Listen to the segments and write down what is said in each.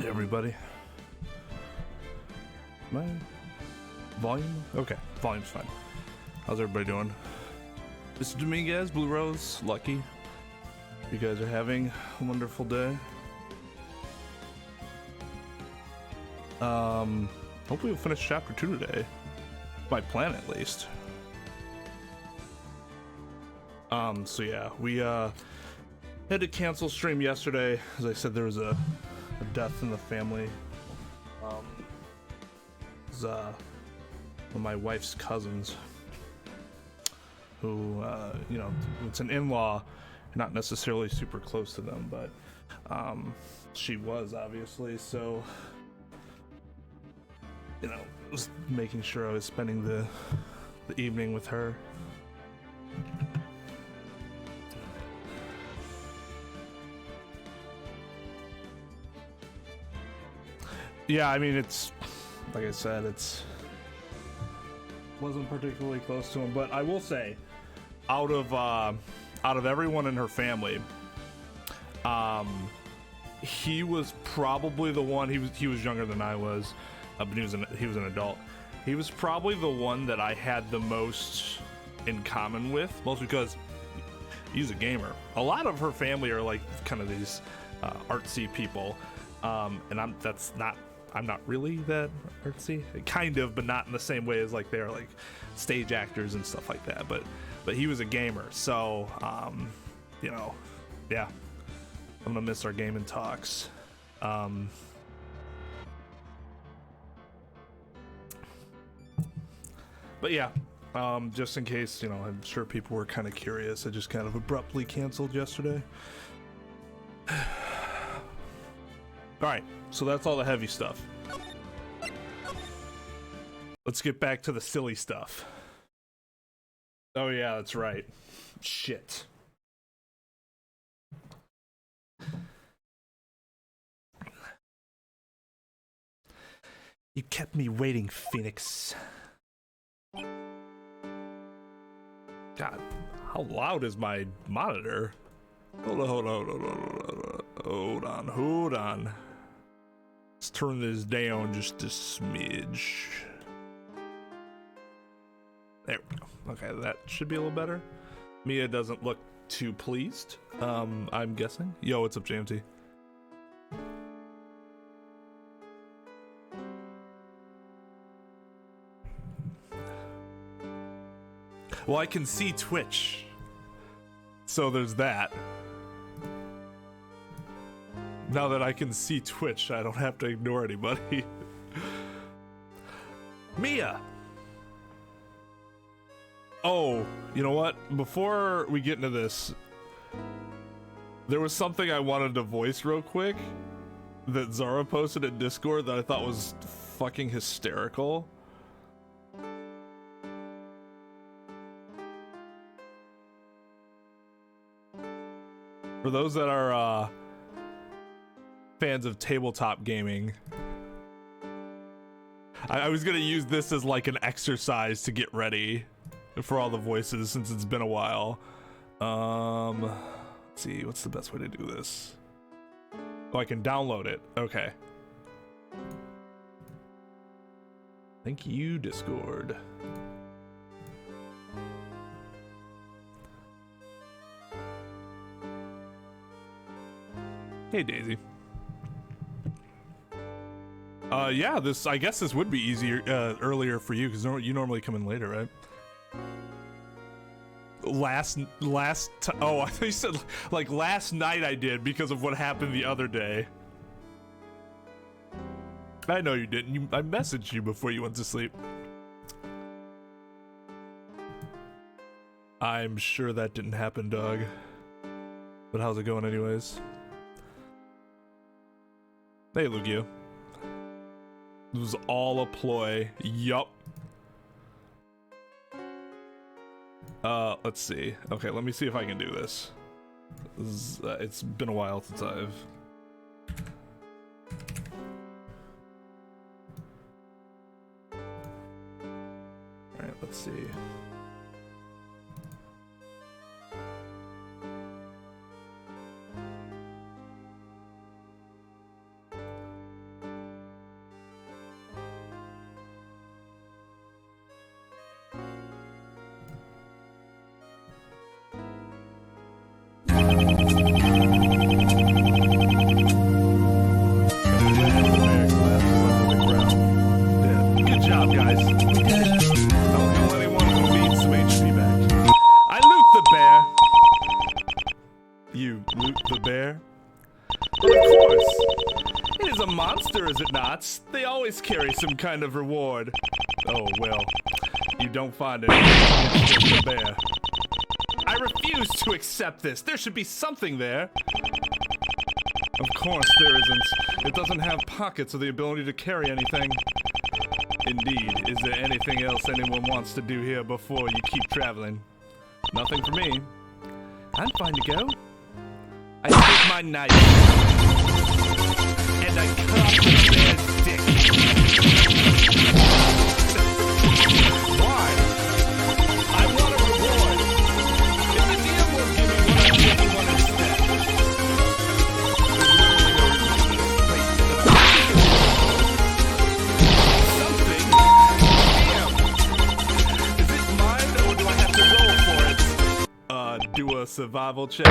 Everybody. My volume? Okay, volume's fine. How's everybody doing? Mr. Dominguez, Blue Rose, Lucky. You guys are having a wonderful day. Hopefully we'll finish chapter 2 today. My plan, at least. So yeah, we had to cancel stream yesterday. As I said, there was a death in the family. It was one of my wife's cousins who, you know, it's an in-law, not necessarily super close to them, but she was, obviously, so, you know, was making sure I was spending the evening with her. Yeah, I mean, it's like I said, wasn't particularly close to him, but I will say, out of everyone in her family, he was probably the one. He was younger than I was, but he was an adult. He was probably the one that I had the most in common with, mostly because he's a gamer. A lot of her family are like kind of these artsy people, and I'm not really that artsy, kind of, but not in the same way as like they're like stage actors and stuff like that. But he was a gamer, so you know, yeah, I'm gonna miss our gaming talks. But yeah, just in case, you know, I'm sure people were kind of curious. I just kind of abruptly canceled yesterday. Alright, so that's all the heavy stuff. Let's get back to the silly stuff. Oh yeah, that's right. Shit. You kept me waiting, Phoenix. God, how loud is my monitor? Hold on. Let's turn this down just a smidge. There we go. Okay, that should be a little better. Mia doesn't look too pleased, I'm guessing. Yo, what's up, JMT? Well, I can see Twitch, so there's that. Now that I can see Twitch, I don't have to ignore anybody. Mia! Oh, you know what? Before we get into this, there was something I wanted to voice real quick that Zara posted in Discord that I thought was fucking hysterical. For those that are fans of tabletop gaming, I was gonna use this as like an exercise to get ready for all the voices since it's been a while. Let's see, what's the best way to do this? Oh, I can download it. Okay. Thank you, Discord. Hey, Daisy. Yeah, I guess this would be easier, earlier for you, because you normally come in later, right? Oh, I thought you said, like, last night I did because of what happened the other day. I know you didn't. I messaged you before you went to sleep. I'm sure that didn't happen, dog. But how's it going anyways? Hey, Lugia. It was all a ploy. Yup. Let's see. Okay, let me see if I can do this. It's been a while since I've... Alright, let's see. Good job, guys. We did it. Don't kill anyone who needs some HP back. I loot the bear. You loot the bear? Well, of course. It is a monster, is it not? They always carry some kind of reward. Oh, well. You don't find it. It's just a bear. I refuse to accept this. There should be something there. Of course there isn't. It doesn't have pockets or the ability to carry anything. Indeed. Is there anything else anyone wants to do here before you keep traveling? Nothing for me. I'm fine to go. I take my knife and I cut off the bear's dick. Why? I want a reward. If the DM will give me what I really want instead. Something? Damn. Is it mine or do I have to roll for it? Do a survival check.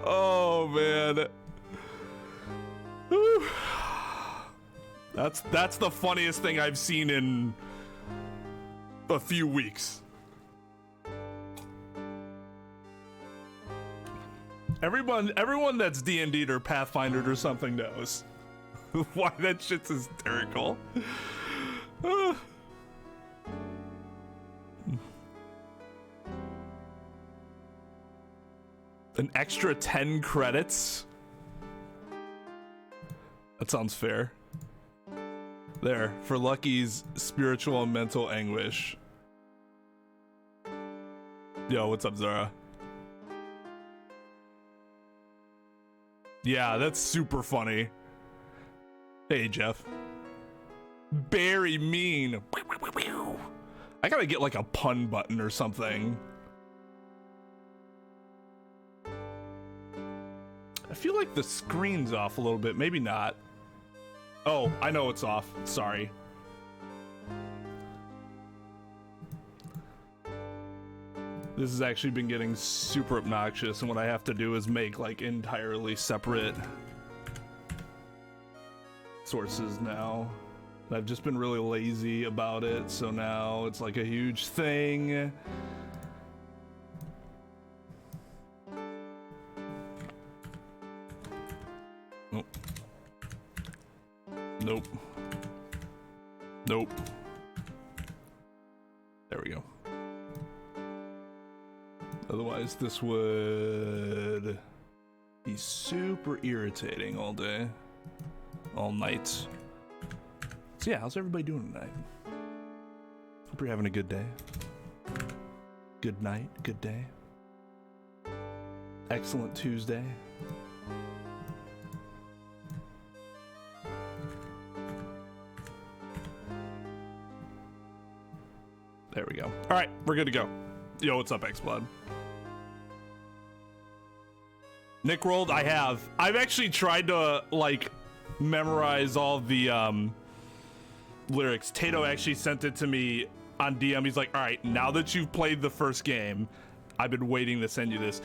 Oh man. Whew. That's the funniest thing I've seen in a few weeks. Everyone that's D&D'd or Pathfindered or something knows why that shit's hysterical. An extra 10 credits? That sounds fair. There, for Lucky's spiritual and mental anguish. Yo, what's up, Zara? Yeah, that's super funny. Hey, Jeff. Very mean. I gotta get like a pun button or something. I feel like the screen's off a little bit. Maybe not. Oh, I know it's off. Sorry. This has actually been getting super obnoxious, and what I have to do is make like entirely separate sources now. I've just been really lazy about it, so now it's like a huge thing. Nope. Nope. Nope. There we go. Otherwise, this would be super irritating all day, all night. So yeah, how's everybody doing tonight? Hope you're having a good day. Good night, good day. Excellent Tuesday. There we go. All right, we're good to go. Yo, what's up, X-Blood? Nick rolled, I have. I've actually tried to, like, memorize all the, lyrics. Tato actually sent it to me on DM. He's like, all right, now that you've played the first game, I've been waiting to send you this.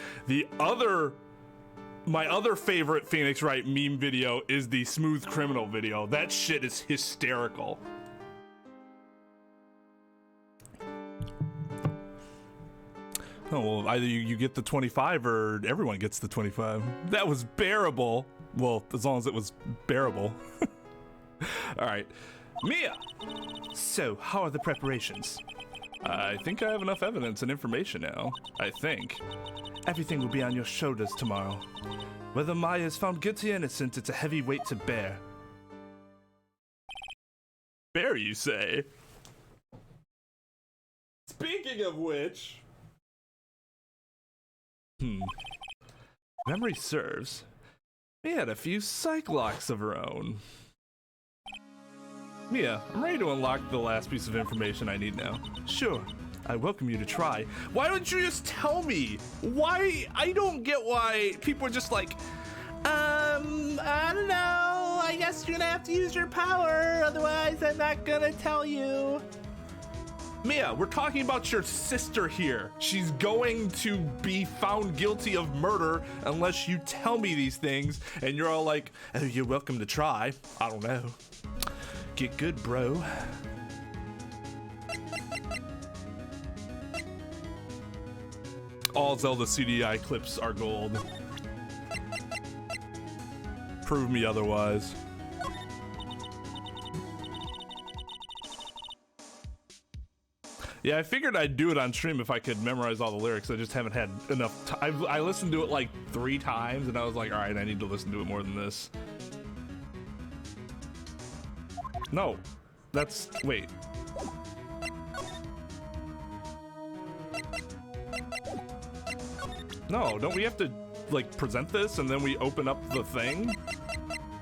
My other favorite Phoenix Wright meme video is the Smooth Criminal video. That shit is hysterical. Oh, well, either you get the 25 or everyone gets the 25. That was bearable. Well, as long as it was bearable. All right. Mia! So, how are the preparations? I think I have enough evidence and information now. I think. Everything will be on your shoulders tomorrow. Whether Maya is found guilty or innocent, it's a heavy weight to bear. Bear, you say? Speaking of which... Memory serves. We had a few psych locks of her own. Mia, I'm ready to unlock the last piece of information I need now. Sure, I welcome you to try. Why don't you just tell me? Why? I don't get why people are just like, I don't know. I guess you're gonna have to use your power, otherwise I'm not gonna tell you. Mia, we're talking about your sister here. She's going to be found guilty of murder unless you tell me these things, and you're all like, oh, you're welcome to try. I don't know. Get good, bro. All Zelda CDI clips are gold. Prove me otherwise. Yeah, I figured I'd do it on stream if I could memorize all the lyrics. I just haven't had enough time. I listened to it like 3 times, and I was like, all right, I need to listen to it more than this. No, that's, wait. No, don't we have to, like, present this and then we open up the thing?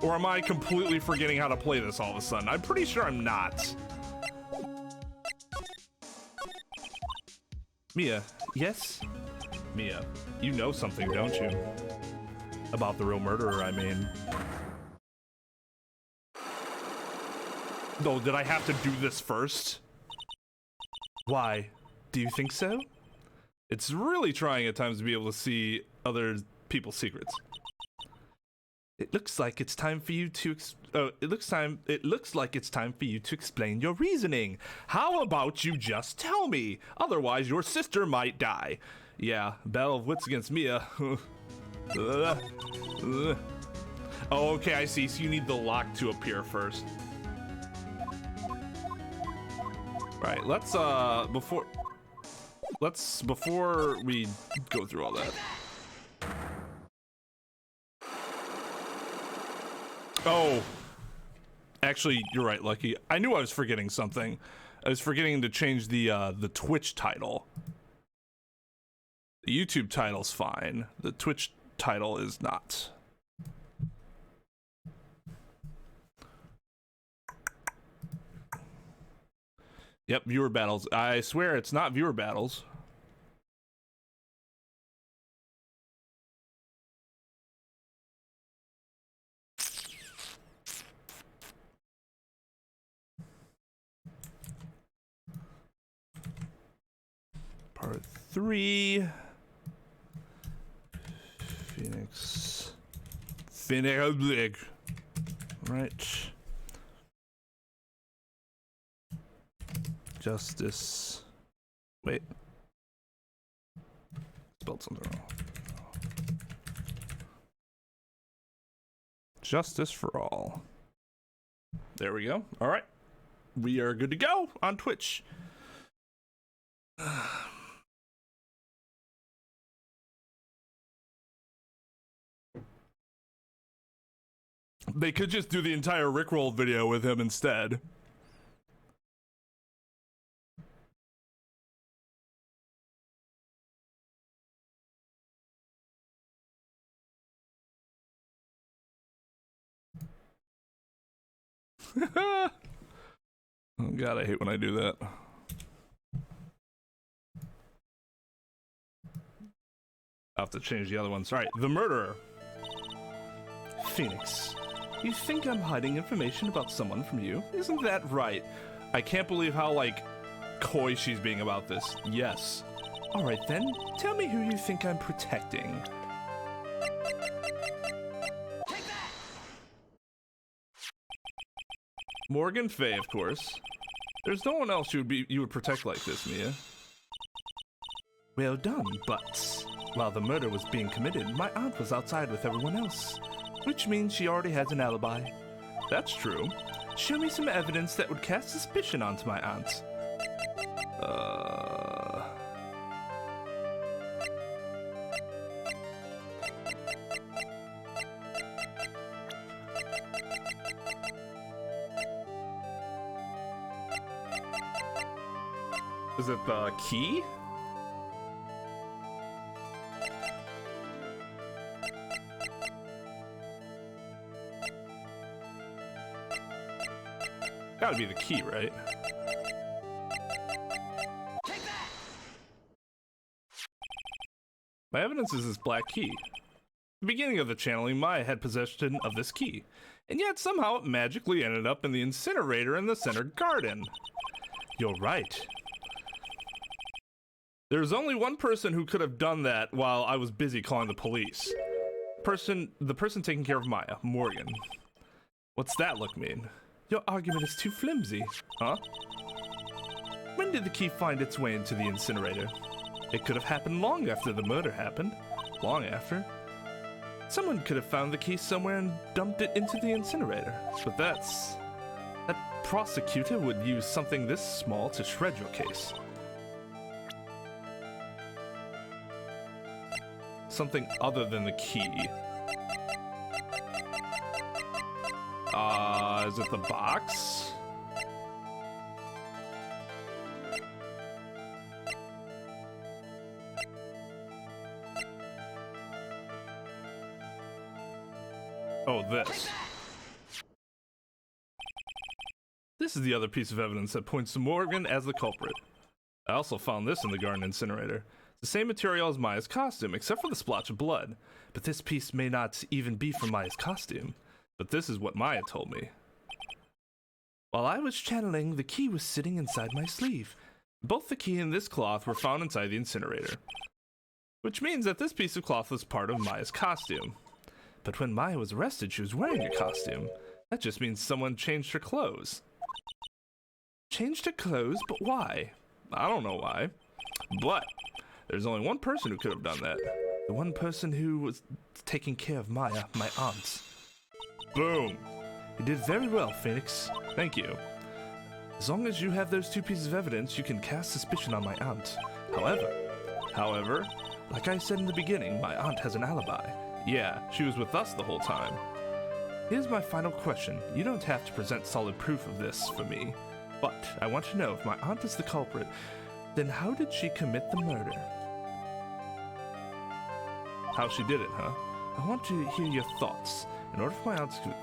Or am I completely forgetting how to play this all of a sudden? I'm pretty sure I'm not. Mia, yes? Mia, you know something, don't you? About the real murderer, I mean. No, did I have to do this first? Why? Do you think so? It's really trying at times to be able to see other people's secrets. It looks like it's time for you to it looks like it's time for you to explain your reasoning. How about you just tell me? Otherwise your sister might die. Yeah, battle of wits against Mia. Oh, okay, I see. So you need the lock to appear first. Right, let's before we go through all that. Oh, actually, you're right, Lucky. I knew I was forgetting something. I was forgetting to change the Twitch title. The YouTube title's fine. The Twitch title is not. Yep, viewer battles. I swear it's not viewer battles. Part 3. Phoenix. Right. Justice. Wait. Spelled something wrong. Justice for all. There we go. All right. We are good to go on Twitch. They could just do the entire Rickroll video with him instead. Oh god, I hate when I do that. I'll have to change the other ones. Alright, the murderer. Phoenix, you think I'm hiding information about someone from you? Isn't that right? I can't believe how, like, coy she's being about this. Yes. Alright then, tell me who you think I'm protecting. Morgan Fay, of course. There's no one else you would protect like this, Mia. Well done, but while the murder was being committed, my aunt was outside with everyone else, which means she already has an alibi. That's true. Show me some evidence that would cast suspicion onto my aunt. Is it the key? Gotta be the key, right? My evidence is this black key. The beginning of the channeling, Maya had possession of this key, and yet somehow it magically ended up in the incinerator in the center garden. You're right. There's only one person who could have done that while I was busy calling the police. The person taking care of Maya, Morgan. What's that look mean? Your argument is too flimsy, huh? When did the key find its way into the incinerator? It could have happened long after the murder happened. Long after. Someone could have found the key somewhere and dumped it into the incinerator. But that prosecutor would use something this small to shred your case. Something other than the key. Is it the box? Oh, this. This is the other piece of evidence that points to Morgan as the culprit. I also found this in the garden incinerator. The same material as Maya's costume, except for the splotch of blood. But this piece may not even be from Maya's costume. But this is what Maya told me. While I was channeling, the key was sitting inside my sleeve. Both the key and this cloth were found inside the incinerator. Which means that this piece of cloth was part of Maya's costume. But when Maya was arrested, she was wearing a costume. That just means someone changed her clothes. Changed her clothes? But why? I don't know why. But there's only one person who could have done that. The one person who was taking care of Maya, my aunt. Boom. You did very well, Phoenix. Thank you. As long as you have those two pieces of evidence, you can cast suspicion on my aunt. However, like I said in the beginning, my aunt has an alibi. Yeah, she was with us the whole time. Here's my final question. You don't have to present solid proof of this for me, but I want to know if my aunt is the culprit, then how did she commit the murder? How she did it, huh? I want to hear your thoughts. In order for my aunt to...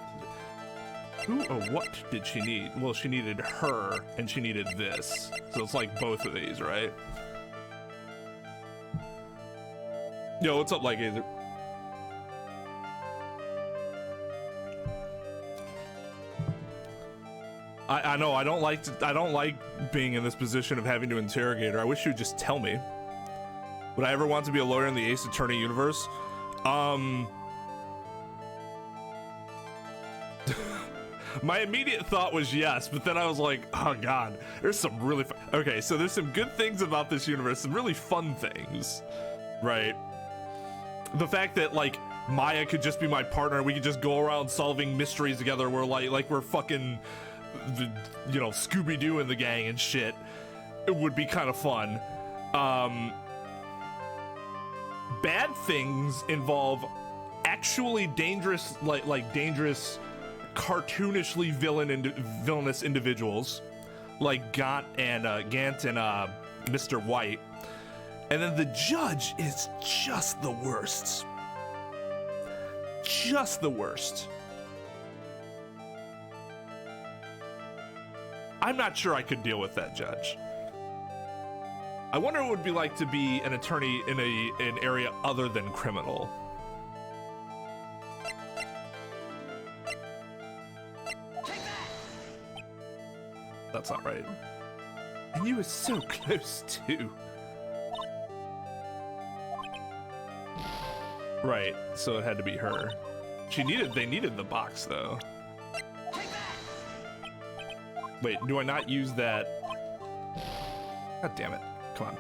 Who or what did she need? Well, she needed her, and she needed this. So it's like both of these, right? Yo, what's up, like Aether? I know I don't like being in this position of having to interrogate her. I wish you would just tell me. Would I ever want to be a lawyer in the Ace Attorney universe? My immediate thought was yes, but then I was like, oh god, there's some really okay, so there's some good things about this universe, some really fun things, right? The fact that like Maya could just be my partner, we could just go around solving mysteries together, we're like we're fucking, you know, Scooby-Doo in the gang and shit. It would be kind of fun. Bad things involve actually dangerous, like dangerous, cartoonishly villainous individuals, like Gant and Mr. White, and then the judge is just the worst. Just the worst. I'm not sure I could deal with that judge. I wonder what it would be like to be an attorney in an area other than criminal. That's not right. And you were so close too. Right, so it had to be her. They needed the box though. Wait, do I not use that? God damn it. Come on.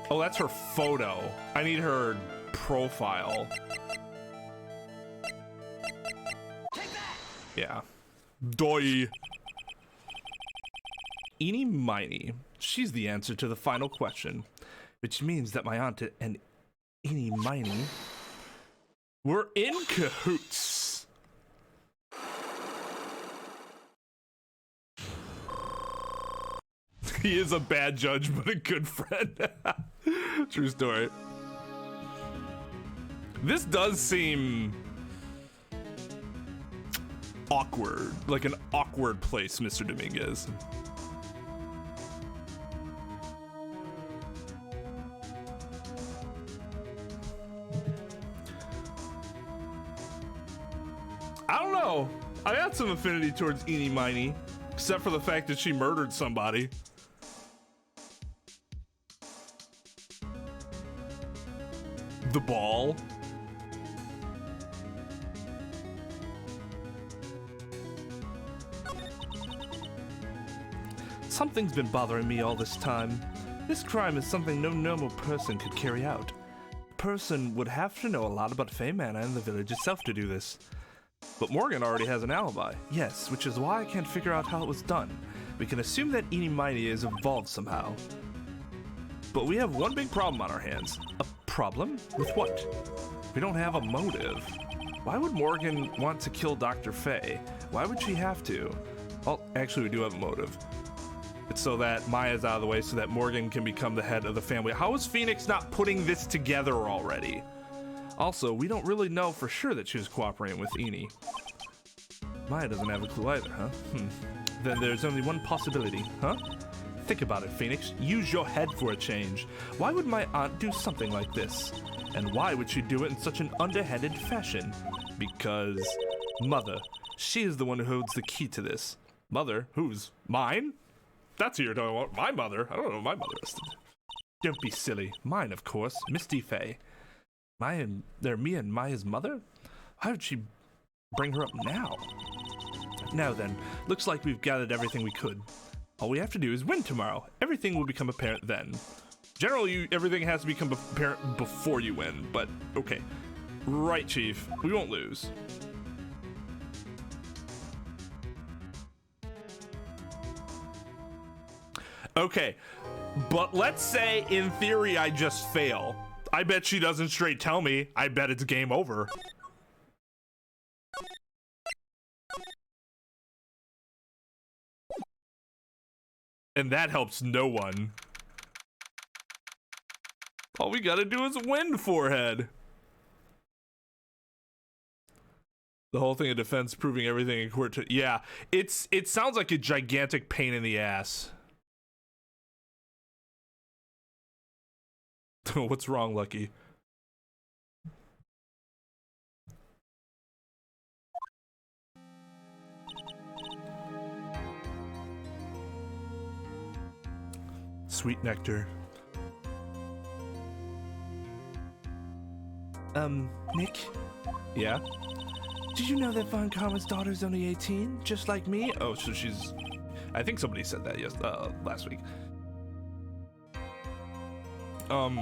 Oh, that's her photo. I need her profile. Yeah. Doi. Eeny Miny. She's the answer to the final question, which means that my aunt and Eeny Miny were in cahoots. He is a bad judge, but a good friend. True story. This does seem awkward, like an awkward place, Mr. Dominguez. I don't know. I got some affinity towards Eenie Miney, except for the fact that she murdered somebody. The ball. Something's been bothering me all this time. This crime is something no normal person could carry out. A person would have to know a lot about Fey Mana and the village itself to do this. But Morgan already has an alibi. Yes, which is why I can't figure out how it was done. We can assume that Eenie Miney is involved somehow. But we have one big problem on our hands. A problem? With what? We don't have a motive. Why would Morgan want to kill Dr. Fey? Why would she have to? Well, actually we do have a motive. It's so that Maya's out of the way so that Morgan can become the head of the family. How is Phoenix not putting this together already? Also, we don't really know for sure that she was cooperating with Eenie. Maya doesn't have a clue either, huh? Then there's only one possibility, huh? Think about it, Phoenix. Use your head for a change. Why would my aunt do something like this? And why would she do it in such an underhanded fashion? Because Mother, she is the one who holds the key to this. Mother? Whose? Mine? That's who you're talking about. My mother? I don't know who my mother is. Don't be silly. Mine, of course. Misty Fey. They're me and Maya's mother? How did she bring her up now? Now then, looks like we've gathered everything we could. All we have to do is win tomorrow. Everything will become apparent then. Generally, everything has to become apparent before you win, but okay. Right, Chief. We won't lose. Okay, but let's say in theory I just fail. I bet she doesn't straight tell me. I bet it's game over. And that helps no one. All we gotta do is win, forehead. The whole thing of defense proving everything in court. Yeah, it sounds like a gigantic pain in the ass. What's wrong, Lucky? Sweet nectar. Nick? Yeah? Did you know that Von Karma's daughter's only 18, just like me? Oh, so she's... I think somebody said that last week.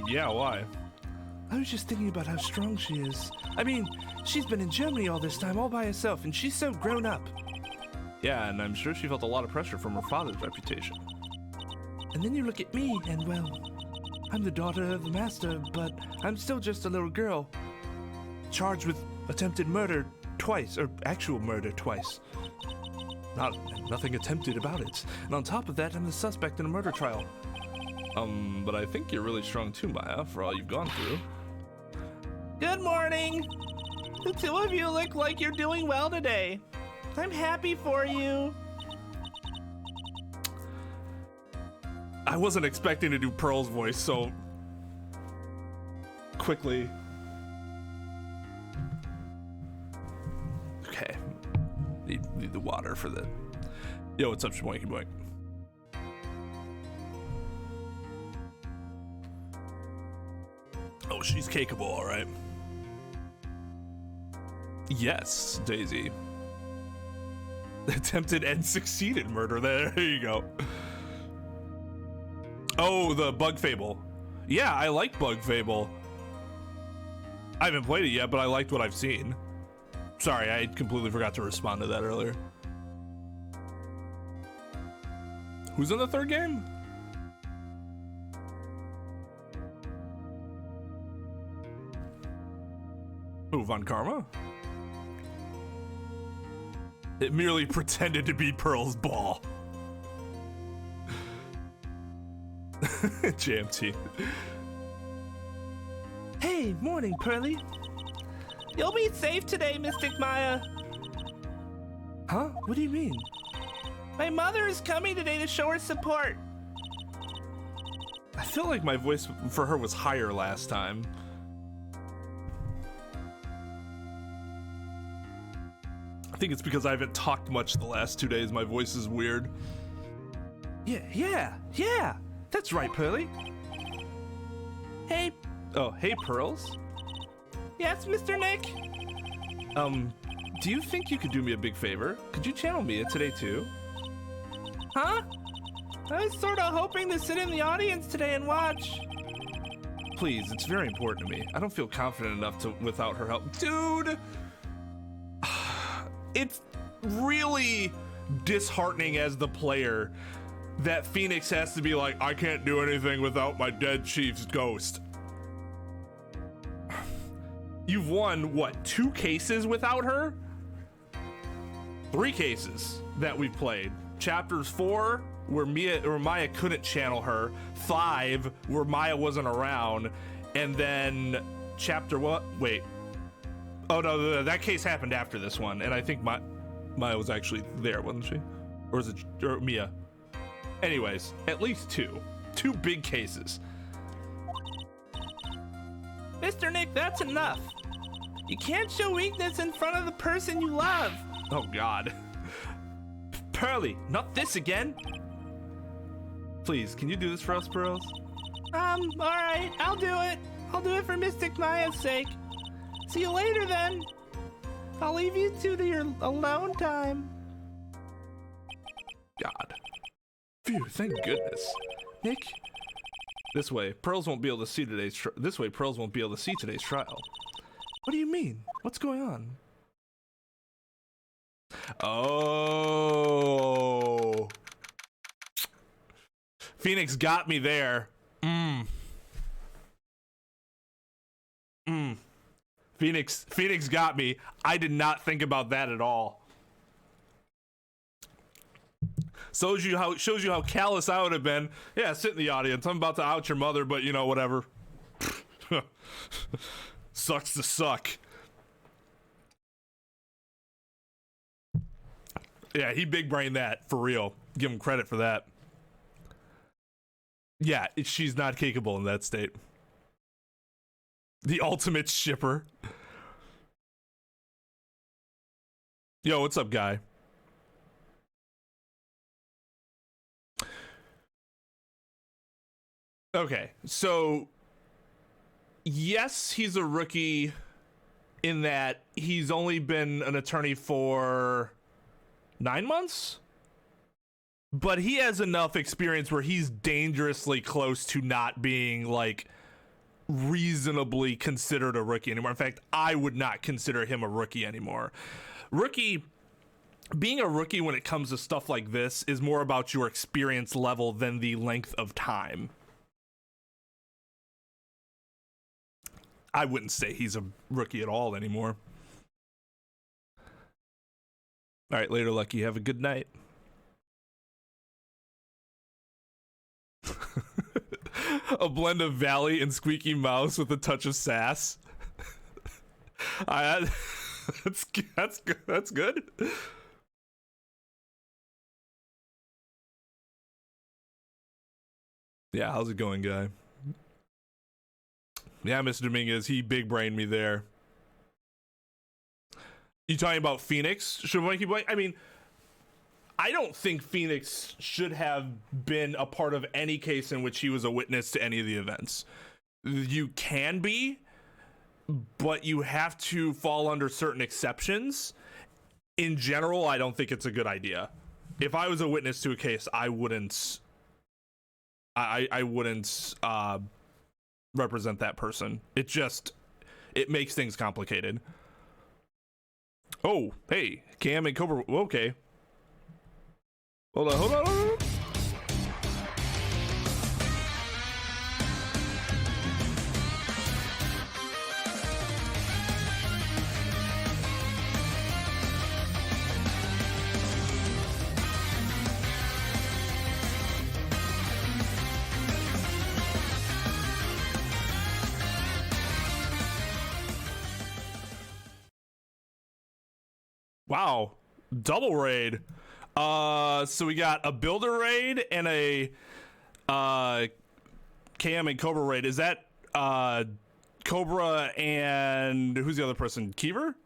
Yeah, why? I was just thinking about how strong she is. I mean, she's been in Germany all this time all by herself, and she's so grown up. Yeah, and I'm sure she felt a lot of pressure from her father's reputation. And then you look at me, and well, I'm the daughter of the master, but I'm still just a little girl. Charged with attempted murder twice, or actual murder twice. Nothing attempted about it. And on top of that, I'm the suspect in a murder trial. But I think you're really strong too, Maya, for all you've gone through. Good morning! The two of you look like you're doing well today. I'm happy for you. I wasn't expecting to do Pearl's voice so quickly. Okay. Need the water for that. Yo, what's up, Shmoinky Boy? Oh, she's cakeable, all right. Yes, Daisy. Attempted and succeeded murder. There you go. Oh, the Bug Fable. Yeah, I like Bug Fable. I haven't played it yet, but I liked what I've seen. Sorry, I completely forgot to respond to that earlier. Who's in the third game? Who, Von Karma? It merely pretended to be Pearl's ball. JMT. Hey, morning, Pearly. You'll be safe today, Mystic Maya. Huh? What do you mean? My mother is coming today to show her support. I feel like my voice for her was higher last time. I think it's because I haven't talked much the last 2 days. My voice is weird. Yeah. That's right, Pearly. Hey. Oh, hey, Pearls. Yes, Mr. Nick? Do you think you could do me a big favor? Could you channel Mia today, too? Huh? I was sort of hoping to sit in the audience today and watch. Please, it's very important to me. I don't feel confident enough to without her help. Dude! It's really disheartening as the player that Phoenix has to be like, I can't do anything without my dead chief's ghost. You've won, what, 2 cases without her? 3 cases that we've played. Chapters 4, where Maya couldn't channel her. 5, where Maya wasn't around. And then chapter what? Wait. Oh no, that case happened after this one, and I think Maya was actually there, wasn't she? Or was it Mia? Anyways, at least 2 big cases. Mr. Nick, that's enough. You can't show weakness in front of the person you love. Oh God. Pearly, not this again. Please, can you do this for us, Pearls? All right, I'll do it. I'll do it for Mystic Maya's sake. See you later, then. I'll leave you to your alone time. God. Phew, thank goodness. Nick, this way, Pearls won't be able to see today's trial. What do you mean? What's going on? Oh. Phoenix got me there. Phoenix got me. I did not think about that at all. Shows you how callous I would have been. Yeah, sit in the audience. I'm about to out your mother, but you know, whatever. Sucks to suck. Yeah, he big brained that for real. Give him credit for that. Yeah, she's not capable in that state. The ultimate shipper. Yo, what's up, guy? Okay, so yes, he's a rookie in that he's only been an attorney for 9 months, but he has enough experience where he's dangerously close to not being like reasonably considered a rookie anymore. In fact, I would not consider him a rookie anymore. Being a rookie when it comes to stuff like this is more about your experience level than the length of time. I wouldn't say he's a rookie at all anymore. All right, later, Lucky. Have a good night. A blend of Valley and Squeaky Mouse with a touch of sass. That's good. Yeah, how's it going, guy? Yeah, Mr. Dominguez, he big brained me there. You talking about Phoenix? Should we keep playing? I mean, I don't think Phoenix should have been a part of any case in which he was a witness to any of the events. You can be, but you have to fall under certain exceptions. In general, I don't think it's a good idea. If I was a witness to a case, I wouldn't represent that person. It makes things complicated. Oh, hey, Cam and Cobra. Okay. Hold on. Wow. Double raid. So we got a builder raid and a KM and Cobra raid. Is that Cobra and who's the other person? Keever?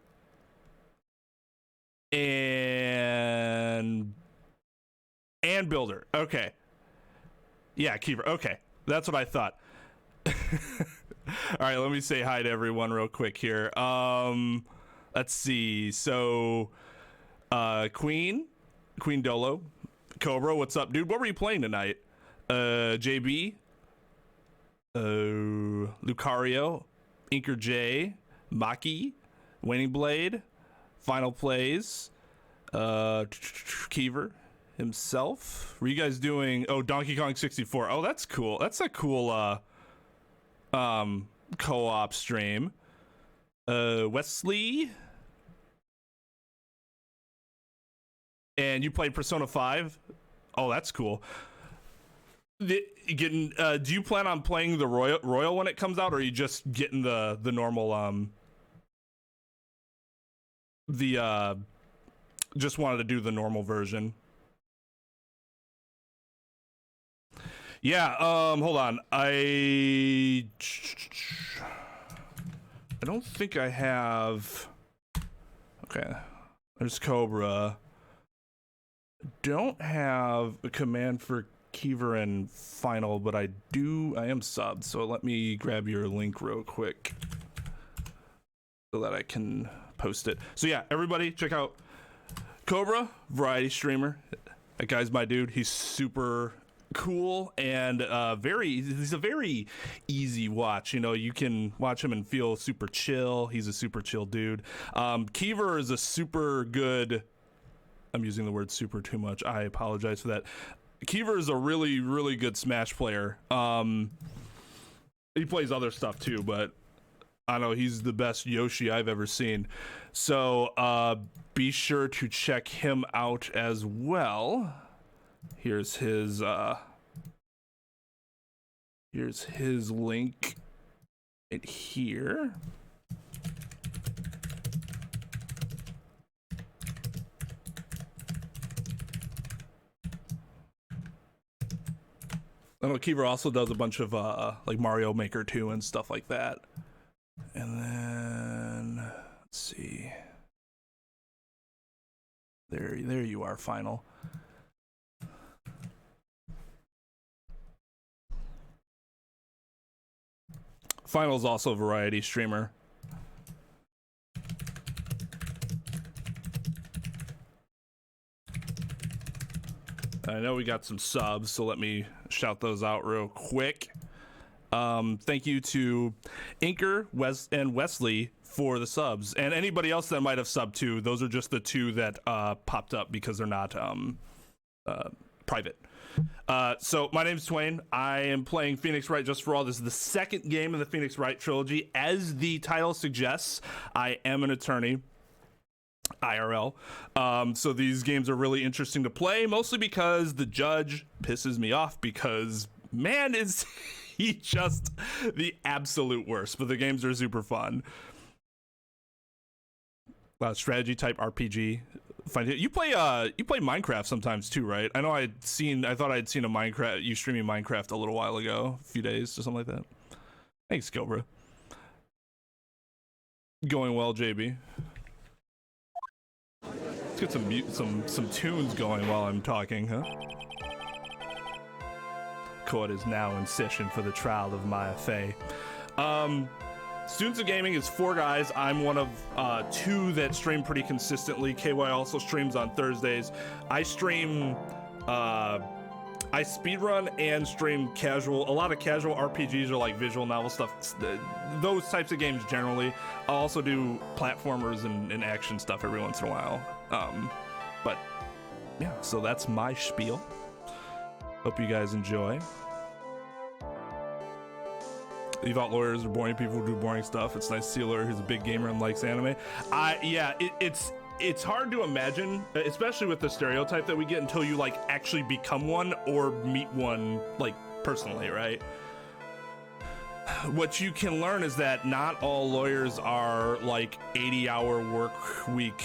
And builder. Okay. Yeah, Keever. Okay. That's what I thought. All right, let me say hi to everyone real quick here. Let's see. So Queen Dolo, Cobra, what's up, dude? What were you playing tonight? JB, Lucario, Inker J, Maki, Waning Blade, Final Plays, Keever himself. Were you guys doing Donkey Kong 64? Oh, that's cool. That's a cool co-op stream. Wesley, and you played Persona 5. Oh, that's cool. Do you plan on playing the Royal when it comes out, or are you just getting the normal just wanted to do the normal version? Yeah, hold on. I don't think I have. Okay, there's Cobra. Don't have a command for Keever and Final, but I am subbed, so let me grab your link real quick so that I can post it. So yeah, everybody check out Cobra, variety streamer. That guy's my dude. He's super cool and he's a very easy watch. You know, you can watch him and feel super chill. He's a super chill dude. Keever is a super good, I'm using the word super too much, I apologize for that. Keever is a really, really good Smash player. He plays other stuff too, but I know he's the best Yoshi I've ever seen. So be sure to check him out as well. Here's his link right here. I know Keever also does a bunch of like Mario Maker 2 and stuff like that. And then let's see. There you are, Final. Final's also a variety streamer. I know we got some subs, so let me shout those out real quick. Thank you to Inker, and Wesley for the subs, and anybody else that might have subbed too. Those are just the two that popped up because they're not private. So my name's Twain. I am playing Phoenix Wright Just for All. This is the second game in the Phoenix Wright trilogy. As the title suggests, I am an attorney. IRL. So these games are really interesting to play, mostly because the judge pisses me off because, man, is he just the absolute worst, but the games are super fun. Strategy type RPG. You play Minecraft sometimes too, right? I know I thought I'd seen you streaming Minecraft a little while ago, a few days or something like that. Thanks, Cobra. Going well, JB. Let's get some tunes going while I'm talking, huh? Court is now in session for the trial of Maya Fey. Students of Gaming is 4 guys. I'm one of 2 that stream pretty consistently. KY also streams on Thursdays. I stream, I speedrun and stream casual. A lot of casual RPGs or like visual novel stuff. Those types of games generally. I also do platformers and action stuff every once in a while. But yeah, so that's my spiel. Hope you guys enjoy. You thought lawyers are boring people who do boring stuff. It's nice to see a lawyer who's a big gamer and likes anime. It's hard to imagine, especially with the stereotype that we get, until you like actually become one or meet one like personally, right? What you can learn is that not all lawyers are like 80-hour work week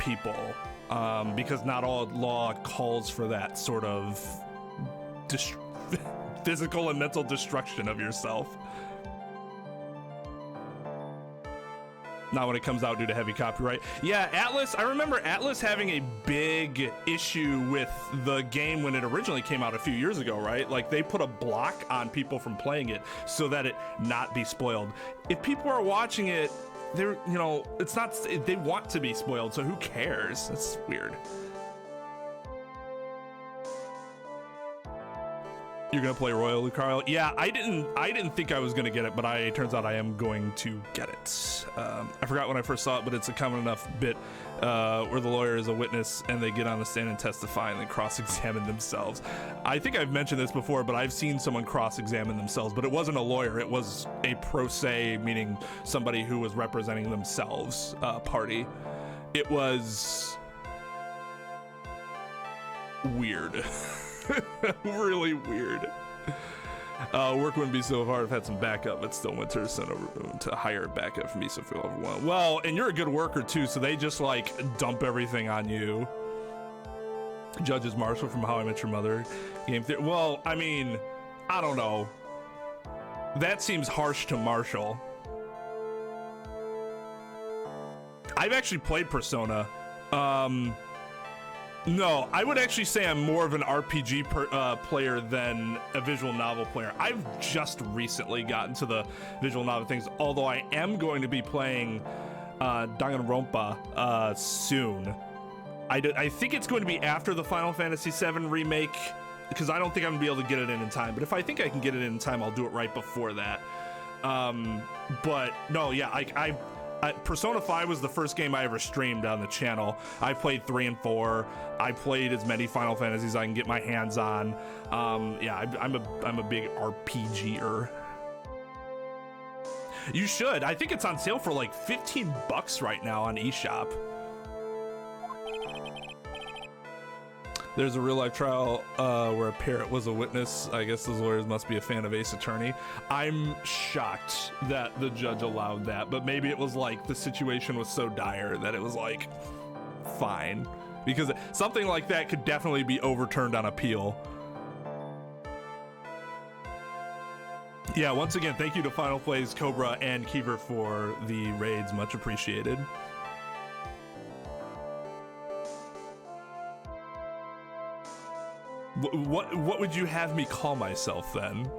people, because not all law calls for that sort of physical and mental destruction of yourself. Not when it comes out due to heavy copyright. Yeah, Atlas, I remember Atlas having a big issue with the game when it originally came out a few years ago, right? Like, they put a block on people from playing it so that it not be spoiled. If people are watching it, they're, you know, it's not, they want to be spoiled, so who cares? It's weird. You're gonna play Royal, Carl? Yeah, I didn't think I was gonna get it, but it turns out I am going to get it. I forgot when I first saw it, but it's a common enough bit where the lawyer is a witness and they get on the stand and testify and then cross-examine themselves. I think I've mentioned this before, but I've seen someone cross-examine themselves, but it wasn't a lawyer, it was a pro se, meaning somebody who was representing themselves, party. It was weird. Really weird. Work wouldn't be so hard if I had some backup, but still went to send over to hire backup for me, so I feel overwhelmed. Well, and you're a good worker too, so they just like dump everything on you. Judges Marshall from How I Met Your Mother. Game theory. Well, I mean, I don't know. That seems harsh to Marshall. I've actually played Persona. No, I would actually say I'm more of an RPG player than a visual novel player. I've just recently gotten to the visual novel things, although I am going to be playing Danganronpa soon. I think it's going to be after the Final Fantasy VII remake, because I don't think I'm going to be able to get it in time. But if I think I can get it in time, I'll do it right before that. But no, yeah, Persona 5 was the first game I ever streamed on the channel. I played 3 and 4. I played as many Final Fantasies as I can get my hands on. Yeah, I'm a big RPGer. You should. I think it's on sale for like $15 right now on eShop. There's a real life trial where a parrot was a witness. I guess those lawyers must be a fan of Ace Attorney. I'm shocked that the judge allowed that, but maybe it was like the situation was so dire that it was like, fine. Because something like that could definitely be overturned on appeal. Yeah, once again, thank you to Final Plays, Cobra, and Kiever for the raids. Much appreciated. What would you have me call myself then?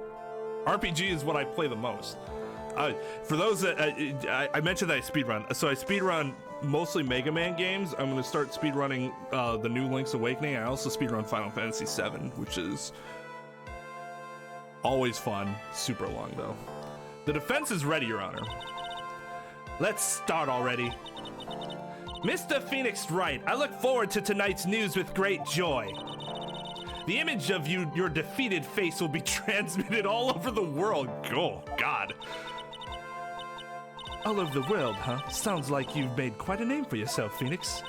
RPG is what I play the most. For those that I mentioned that I speedrun, so I speedrun mostly Mega Man games. I'm going to start speedrunning the new Link's Awakening. I also speedrun Final Fantasy VII, which is always fun. Super long though. The defense is ready, Your Honor. Let's start already. Mr. Phoenix Wright, I look forward to tonight's news with great joy. The image of your defeated face will be transmitted all over the world. Oh, God. All over the world, huh? Sounds like you've made quite a name for yourself, Phoenix.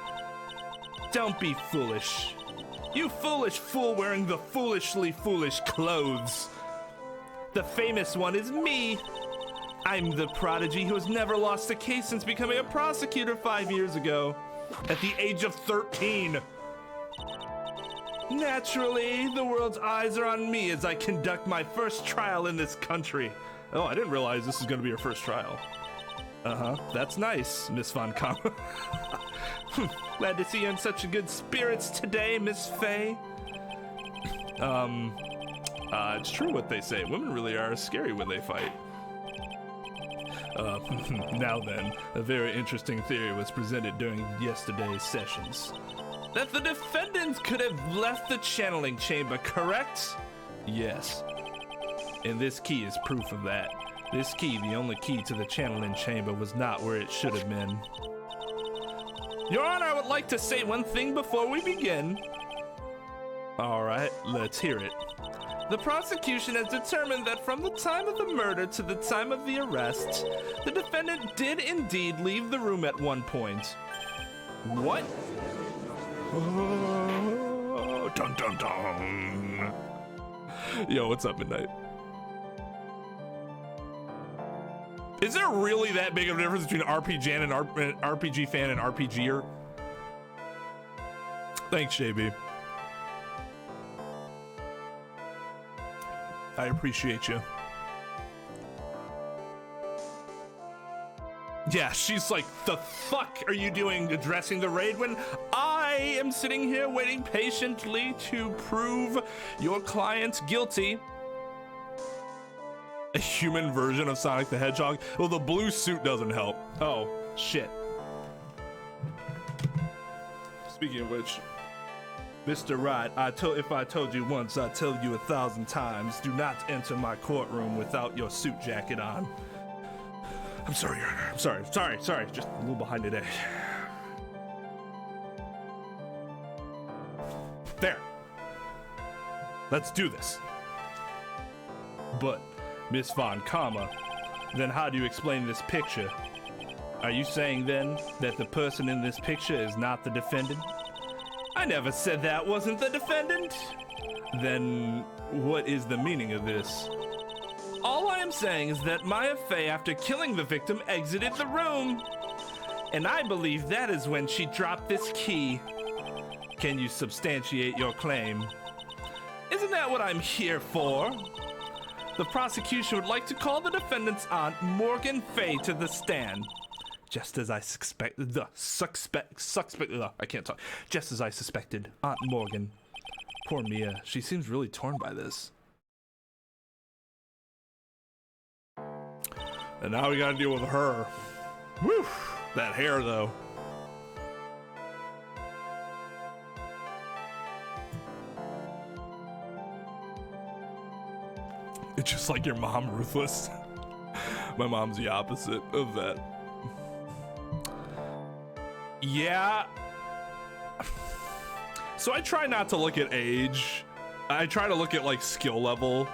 Don't be foolish. You foolish fool wearing the foolishly foolish clothes. The famous one is me. I'm the prodigy who has never lost a case since becoming a prosecutor 5 years ago. At the age of 13. Naturally, the world's eyes are on me as I conduct my first trial in this country. Oh, I didn't realize this is going to be your first trial. Uh-huh, that's nice, Miss Von Kamm. Glad to see you in such good spirits today, Miss Faye. It's true what they say. Women really are scary when they fight. Now then, a very interesting theory was presented during yesterday's sessions. That the defendant could have left the channeling chamber, correct? Yes. And this key is proof of that. This key, the only key to the channeling chamber, was not where it should have been. Your Honor, I would like to say one thing before we begin. All right, let's hear it. The prosecution has determined that from the time of the murder to the time of the arrest, the defendant did indeed leave the room at one point. What? Oh, dun dun dun. Yo, what's up, Midnight? Is there really that big of a difference between RPG fan and RPGer? Thanks, JB. I appreciate you. Yeah, she's like, the fuck are you doing addressing the raid when I am sitting here waiting patiently to prove your client guilty? A human version of Sonic the Hedgehog? Well, the blue suit doesn't help. Oh, shit. Speaking of which, Mr. Wright, if I told you once, I tell you 1,000 times, do not enter my courtroom without your suit jacket on. I'm sorry, Your Honor. I'm sorry. Just a little behind today. There. Let's do this. But, Miss Von Karma, then how do you explain this picture? Are you saying then that the person in this picture is not the defendant? I never said that wasn't the defendant. Then what is the meaning of this? All I am saying is that Maya Fey, after killing the victim, exited the room. And I believe that is when she dropped this key. Can you substantiate your claim? Isn't that what I'm here for? The prosecution would like to call the defendant's aunt, Morgan Fey, to the stand. Just as I suspected, I can't talk. Just as I suspected, Aunt Morgan. Poor Mia, she seems really torn by this. And now we gotta deal with her. Whew, that hair though. It's just like your mom, Ruthless. My mom's the opposite of that. Yeah. So I try not to look at age. I try to look at like skill level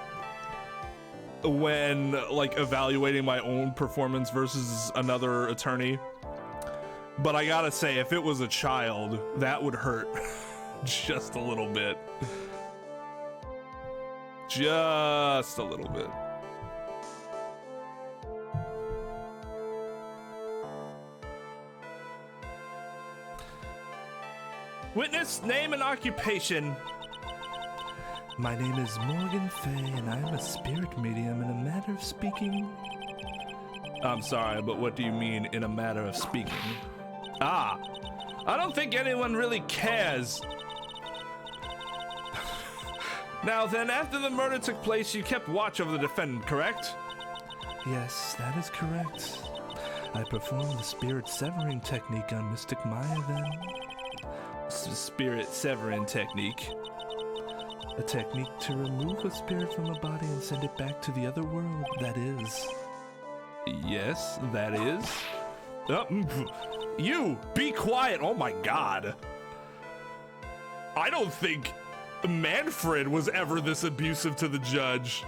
when like evaluating my own performance versus another attorney. But I gotta say, if it was a child, that would hurt just a little bit. Just a little bit. Witness, name and occupation. My name is Morgan Fey, and I am a spirit medium in a matter of speaking. I'm sorry, but what do you mean in a matter of speaking? Ah, I don't think anyone really cares. Now then, after the murder took place, you kept watch over the defendant, correct? Yes, that is correct. I performed the spirit severing technique on Mystic Maya then. Spirit severing technique. A technique to remove a spirit from a body and send it back to the other world, that is. Yes, that is. You, be quiet, oh my god. I don't think Manfred was ever this abusive to the judge.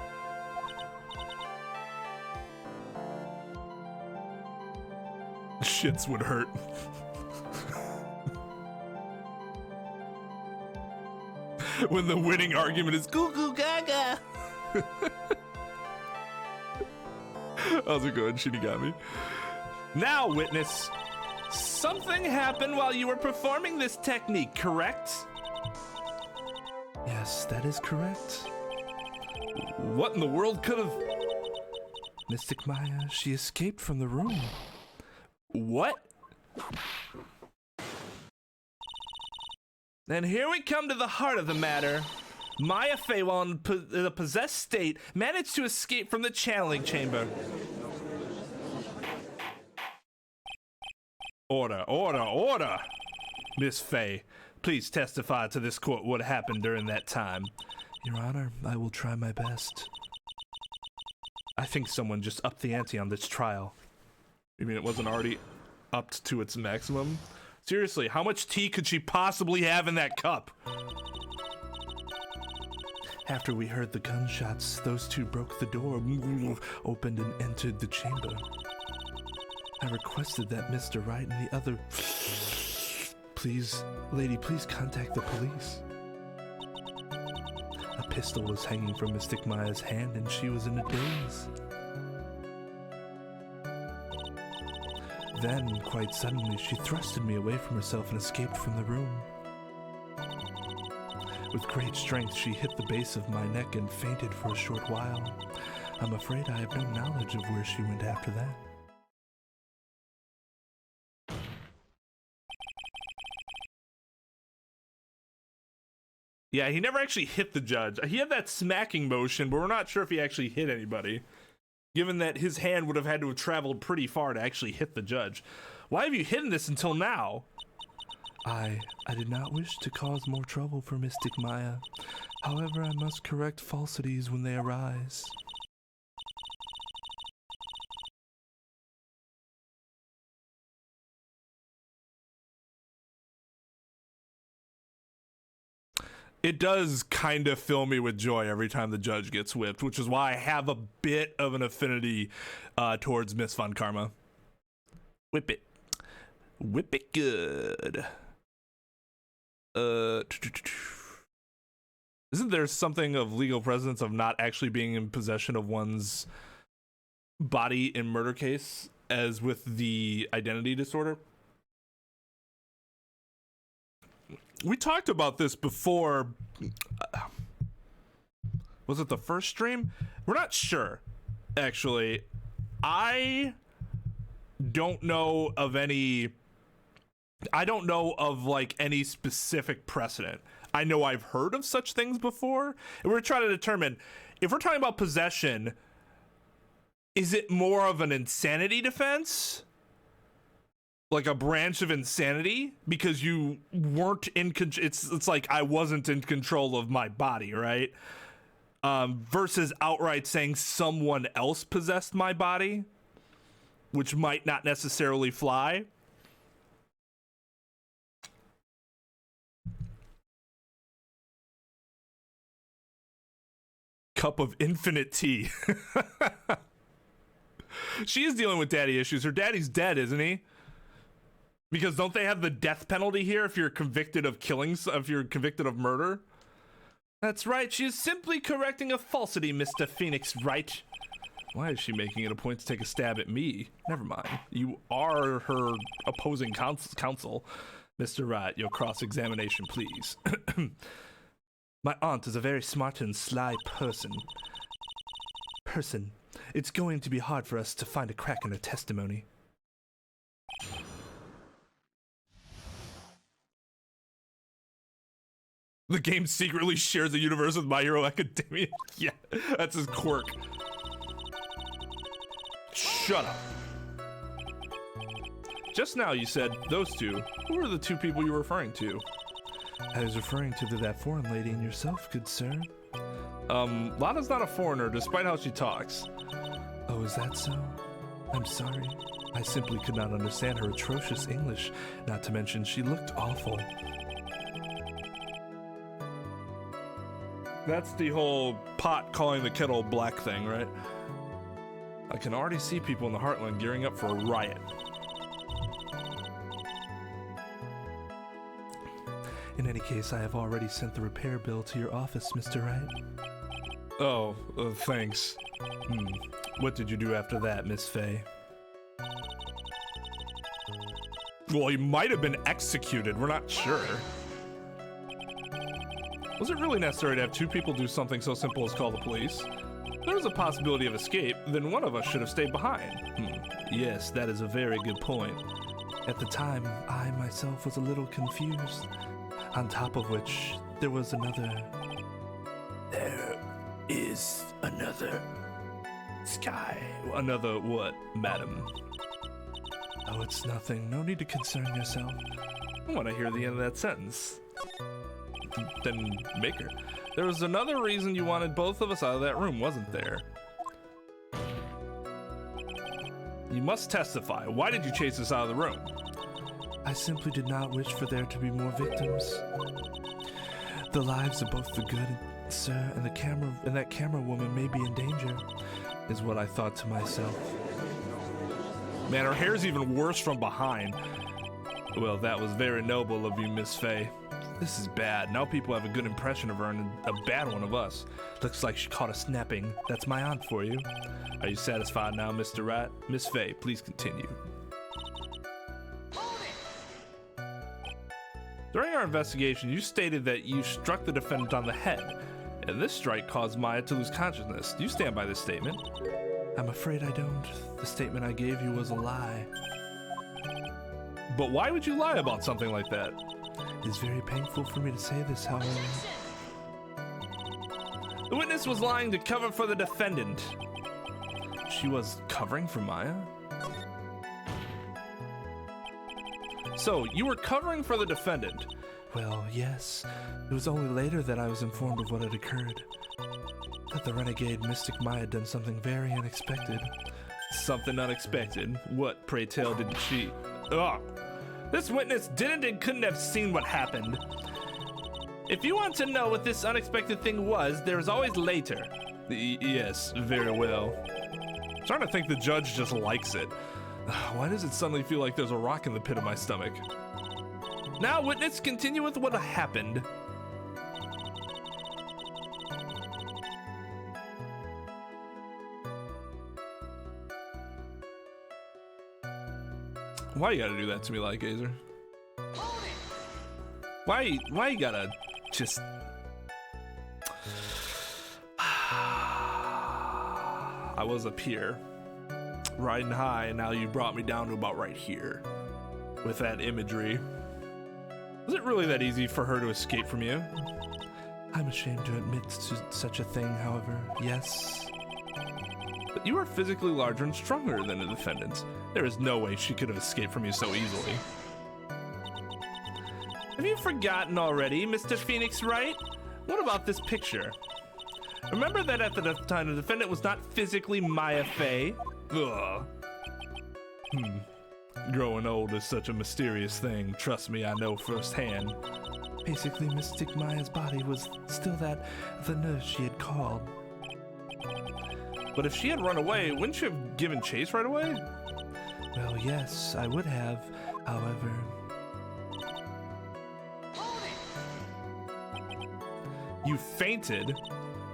Shits would hurt. When the winning argument is goo goo gaga. How's it going, Shinigami? Now, witness, something happened while you were performing this technique, correct? Yes, that is correct. What in the world could have... Mystic Maya, she escaped from the room. What? And here we come to the heart of the matter. Maya Fey, while in a possessed state, managed to escape from the channeling chamber. Order, order, order! Miss Fey, please testify to this court what happened during that time. Your Honor, I will try my best. I think someone just upped the ante on this trial. You mean it wasn't already upped to its maximum? Seriously, how much tea could she possibly have in that cup? After we heard the gunshots, those two broke the door, opened and entered the chamber. I requested that Mr. Wright and the other... Please, lady, please contact the police. A pistol was hanging from Mystic Maya's hand and she was in a daze. Then, quite suddenly, she thrusted me away from herself and escaped from the room. With great strength, she hit the base of my neck and fainted for a short while. I'm afraid I have no knowledge of where she went after that. Yeah, he never actually hit the judge. He had that smacking motion, but we're not sure if he actually hit anybody, given that his hand would have had to have traveled pretty far to actually hit the judge. Why have you hidden this until now? I did not wish to cause more trouble for Mystic Maya. However, I must correct falsities when they arise. It does kind of fill me with joy every time the judge gets whipped, which is why I have a bit of an affinity towards Miss Von Karma. Whip it. Whip it good. Isn't there something of legal precedence of not actually being in possession of one's body in murder case, as with the identity disorder? We talked about this before. Was it the first stream? We're not sure, actually. I don't know of any like any specific precedent. I know I've heard of such things before, and we're trying to determine if we're talking about possession, is it more of an insanity defense? Like a branch of insanity because you weren't in control. It's like I wasn't in control of my body, right? Versus outright saying someone else possessed my body, which might not necessarily fly. Cup of infinite tea. She is dealing with daddy issues. Her daddy's dead, isn't he? Because don't they have the death penalty here if you're convicted of if you're convicted of murder? That's right, she is simply correcting a falsity, Mr. Phoenix Wright. Why is she making it a point to take a stab at me? Never mind. You are her opposing counsel. Mr. Wright, your cross-examination, please. My aunt is a very smart and sly person. It's going to be hard for us to find a crack in her testimony. The game secretly shares a universe with My Hero Academia. Yeah, that's his quirk. Shut up. Just now you said those two. Who are the two people you were referring to? I was referring to that foreign lady and yourself, good sir. Lana's not a foreigner, despite how she talks. Oh, is that so? I'm sorry. I simply could not understand her atrocious English, not to mention she looked awful. That's the whole pot calling the kettle black thing, right? I can already see people in the Heartland gearing up for a riot. In any case, I have already sent the repair bill to your office, Mr. Wright. Oh, thanks. What did you do after that, Miss Faye? Well, he might have been executed. We're not sure. Was it really necessary to have two people do something so simple as call the police? If there was a possibility of escape, then one of us should have stayed behind. Yes, that is a very good point. At the time, I myself was a little confused. On top of which, there was another... There is another... Sky. Another what, madam? Oh, it's nothing. No need to concern yourself. I want to hear the end of that sentence. Then make her. There was another reason you wanted both of us out of that room, wasn't there? You must testify. Why did you chase us out of the room? I simply did not wish for there to be more victims. The lives of both the good sir and that camera woman may be in danger, is what I thought to myself. Man, her hair's even worse from behind. Well, that was very noble of you, Miss Faye. This is bad. Now people have a good impression of her and a bad one of us. Looks like she caught us napping. That's my aunt for you. Are you satisfied now, Mr. Wright? Miss Faye, please continue. During our investigation, you stated that you struck the defendant on the head, and this strike caused Maya to lose consciousness. Do you stand by this statement? I'm afraid I don't. The statement I gave you was a lie. But why would you lie about something like that? It's very painful for me to say this, however. The witness was lying to cover for the defendant. She was covering for Maya? So, you were covering for the defendant? Well, yes. It was only later that I was informed of what had occurred. That the renegade Mystic Maya had done something very unexpected. Something unexpected? What, pray tell, did she... Ugh! This witness didn't and couldn't have seen what happened. If you want to know what this unexpected thing was, there is always later. Yes, very well. I'm starting to think the judge just likes it. Why does it suddenly feel like there's a rock in the pit of my stomach? Now, witness, continue with what happened. Why you gotta do that to me, like Gazer? Why you gotta just... I was up here, riding high, and now you brought me down to about right here. With that imagery. Was it really that easy for her to escape from you? I'm ashamed to admit to such a thing, however, yes. But you are physically larger and stronger than the defendant. There is no way she could have escaped from you so easily. Have you forgotten already, Mr. Phoenix Wright? What about this picture? Remember that at the time the defendant was not physically Maya Fey? Ugh. Growing old is such a mysterious thing. Trust me, I know firsthand. Basically, Mystic Maya's body was still that of the nurse she had called. But if she had run away, wouldn't you have given chase right away? Well, yes, I would have, however... You fainted?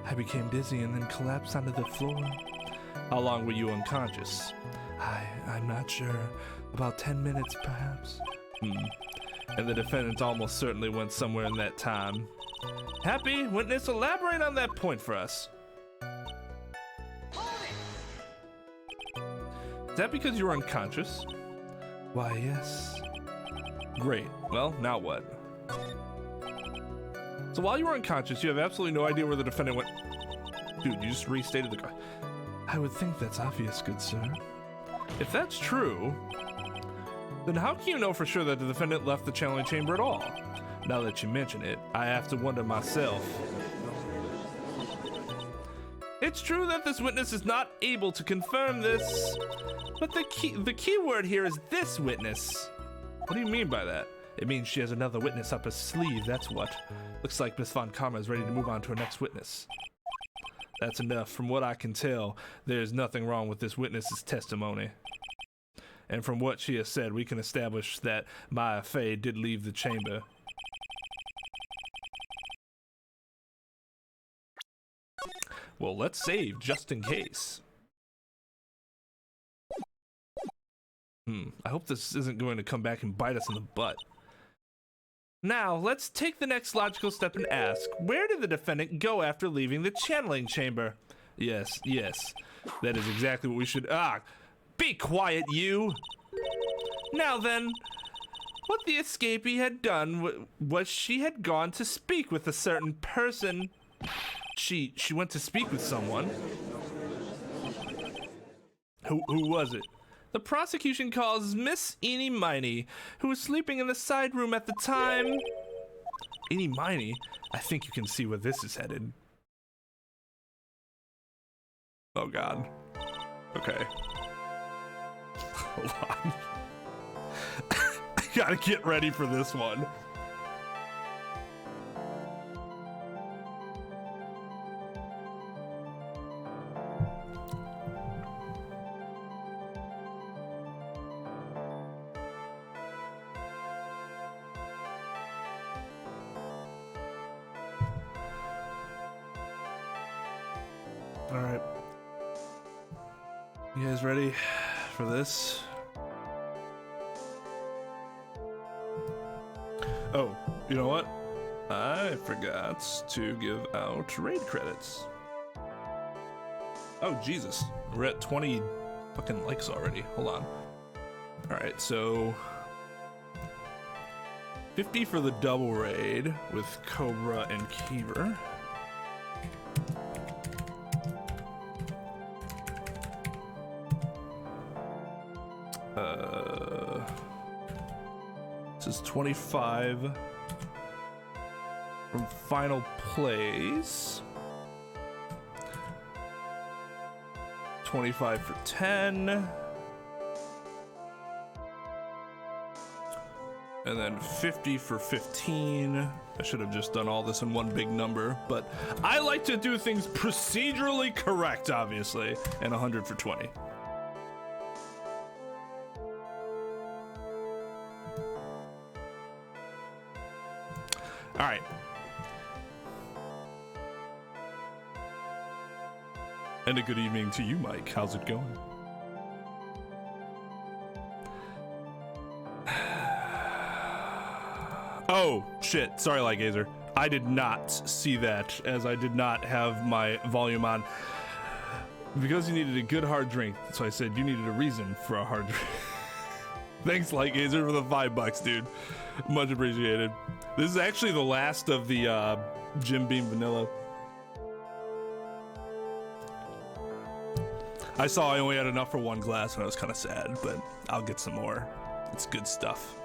I became dizzy and then collapsed onto the floor. How long were you unconscious? I'm not sure. About 10 minutes, perhaps. And the defendant almost certainly went somewhere in that time. Happy, witness, elaborate on that point for us. Is that because you were unconscious? Why, yes. Great. Well, now what? So while you were unconscious, you have absolutely no idea where the defendant went. Dude, you just restated the... I would think that's obvious, good sir. If that's true, then how can you know for sure that the defendant left the channeling chamber at all? Now that you mention it, I have to wonder myself. It's true that this witness is not able to confirm this, but the key word here is this witness. What do you mean by that? It means she has another witness up her sleeve, that's what. Looks like Miss Von Karma is ready to move on to her next witness. That's enough. From what I can tell, there's nothing wrong with this witness's testimony. And from what she has said, we can establish that Maya Fey did leave the chamber. Well, let's save just in case. I hope this isn't going to come back and bite us in the butt. Now, let's take the next logical step and ask, where did the defendant go after leaving the channeling chamber? Yes, that is exactly what we should... Be quiet, you! Now then, what the escapee had done was she had gone to speak with a certain person. She went to speak with someone. Who was it? The prosecution calls Miss Eenie Miney, who was sleeping in the side room at the time. Eenie Miney? I think you can see where this is headed. Oh god. Okay. Hold on. I gotta get ready for this one. All right. You guys ready for this? Oh, You know what? I forgot to give out raid credits. Oh, Jesus. We're at 20 fucking likes already. Hold on. Alright, so 50 for the double raid with Cobra and Keever. This is 25 from final place. 25 for 10. And then 50 for 15. I should have just done all this in one big number, but I like to do things procedurally correct, obviously. And 100 for 20. All right. And a good evening to you, Mike. How's it going? Oh, shit. Sorry, Lightgazer. I did not see that, as I did not have my volume on. Because you needed a good hard drink, so I said you needed a reason for a hard drink. Thanks, Lightgazer, for the $5, dude. Much appreciated. This is actually the last of the Jim Beam Vanilla. I saw I only had enough for one glass and I was kind of sad, but I'll get some more. It's good stuff.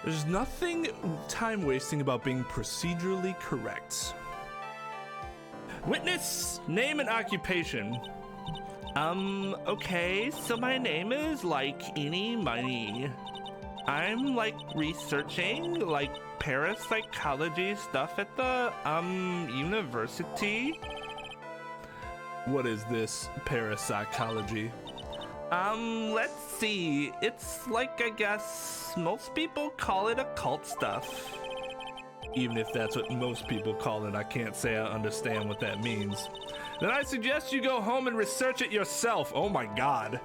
There's nothing time wasting about being procedurally correct. Witness, name and occupation. Okay, so my name is like Eeny Miny. I'm like researching like parapsychology stuff at the university. What is this parapsychology? Let's see. It's like, I guess most people call it occult stuff. Even if that's what most people call it, I can't say I understand what that means. Then I suggest you go home and research it yourself. Oh my god.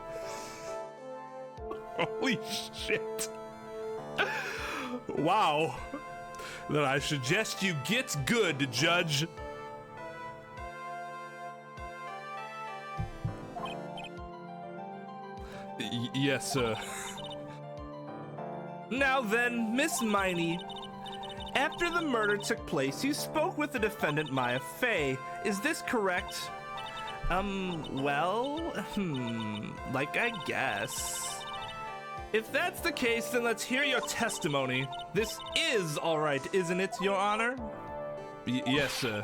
Holy shit. Wow. Then I suggest you get good, Judge. Yes, sir. Now then, Miss Miney, after the murder took place, you spoke with the defendant, Maya Fey. Is this correct? Like I guess. If that's the case, then let's hear your testimony. This is all right, isn't it, Your Honor? Yes, sir.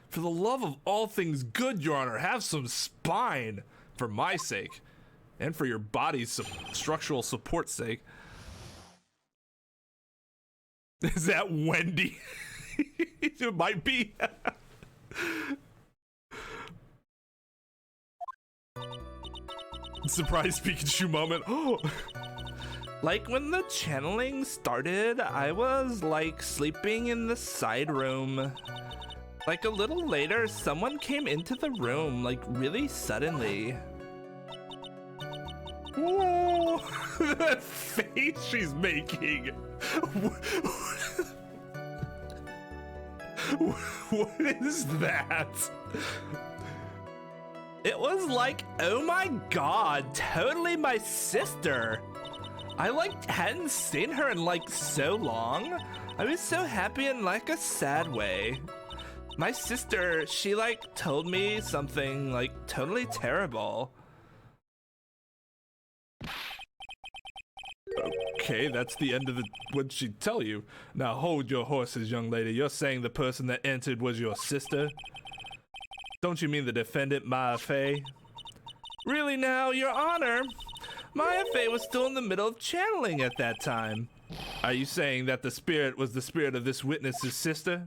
For the love of all things good, Your Honor, have some spine. For my sake. And for your body's structural support's sake. Is that Wendy? It might be. Surprise Pikachu moment. Oh. Like when the channeling started, I was like sleeping in the side room. Like a little later, someone came into the room, like really suddenly. Whoa, that face she's making. What is that? It was like, oh my god, totally my sister. I like hadn't seen her in like so long. I was so happy in like a sad way. My sister, she like told me something like totally terrible. Okay, that's the end of the... What'd she tell you? Now hold your horses, young lady. You're saying the person that entered was your sister? Don't you mean the defendant, Maya Fey? Really now, Your Honor? Maya Fey was still in the middle of channeling at that time. Are you saying that the spirit was the spirit of this witness's sister?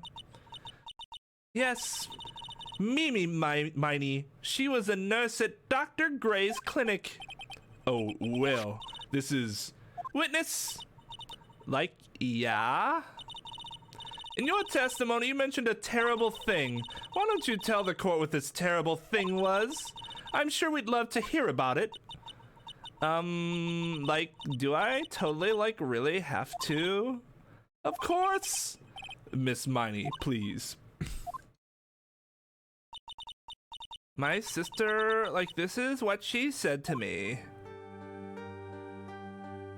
Yes. Mimi Miney. She was a nurse at Dr. Gray's clinic. Oh, well, this is... Witness? Like, yeah? In your testimony, you mentioned a terrible thing. Why don't you tell the court what this terrible thing was? I'm sure we'd love to hear about it. Like, do I totally, like, really have to? Of course! Miss Miney, please. My sister, like, this is what she said to me.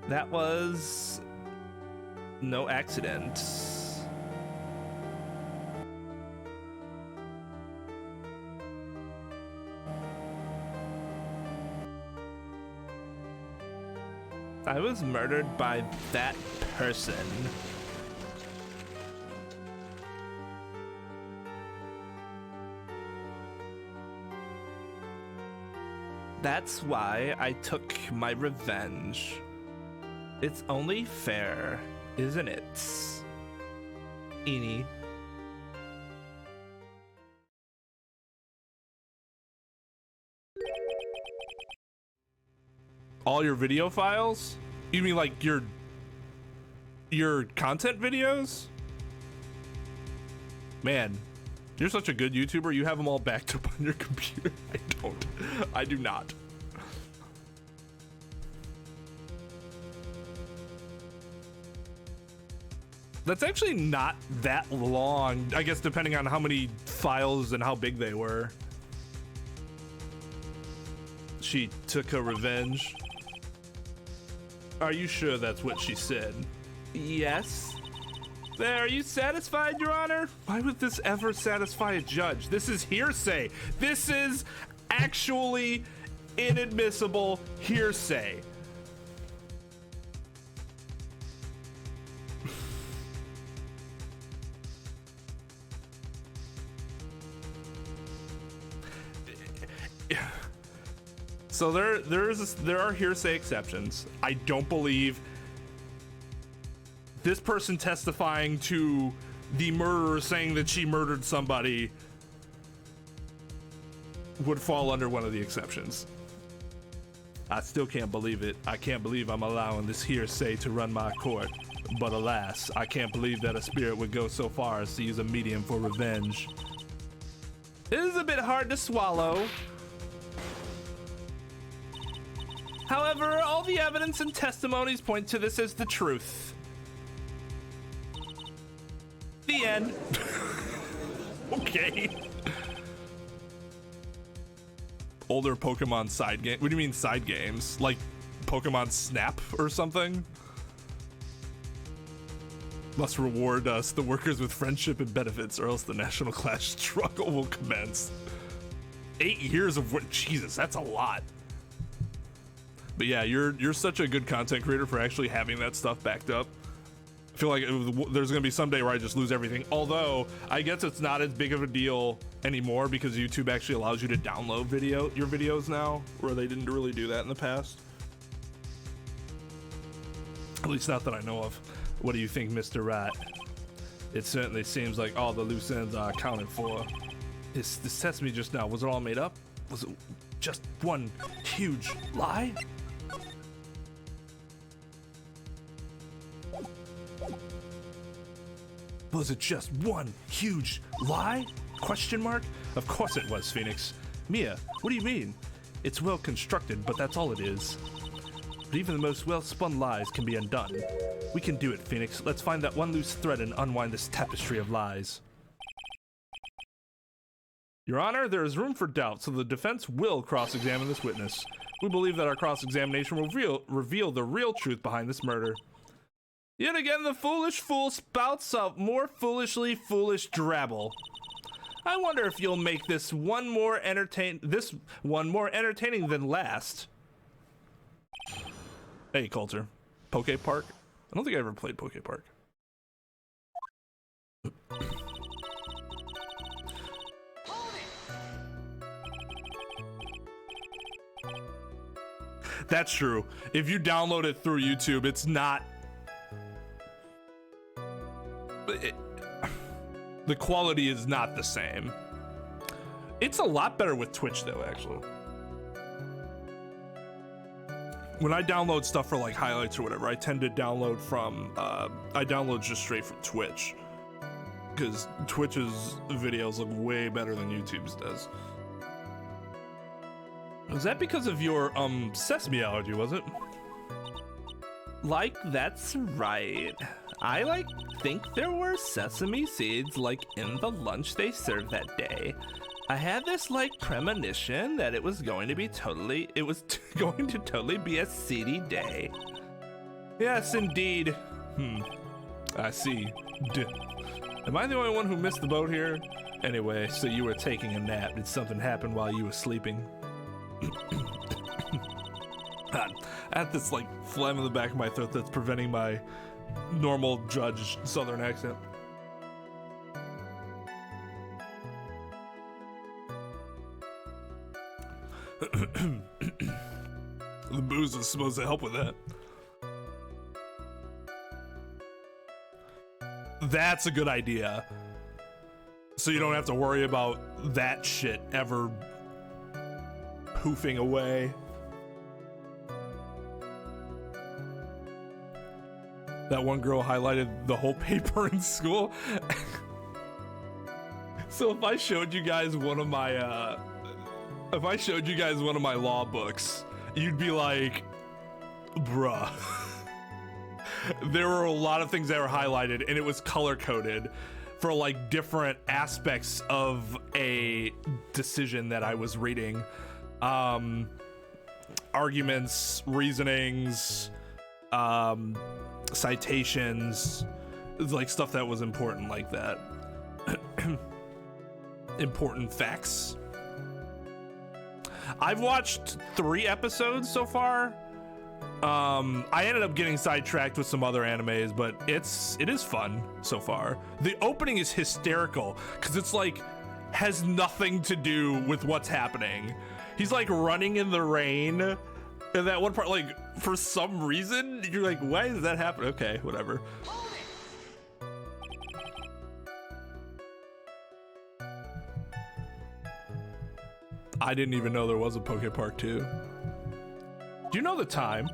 That was no accident. I was murdered by that person. That's why I took my revenge. It's only fair, isn't it? Eenie. All your video files? You mean like your content videos? Man, you're such a good YouTuber. You have them all backed up on your computer. I don't. I do not. That's actually not that long, I guess, depending on how many files and how big they were. She took her revenge. Are you sure that's what she said? Yes. There, are you satisfied, Your Honor? Why would this ever satisfy a judge? This is hearsay. This is actually inadmissible hearsay. So there are hearsay exceptions. I don't believe this person testifying to the murderer saying that she murdered somebody would fall under one of the exceptions. I still can't believe it. I can't believe I'm allowing this hearsay to run my court. But alas, I can't believe that a spirit would go so far as to use a medium for revenge. It is a bit hard to swallow. However, all the evidence and testimonies point to this as the truth. The end. Okay. Older Pokemon side game. What do you mean side games? Like Pokemon Snap or something? Must reward us, the workers, with friendship and benefits, or else the national class struggle will commence. 8 years of work. Jesus, that's a lot. But yeah, you're such a good content creator for actually having that stuff backed up. I feel like there's gonna be someday where I just lose everything. Although I guess it's not as big of a deal anymore because YouTube actually allows you to download your videos now, where they didn't really do that in the past. At least not that I know of. What do you think, Mr. Wright? It certainly seems like all the loose ends are accounted for. This test me just now, was it all made up? Was it just one huge lie? Was it just one huge lie? Question mark? Of course it was, Phoenix. Mia, what do you mean? It's well constructed, but that's all it is. But even the most well-spun lies can be undone. We can do it, Phoenix. Let's find that one loose thread and unwind this tapestry of lies. Your Honor, there is room for doubt, so the defense will cross-examine this witness. We believe that our cross-examination will reveal the real truth behind this murder. Yet again, the foolish fool spouts out more foolishly foolish drabble. I wonder if you'll make this one more entertaining than last. Hey, Coulter. Poke Park? I don't think I ever played Poke Park. That's true. If you download it through YouTube, it's not... the quality is not the same. It's a lot better with Twitch though, actually. When I download stuff for like highlights or whatever, I tend to download from, I download just straight from Twitch. Because Twitch's videos look way better than YouTube's does. Was that because of your sesame allergy, was it? Like, that's right. I like think there were sesame seeds like in the lunch they served that day. I had this like premonition that it was going to be totally be a seedy day. Yes, indeed. I see. Am I the only one who missed the boat here? Anyway, so you were taking a nap. Did something happen while you were sleeping? God, I have this like phlegm in the back of my throat that's preventing my normal judge southern accent. The booze is supposed to help with that. That's a good idea. So you don't have to worry about that shit ever poofing away. That one girl highlighted the whole paper in school. So if I showed you guys one of my law books, you'd be like, bruh. There were a lot of things that were highlighted, and it was color coded for like different aspects of a decision that I was reading. Arguments, reasonings, citations, like stuff that was important like that. Important facts. I've watched 3 episodes so far. I ended up getting sidetracked with some other animes, but it is fun so far. The opening is hysterical because it's like has nothing to do with what's happening. He's like running in the rain, and that one part, like for some reason you're like, why does that happen? Okay, whatever. I didn't even know there was a Poke Park 2. Do you know the time?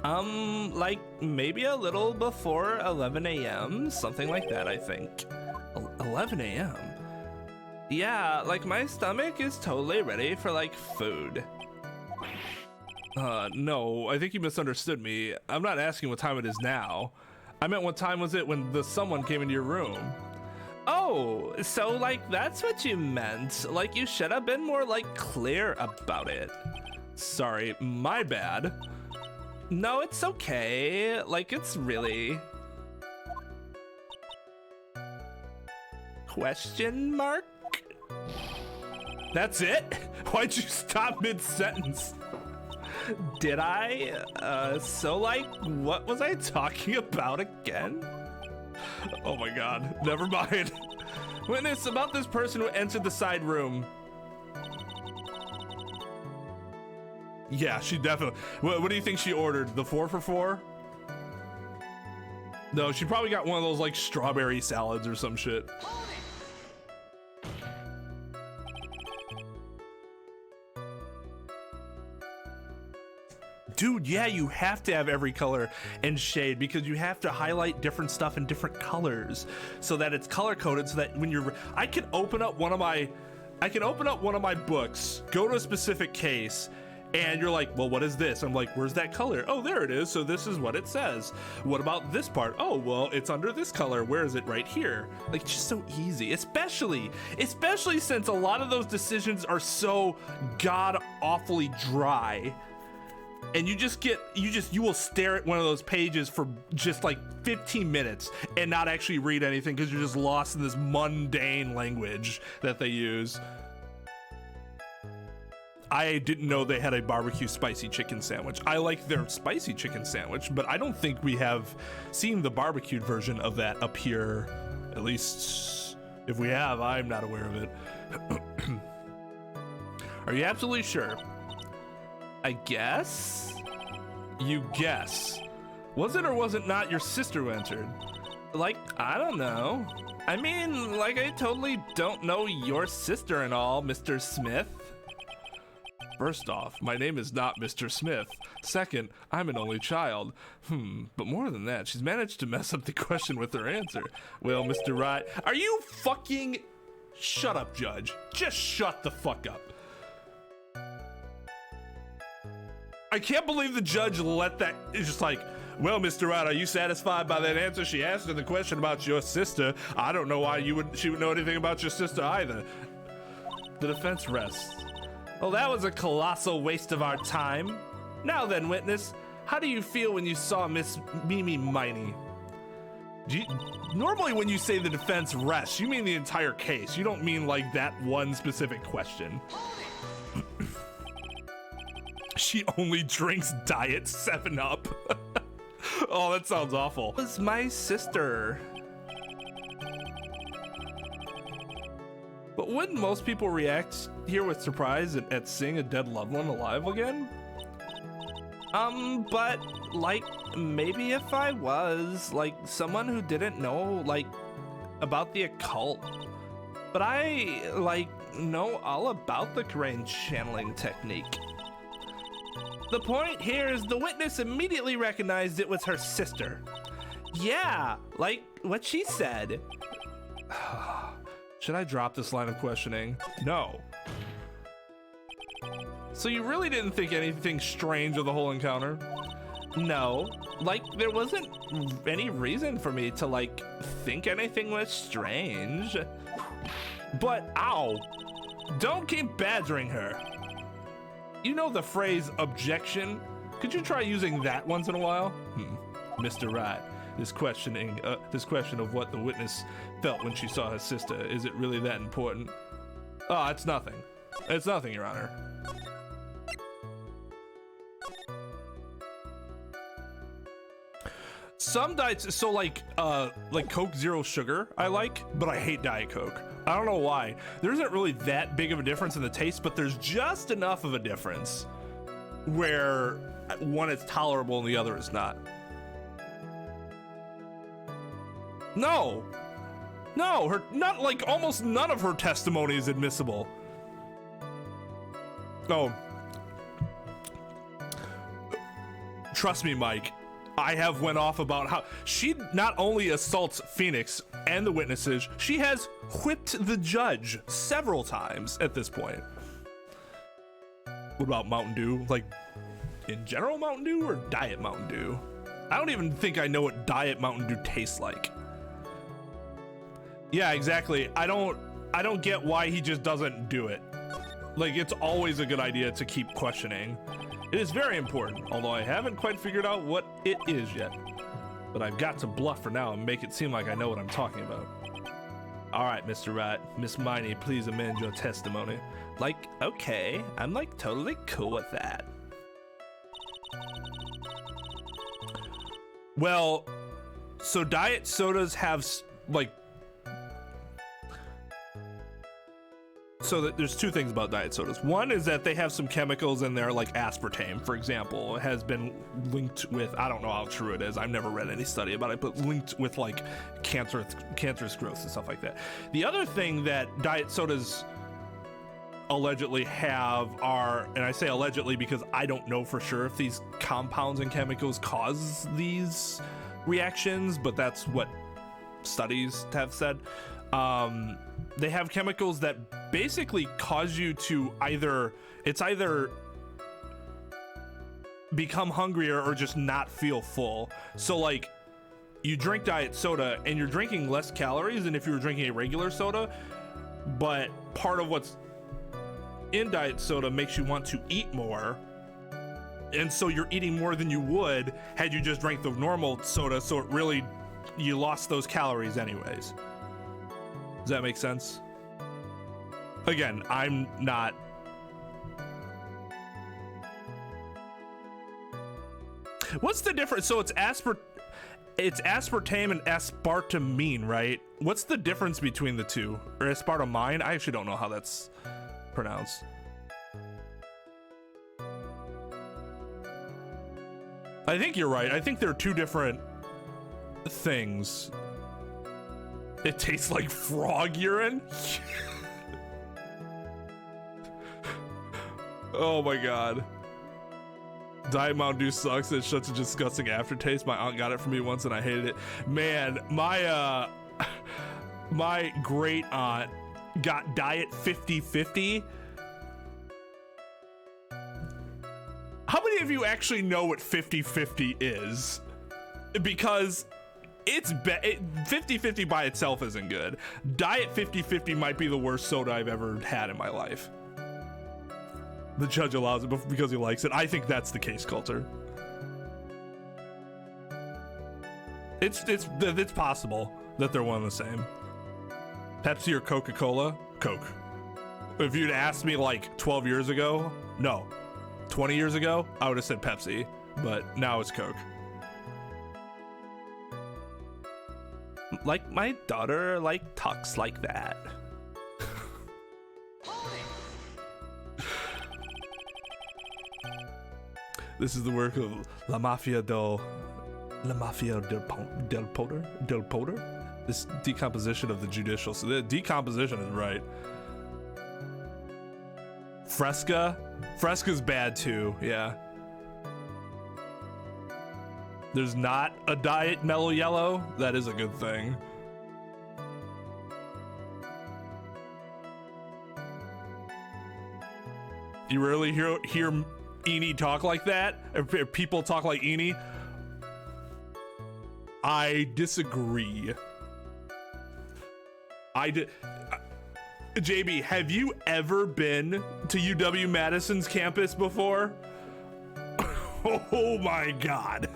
Like maybe a little before 11 a.m., something like that, I think. 11 a.m.? Yeah, like my stomach is totally ready for like food. No, I think you misunderstood me. I'm not asking what time it is now. I meant what time was it when someone came into your room? Oh, so like that's what you meant. Like you should have been more like clear about it. Sorry, my bad. No, it's okay. Like it's really... Question mark? That's it? Why'd you stop mid-sentence? Did I? So like, what was I talking about again? Oh my god, never mind. Witness, about this person who entered the side room. Yeah, she definitely. What do you think she ordered? The 4 for 4? No, she probably got one of those like strawberry salads or some shit. Dude, yeah, you have to have every color and shade because you have to highlight different stuff in different colors so that it's color coded so that when you're, I can open up one of my books, go to a specific case, and you're like, well, what is this? I'm like, where's that color? Oh, there it is. So this is what it says. What about this part? Oh, well, it's under this color. Where is it? Right here. Like, it's just so easy, especially since a lot of those decisions are so god awfully dry. And you will stare at one of those pages for just like 15 minutes and not actually read anything because you're just lost in this mundane language that they use. I didn't know they had a barbecue spicy chicken sandwich. I like their spicy chicken sandwich, but I don't think we have seen the barbecued version of that up here. At least if we have, I'm not aware of it. Are you absolutely sure? I guess? You guess. Was it or was it not your sister who entered? Like, I don't know. I mean, like, I totally don't know your sister and all, Mr. Smith. First off, my name is not Mr. Smith. Second, I'm an only child. But more than that, she's managed to mess up the question with her answer. Well, Mr. Wright, are you fucking... Shut up, Judge. Just shut the fuck up. I can't believe the judge let that. It's just like, well, Mr. Wright, are you satisfied by that answer? She asked her the question about your sister. I don't know why she would know anything about your sister either. The defense rests. Well, that was a colossal waste of our time. Now then, witness, how do you feel when you saw Miss Mimi Miney? Normally when you say the defense rests, you mean the entire case. You don't mean like that one specific question. She only drinks Diet 7-Up. Oh, that sounds awful. It was my sister. But wouldn't most people react here with surprise at seeing a dead loved one alive again? But like maybe if I was like someone who didn't know like about the occult, but I like know all about the Crane channeling technique. The point here is the witness immediately recognized it was her sister. Yeah, like what she said. Should I drop this line of questioning? No. So you really didn't think anything strange of the whole encounter? No, like there wasn't any reason for me to like think anything was strange. But ow, don't keep badgering her. You know the phrase objection? Could you try using that once in a while? Mr. Wright, this question of what the witness felt when she saw her sister, is it really that important? Oh, it's nothing. It's nothing, Your Honor. Some diets, so like Coke Zero Sugar, I like, but I hate Diet Coke. I don't know why. There isn't really that big of a difference in the taste, but there's just enough of a difference where one is tolerable and the other is not. No, not like almost none of her testimony is admissible. Oh, trust me, Mike. I have went off about how she not only assaults Phoenix and the witnesses, she has whipped the judge several times at this point. What about Mountain Dew? Like, in general Mountain Dew or Diet Mountain Dew? I don't even think I know what Diet Mountain Dew tastes like. Yeah, exactly. I don't get why he just doesn't do it. Like, it's always a good idea to keep questioning. It is very important, although I haven't quite figured out what it is yet. But I've got to bluff for now and make it seem like I know what I'm talking about. All right, Mr. Wright, Miss Miney, please amend your testimony. Like, okay, I'm like totally cool with that. Well, so diet sodas have like, so that there's two things about diet sodas. One is that they have some chemicals in there, like aspartame, for example, has been linked with, I don't know how true it is, I've never read any study about it, but linked with like cancerous growth and stuff like that. The other thing that diet sodas allegedly have are, and I say allegedly because I don't know for sure if these compounds and chemicals cause these reactions, but that's what studies have said. They have chemicals that basically cause you to either become hungrier or just not feel full. So like you drink diet soda and you're drinking less calories than if you were drinking a regular soda, but part of what's in diet soda makes you want to eat more, and so you're eating more than you would had you just drank the normal soda, so it really, you lost those calories anyways. Does that make sense? Again, I'm not. What's the difference? So it's aspartame and aspartamine, right? What's the difference between the two? Or aspartamine? I actually don't know how that's pronounced. I think you're right. I think they're two different things. It tastes like frog urine. Oh my god. Diet Mountain Dew sucks. It's such a disgusting aftertaste. My aunt got it for me once and I hated it. Man, my my great aunt got Diet 50/50. How many of you actually know what 50-50 is? Because it's 50-50 by itself isn't good. Diet 50-50 might be the worst soda I've ever had in my life. The judge allows it because he likes it. I think that's the case, Coulter. It's possible that they're one and the same. Pepsi or Coca-Cola? Coke. If you'd asked me like 12 years ago, no. 20 years ago, I would have said Pepsi, but now it's Coke. Like my daughter talks like that. This is the work of La Mafia del Poder. This decomposition of the judicial. So the decomposition is right. Fresca's bad too. Yeah. There's not a Diet Mellow Yellow. That is a good thing. You rarely hear Eni talk like that? Or people talk like Eni? I disagree. JB, have you ever been to UW-Madison's campus before? Oh my God.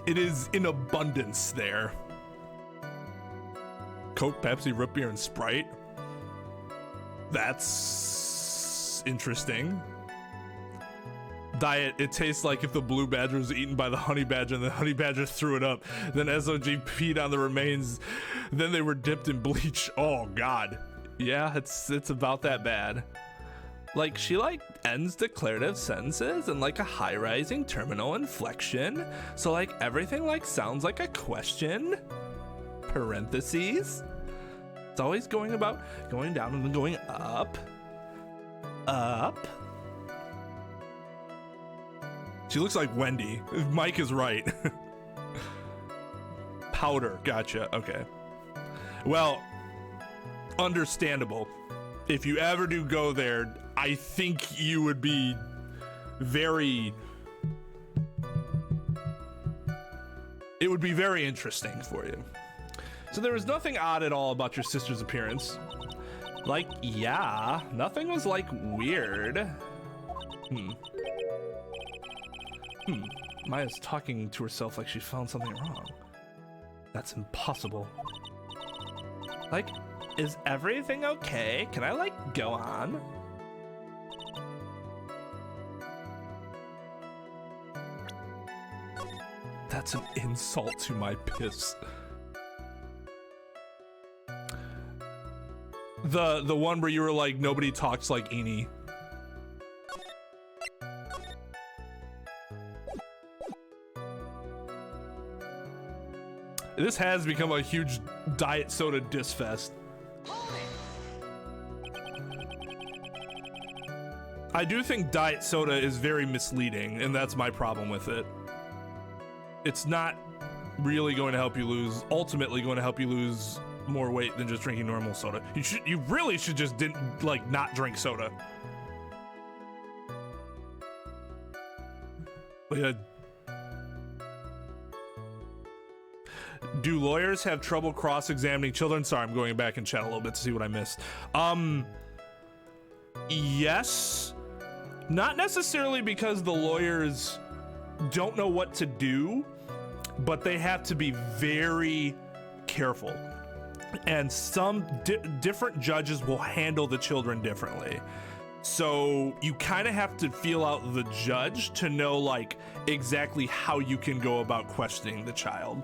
It is in abundance there. Coke, Pepsi, root beer, and Sprite. That's interesting. Diet, it tastes like if the blue badger was eaten by the honey badger and the honey badger threw it up. Then SoG peed on the remains. Then they were dipped in bleach. Oh God. Yeah, it's about that bad. Like, she ends declarative sentences in a high rising terminal inflection. So everything sounds like a question. Parentheses. It's always going down and then going up. Up. She looks like Wendy. Mike is right. Powder. Gotcha. Okay. Well, understandable. If you ever do go there, I think you would be very... It would be very interesting for you. So there was nothing odd at all about your sister's appearance. Yeah, nothing was weird. Maya's talking to herself like she found something wrong. That's impossible. Is everything okay? Can I go on? That's an insult to my piss. The one where you were nobody talks like Eni. This has become a huge diet soda diss fest. I do think diet soda is very misleading, and that's my problem with it. It's not really going to help you lose, ultimately going to help you lose more weight than just drinking normal soda. You really should just not drink soda. Yeah. Do lawyers have trouble cross-examining children? Sorry, I'm going back in chat a little bit to see what I missed. Yes. Not necessarily because the lawyers don't know what to do, but they have to be very careful. And some different judges will handle the children differently. So you kind of have to feel out the judge to know exactly how you can go about questioning the child.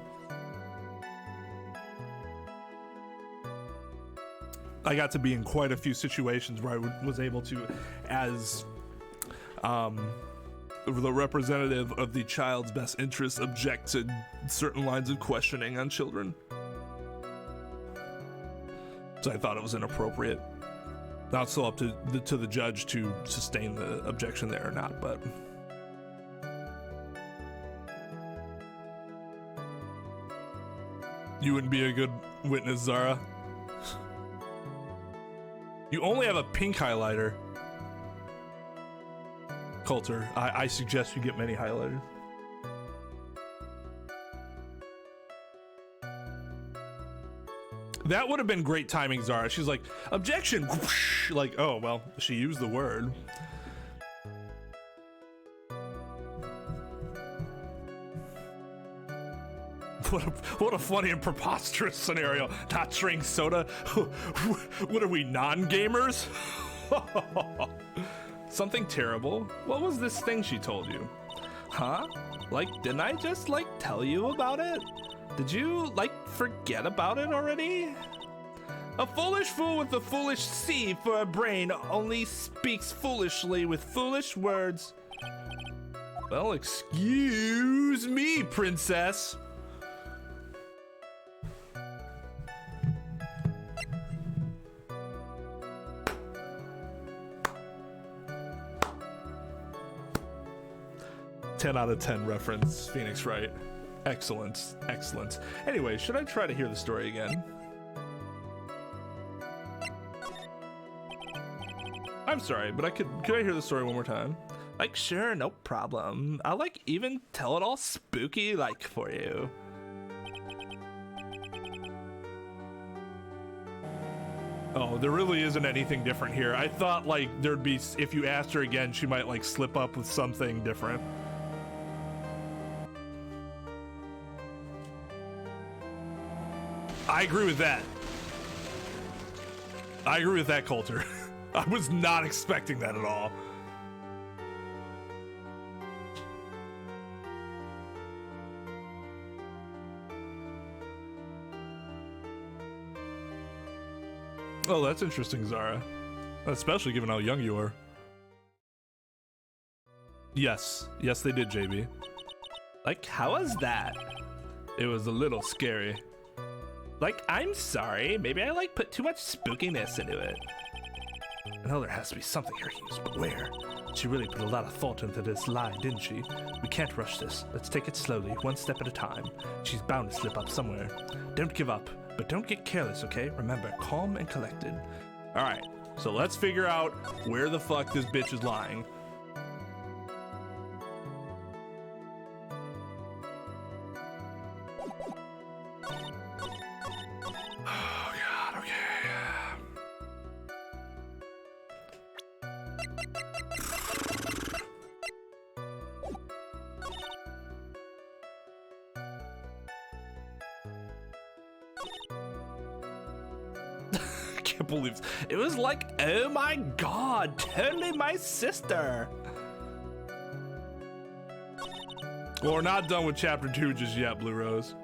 I got to be in quite a few situations where I was able to, as the representative of the child's best interest, object to certain lines of questioning on children. So I thought it was inappropriate. Now it's still up to the judge to sustain the objection there or not, but... You wouldn't be a good witness, Zara. You only have a pink highlighter. Coulter, I suggest you get many highlighters. That would have been great timing, Zara. She's like, objection! Like, oh, well, she used the word. What a funny and preposterous scenario. Not drink soda. What are we, non-gamers? Something terrible? What was this thing she told you? Huh? Like, didn't I just, like, tell you about it? Did you, like, forget about it already? A foolish fool with a foolish seed for a brain only speaks foolishly with foolish words. Well, excuse me, princess. Ten out of 10 reference, Phoenix Wright. Excellent, excellent. Anyway, should I try to hear the story again? I'm sorry, but could I hear the story one more time? Like, sure, no problem. I'll like even tell it all spooky like for you. Oh, there really isn't anything different here. I thought like there'd be, if you asked her again, she might like slip up with something different. I agree with that. I agree with that, Coulter. I was not expecting that at all. Oh, that's interesting, Zara. Especially given how young you are. Yes. Yes, they did, JB. Like, how was that? It was a little scary. Like, I'm sorry. Maybe I, like, put too much spookiness into it. I know there has to be something here, Hughes, but where? She really put a lot of thought into this lie, didn't she? We can't rush this. Let's take it slowly, one step at a time. She's bound to slip up somewhere. Don't give up, but don't get careless, okay? Remember, calm and collected. All right, so let's figure out where the fuck this bitch is lying. Oh, God, okay. I can't believe it was like, oh my God, totally my sister. Well, we're not done with chapter 2 just yet, Blue Rose.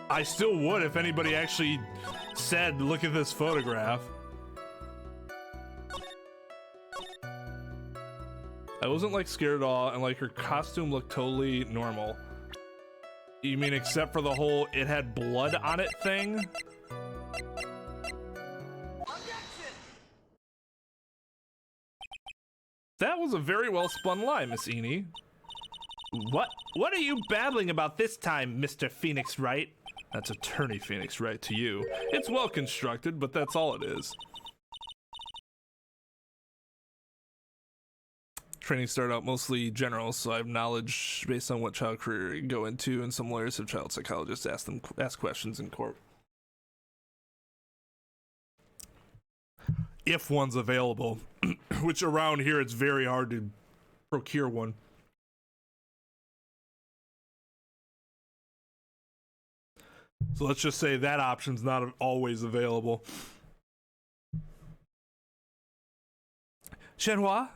I still would if anybody actually said, look at this photograph. I wasn't like scared at all, and like her costume looked totally normal. You mean except for the whole it had blood on it thing? That was a very well spun lie, Miss Eni. What are you babbling about this time, Mr. Phoenix Wright? That's Attorney Phoenix Wright to you. It's well constructed, but that's all it is. Training started out mostly general, so I have knowledge based on what child career you go into, and some lawyers have child psychologists ask questions in court. If one's available, which around here it's very hard to procure one. So let's just say that option's not always available. Shenhua?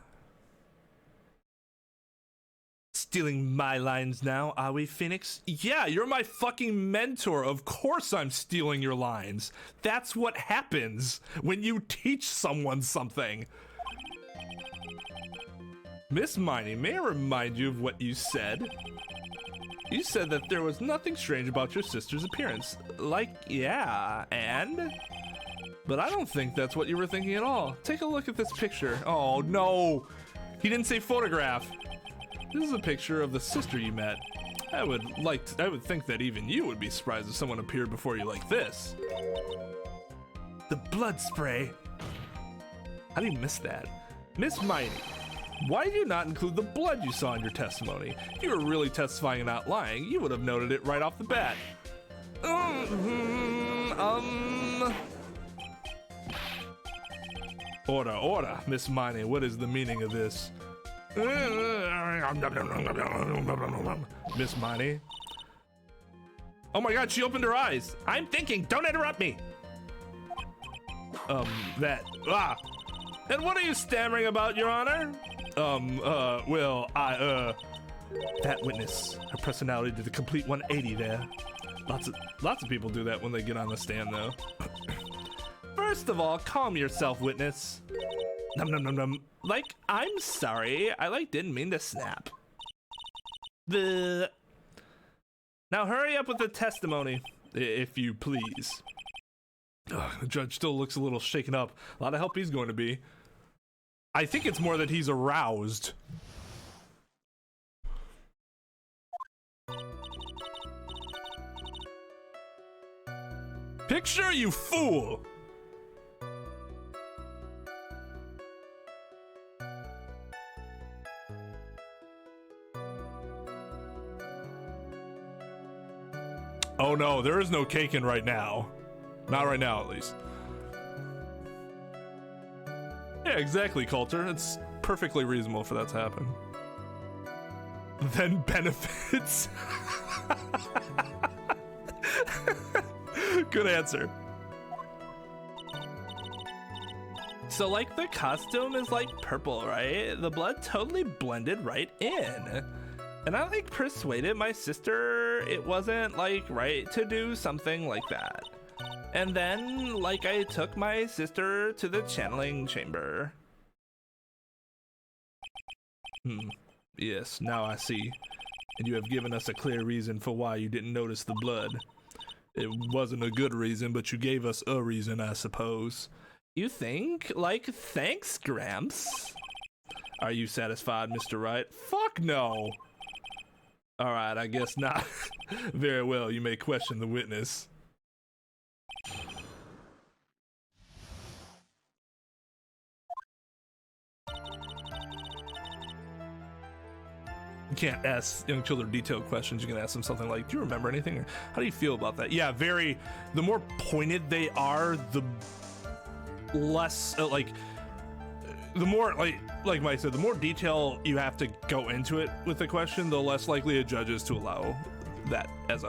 Stealing my lines now, are we, Phoenix? Yeah, you're my fucking mentor. Of course I'm stealing your lines. That's what happens when you teach someone something. Miss Miney, may I remind you of what you said? You said that there was nothing strange about your sister's appearance. Like, yeah, and? But I don't think that's what you were thinking at all. Take a look at this picture. Oh, no. He didn't say photograph. This is a picture of the sister you met. I would think that even you would be surprised if someone appeared before you like this. The blood spray. How do you miss that? Miss Miney, why did you not include the blood you saw in your testimony? If you were really testifying and not lying, you would have noted it right off the bat. Order, Miss Miney, what is the meaning of this? Miss Miney? Oh my god, she opened her eyes. I'm thinking, don't interrupt me. And what are you stammering about, Your Honor? That witness, her personality did a complete 180 there. Lots of people do that when they get on the stand, though. First of all, calm yourself, witness. Like, I'm sorry. I didn't mean to snap. Now hurry up with the testimony, if you please. The judge still looks a little shaken up. A lot of help he's going to be. I think it's more that he's aroused. Picture, you fool! Oh no, there is no caking right now. Not right now, at least. Yeah, exactly, Coulter. It's perfectly reasonable for that to happen. Then benefits. Good answer. So, like, the costume is, like, purple, right? The blood totally blended right in. And I, like, persuaded my sister it wasn't, like, right to do something like that. And then, like, I took my sister to the channeling chamber. Yes, now I see. And you have given us a clear reason for why you didn't notice the blood. It wasn't a good reason, but you gave us a reason, I suppose. You think? Like, thanks, Gramps. Are you satisfied, Mr. Wright? Fuck no! Alright, I guess not. Very well, you may question the witness. You can't ask young children detailed questions. You can ask them something like, do you remember anything? Or how do you feel about that? Yeah, the more pointed they are, the less, the more, like Mike said, the more detail you have to go into it with the question, the less likely a judge is to allow that as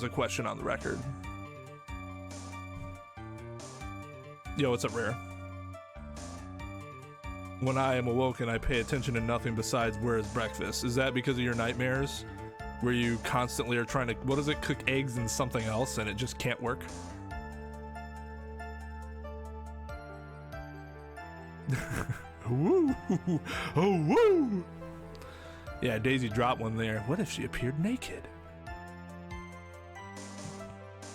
a question on the record. Yo, what's up, Rare? When I am awoken, I pay attention to nothing besides where is breakfast. Is that because of your nightmares? Where you constantly are trying to, what is it, cook eggs and something else and it just can't work? Woo! Oh, woo! Yeah, Daisy dropped one there. What if she appeared naked?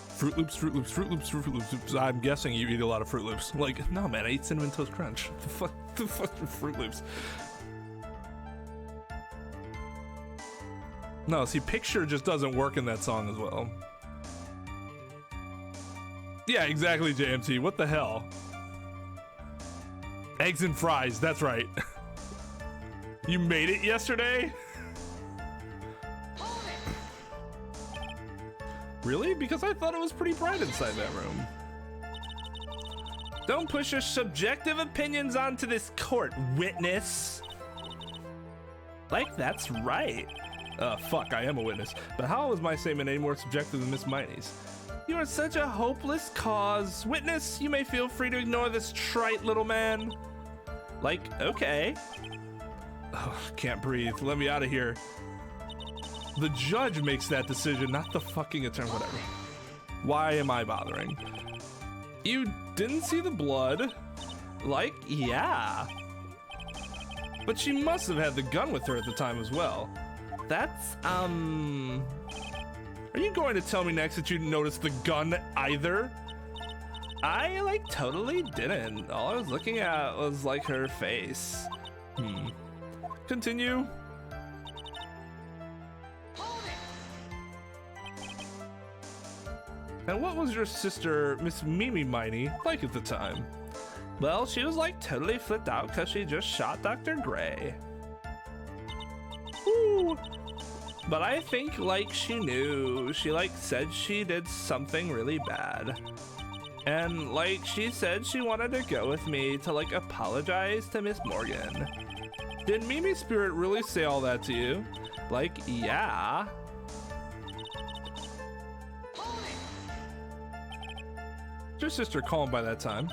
Fruit Loops, Fruit Loops, Fruit Loops, Fruit Loops. I'm guessing you eat a lot of Fruit Loops. Like, no, man, I eat Cinnamon Toast Crunch. The fuck are Fruit Loops? No, see, picture just doesn't work in that song as well. Yeah, exactly, JMT. What the hell? Eggs and fries, that's right. You made it yesterday? Really? Because I thought it was pretty bright inside that room. Don't push your subjective opinions onto this court, witness. Like, that's right. Fuck, I am a witness. But how is my statement any more subjective than Miss Miney's? You are such a hopeless cause. Witness, you may feel free to ignore this trite little man. Like, okay. Oh, can't breathe. Let me out of here. The judge makes that decision, not the fucking attorney. Whatever. Why am I bothering? You didn't see the blood? Like, yeah. But she must have had the gun with her at the time as well. That's, Are you going to tell me next that you didn't notice the gun either? I, like, totally didn't. All I was looking at was, like, her face. Continue. And what was your sister, Miss Mimi Miney, like at the time? Well, she was like totally flipped out because she just shot Dr. Gray. Ooh. But I think like she knew. She like said she did something really bad. And like she said she wanted to go with me to like apologize to Miss Morgan. Did Mimi Spirit really say all that to you? Like, yeah. Your sister calm by that time?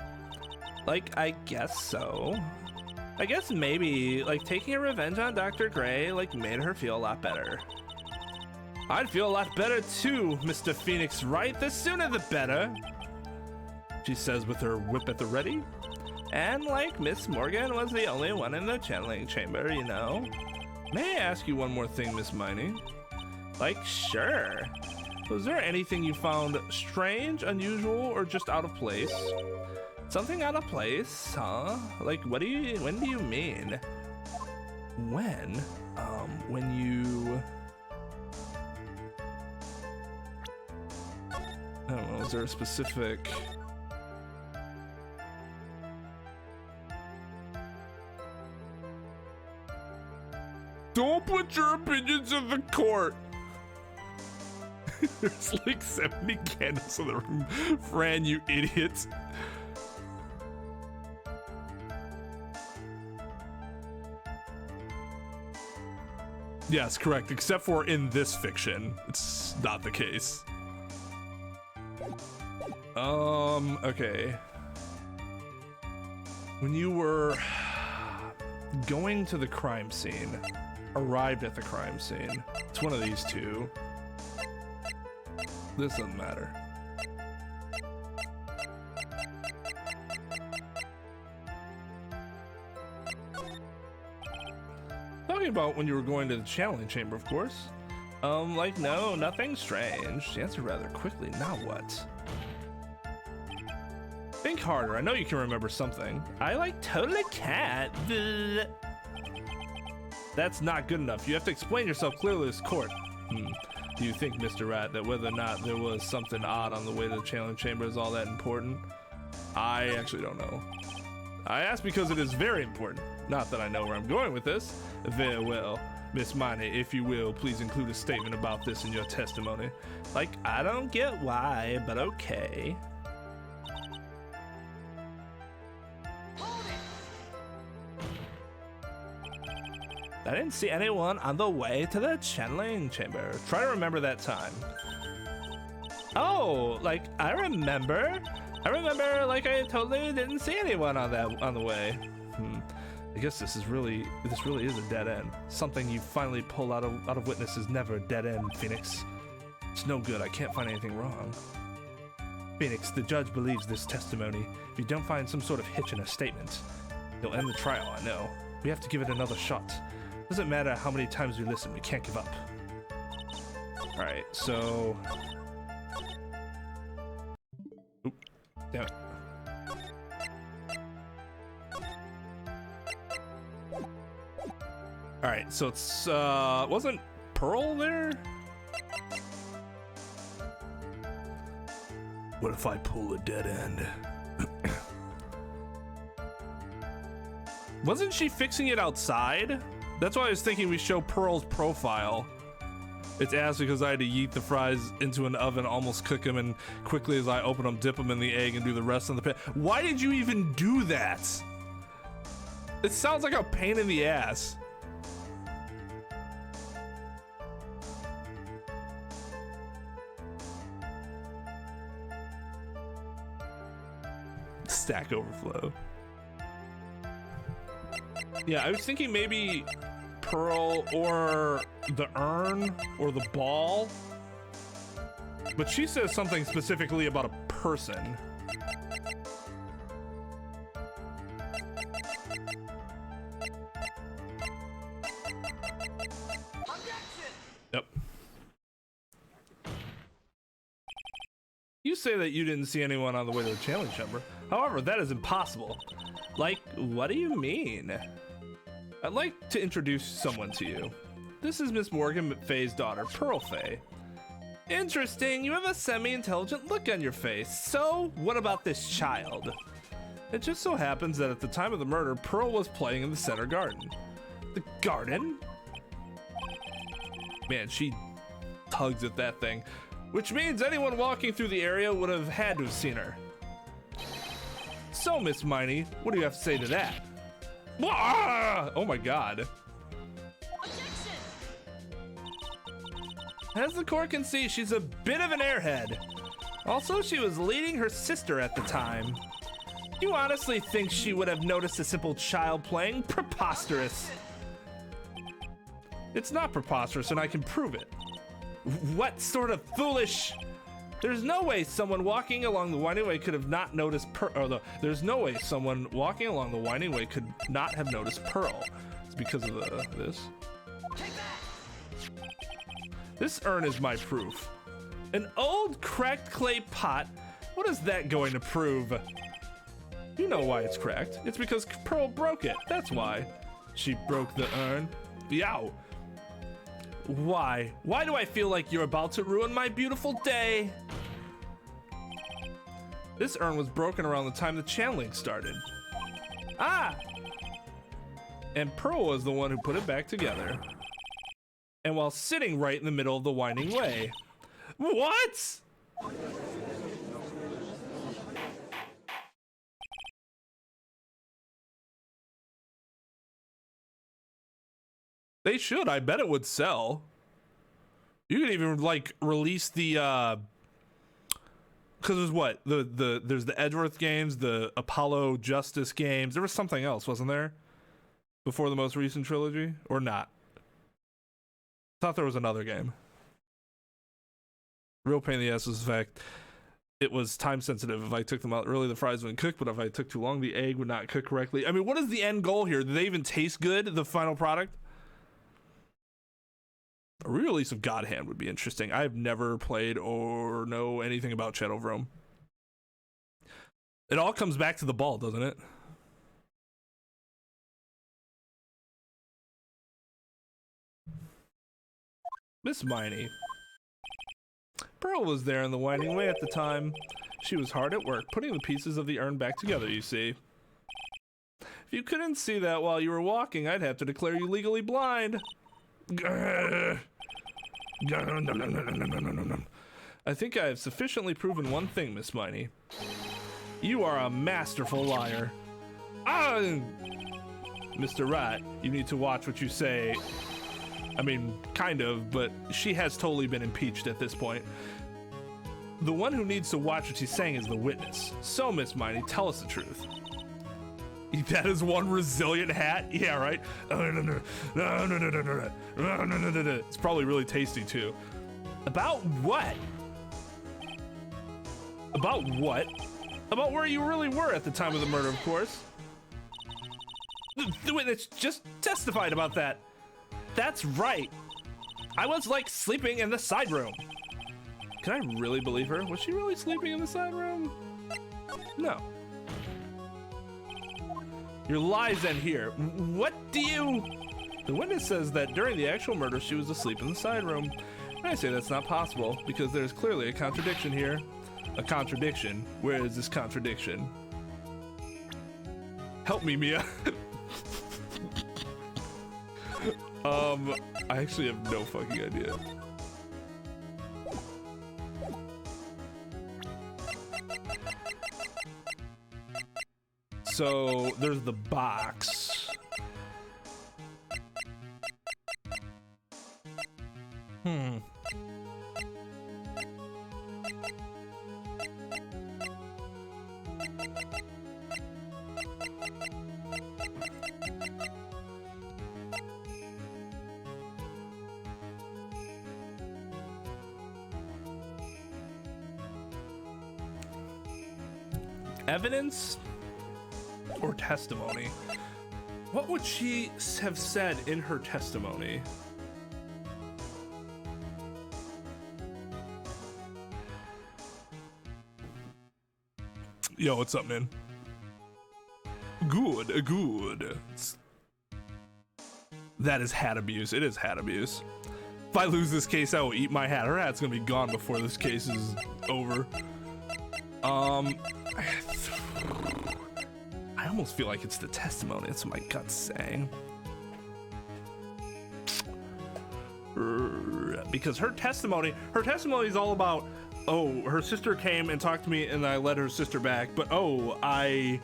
Like, I guess so. I guess maybe, like, taking a revenge on Dr. Gray, like, made her feel a lot better. I'd feel a lot better too, Mr. Phoenix Wright. The sooner the better, she says with her whip at the ready. And, like, Miss Morgan was the only one in the channeling chamber, you know? May I ask you one more thing, Miss Miney? Like, sure. Was there anything you found strange, unusual, or just out of place? Something out of place, huh? Like, when do you mean? When you... I don't know, is there a specific... Don't put your opinions in the court! There's like 70 candles in the room. Fran, you idiots. Yes, correct. Except for in this fiction. It's not the case. Okay. When you were going to the crime scene, arrived at the crime scene, it's one of these two. This doesn't matter. Talking about when you were going to the channeling chamber, of course. Like, no, nothing strange. She answered rather quickly. Now what? Think harder. I know you can remember something. I, like, totally can't. That's not good enough. You have to explain yourself clearly to this court. Do you think, Mr. Rat, that whether or not there was something odd on the way to the channeling chamber is all that important? I actually don't know. I ask because it is very important. Not that I know where I'm going with this. Very well. Miss Miney, if you will, please include a statement about this in your testimony. Like, I don't get why, but okay. I didn't see anyone on the way to the channeling chamber. Try to remember that time. Oh, like, I remember, like, I totally didn't see anyone on the way. I guess this really is a dead end. Something you finally pull out of witness is never a dead end, Phoenix. It's no good. I can't find anything wrong. Phoenix, the judge believes this testimony. If you don't find some sort of hitch in a statement, you'll end the trial, I know. We have to give it another shot. Doesn't matter how many times we listen, we can't give up. Alright, so... Oop, damn it. Alright, so it's, wasn't Pearl there? What if I pull a dead end? Wasn't she fixing it outside? That's why I was thinking we show Pearl's profile. It's ass because I had to yeet the fries into an oven, almost cook them, and quickly as I open them, dip them in the egg and do the rest in the pan. Why did you even do that? It sounds like a pain in the ass. Stack overflow. Yeah, I was thinking maybe Pearl or the urn or the ball, but she says something specifically about a person. Yep. You say that you didn't see anyone on the way to the channeling chamber. However, that is impossible. Like, what do you mean? I'd like to introduce someone to you. This is Miss Morgan McFay's daughter, Pearl Fay. Interesting, you have a semi-intelligent look on your face. So, what about this child? It just so happens that at the time of the murder, Pearl was playing in the center garden. The garden? Man, she tugs at that thing. Which means anyone walking through the area would have had to have seen her. So, Miss Miney, what do you have to say to that? Ah! Oh my god. Objection! As the court can see, she's a bit of an airhead. Also, she was leading her sister at the time. You honestly think she would have noticed a simple child playing? Preposterous. It's not preposterous, and I can prove it. What sort of foolish... There's no way someone walking along the winding way could have not noticed there's no way someone walking along the winding way could not have noticed Pearl. It's because of this. Take that! This urn is my proof. An old cracked clay pot? What is that going to prove? You know why it's cracked. It's because Pearl broke it. That's why. She broke the urn. Yow. Why? Why do I feel like you're about to ruin my beautiful day? This urn was broken around the time the channeling started. Ah! And Pearl was the one who put it back together. And while sitting right in the middle of the winding way. What? They should. I bet it would sell. You could even like release the because there's what there's the Edgeworth games, the Apollo Justice games. There was something else, wasn't there? Before the most recent trilogy, or not? I thought there was another game. Real pain in the ass was the fact it was time sensitive. If I took them out early, the fries wouldn't cook, but if I took too long, the egg would not cook correctly. I mean, what is the end goal here? Do they even taste good, the final product? A re-release of God Hand would be interesting. I've never played or know anything about Shadow of Rome. It all comes back to the ball, doesn't it? Miss Miney. Pearl was there in the winding way at the time. She was hard at work, putting the pieces of the urn back together, you see. If you couldn't see that while you were walking, I'd have to declare you legally blind. I think I have sufficiently proven one thing, Miss Miney. You are a masterful liar. Ah! Mr. Wright, you need to watch what you say. I mean, kind of, but she has totally been impeached at this point. The one who needs to watch what she's saying is the witness. So, Miss Miney, tell us the truth. That is one resilient hat? Yeah, right? It's probably really tasty, too. About what? About what? About where you really were at the time of the murder, of course. The witness just testified about that. That's right. I was, like, sleeping in the side room. Can I really believe her? Was she really sleeping in the side room? No. Your lies end here. What do you... The witness says that during the actual murder, she was asleep in the side room. And I say that's not possible, because there's clearly a contradiction here. A contradiction? Where is this contradiction? Help me, Mia. I actually have no fucking idea. So there's the box. Evidence or testimony? What would she have said in her testimony? Yo, what's up, man? Good. That is hat abuse. It is hat abuse. If I lose this case, I will eat my hat. Her hat's gonna be gone before this case is over. I almost feel like it's the testimony. That's what my gut's saying. Because her testimony is all about, oh, her sister came and talked to me and I let her sister back, but oh, I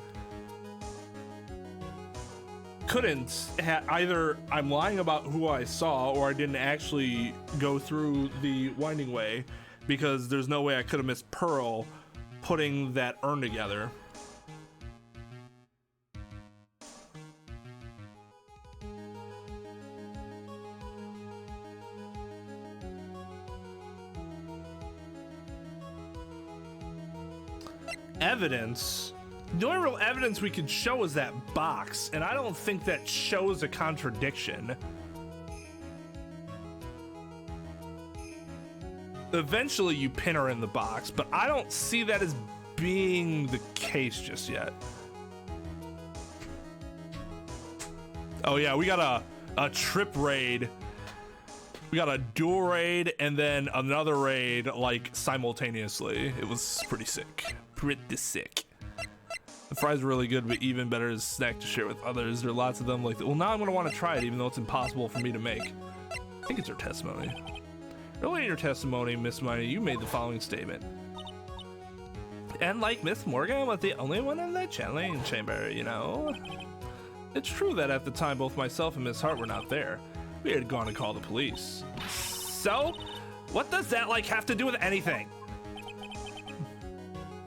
couldn't either I'm lying about who I saw or I didn't actually go through the winding way, because there's no way I could have missed Pearl putting that urn together. Evidence. The only real evidence we could show is that box, and I don't think that shows a contradiction. Eventually you pin her in the box, but I don't see that as being the case just yet. Oh yeah, we got a trip raid. We got a dual raid and then another raid like simultaneously. It was pretty sick. Pretty sick. The fries are really good, but even better as a snack to share with others. There are lots of them like that. Well, now I'm gonna want to try it even though it's impossible for me to make. I think it's her testimony. Early in your testimony, Miss Miney, you made the following statement. And like Miss Morgan was the only one in the channeling chamber, you know? It's true that at the time both myself and Miss Hart were not there. We had gone to call the police. So, what does that like have to do with anything?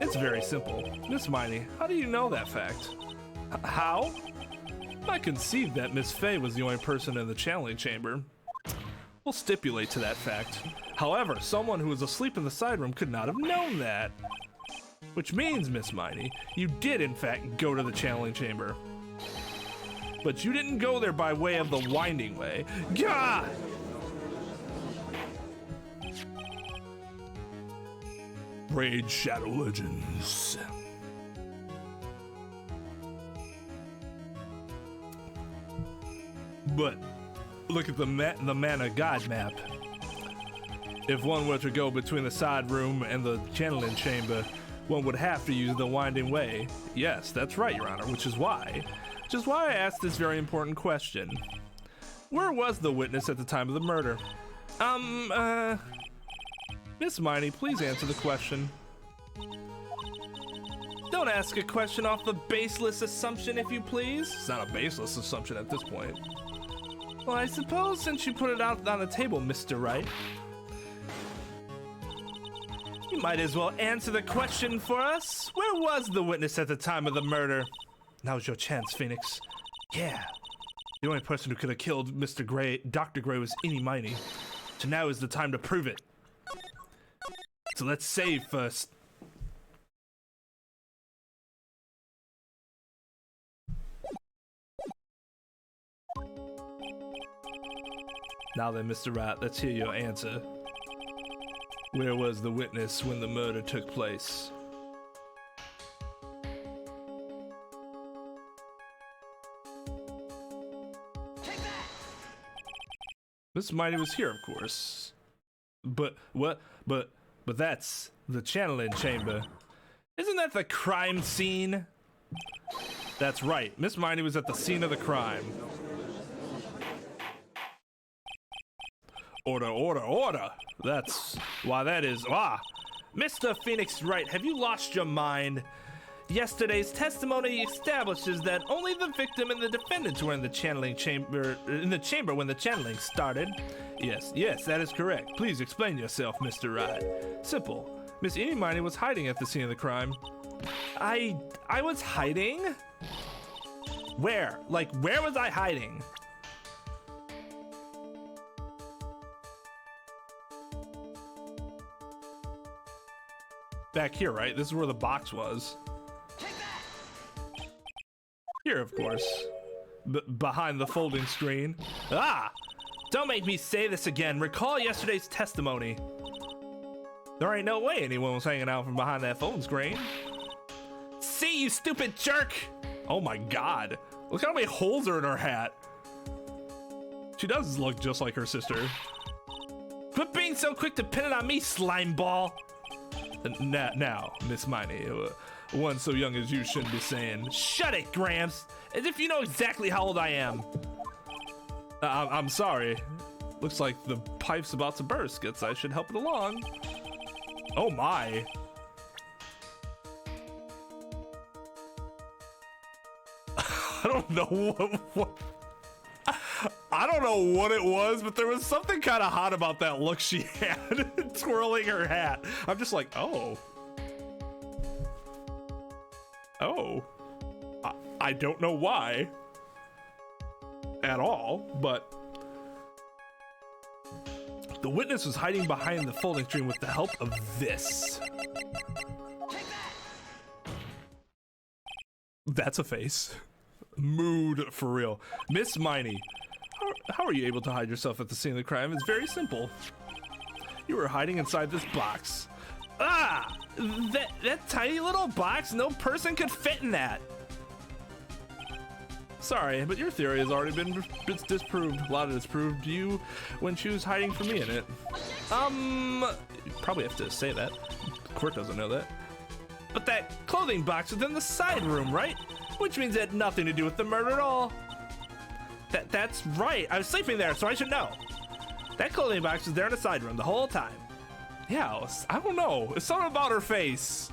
It's very simple. Miss Miney, how do you know that fact? How? I concede that Miss Fay was the only person in the channeling chamber. We'll stipulate to that fact. However, someone who was asleep in the side room could not have known that. Which means, Miss Miney, you did in fact go to the channeling chamber. But you didn't go there by way of the winding way. Gah! Raid Shadow Legends. But look at the Mana God map. If one were to go between the side room and the channeling chamber, one would have to use the winding way. Yes, that's right, Your Honor, which is why I asked this very important question. Where was the witness at the time of the murder? Miss Miney, please answer the question. Don't ask a question off the baseless assumption, if you please. It's not a baseless assumption at this point. Well, I suppose since you put it out on the table, Mr. Wright, you might as well answer the question for us. Where was the witness at the time of the murder? Now's your chance, Phoenix. Yeah. The only person who could have killed Mr. Gray, Dr. Gray, was Eenie Miney. So now is the time to prove it. So let's save first. Now then, Mr. Wright, let's hear your answer. Where was the witness when the murder took place? Take that! Miss Miney was here, of course. But that's the channeling chamber. Isn't that the crime scene? That's right. Miss Miney was at the scene of the crime. Order, order, order. That's why that is. Mr. Phoenix Wright, have you lost your mind? Yesterday's testimony establishes that only the victim and the defendants were in the channeling chamber, when the channeling started. Yes, that is correct. Please explain yourself, Mr. Wright. Simple. Miss Eenie Miney was hiding at the scene of the crime. I was hiding? Where? Like, where was I hiding? Back here, right? This is where the box was. Here, of course. Behind the folding screen. Don't make me say this again. Recall yesterday's testimony. There ain't no way anyone was hanging out from behind that phone screen. See, you stupid jerk! Oh my god. Look how many holes are in her hat. She does look just like her sister. Quit being so quick to pin it on me, slime ball. Now, Miss Miney, one so young as you shouldn't be saying, Shut it, Gramps. As if you know exactly how old I am. I'm sorry. Looks like the pipe's about to burst. Guess I should help it along. Oh my. I don't know what I don't know what it was, but there was something kind of hot about that look she had, twirling her hat. I'm just like, oh. I don't know why at all, but the witness was hiding behind the folding screen with the help of this. That's a face. Mood for real. Miss Miney, how are you able to hide yourself at the scene of the crime? It's very simple. You were hiding inside this box. Ah! That tiny little box? No person could fit in that. Sorry, but your theory has already been disproved. A lot of it's proved to you when she was hiding from me in it. You probably have to say that. Court doesn't know that. But that clothing box was in the side room, right? Which means it had nothing to do with the murder at all. That's right. I was sleeping there, so I should know. That clothing box was there in the side room the whole time. Yeah, I don't know. It's something about her face.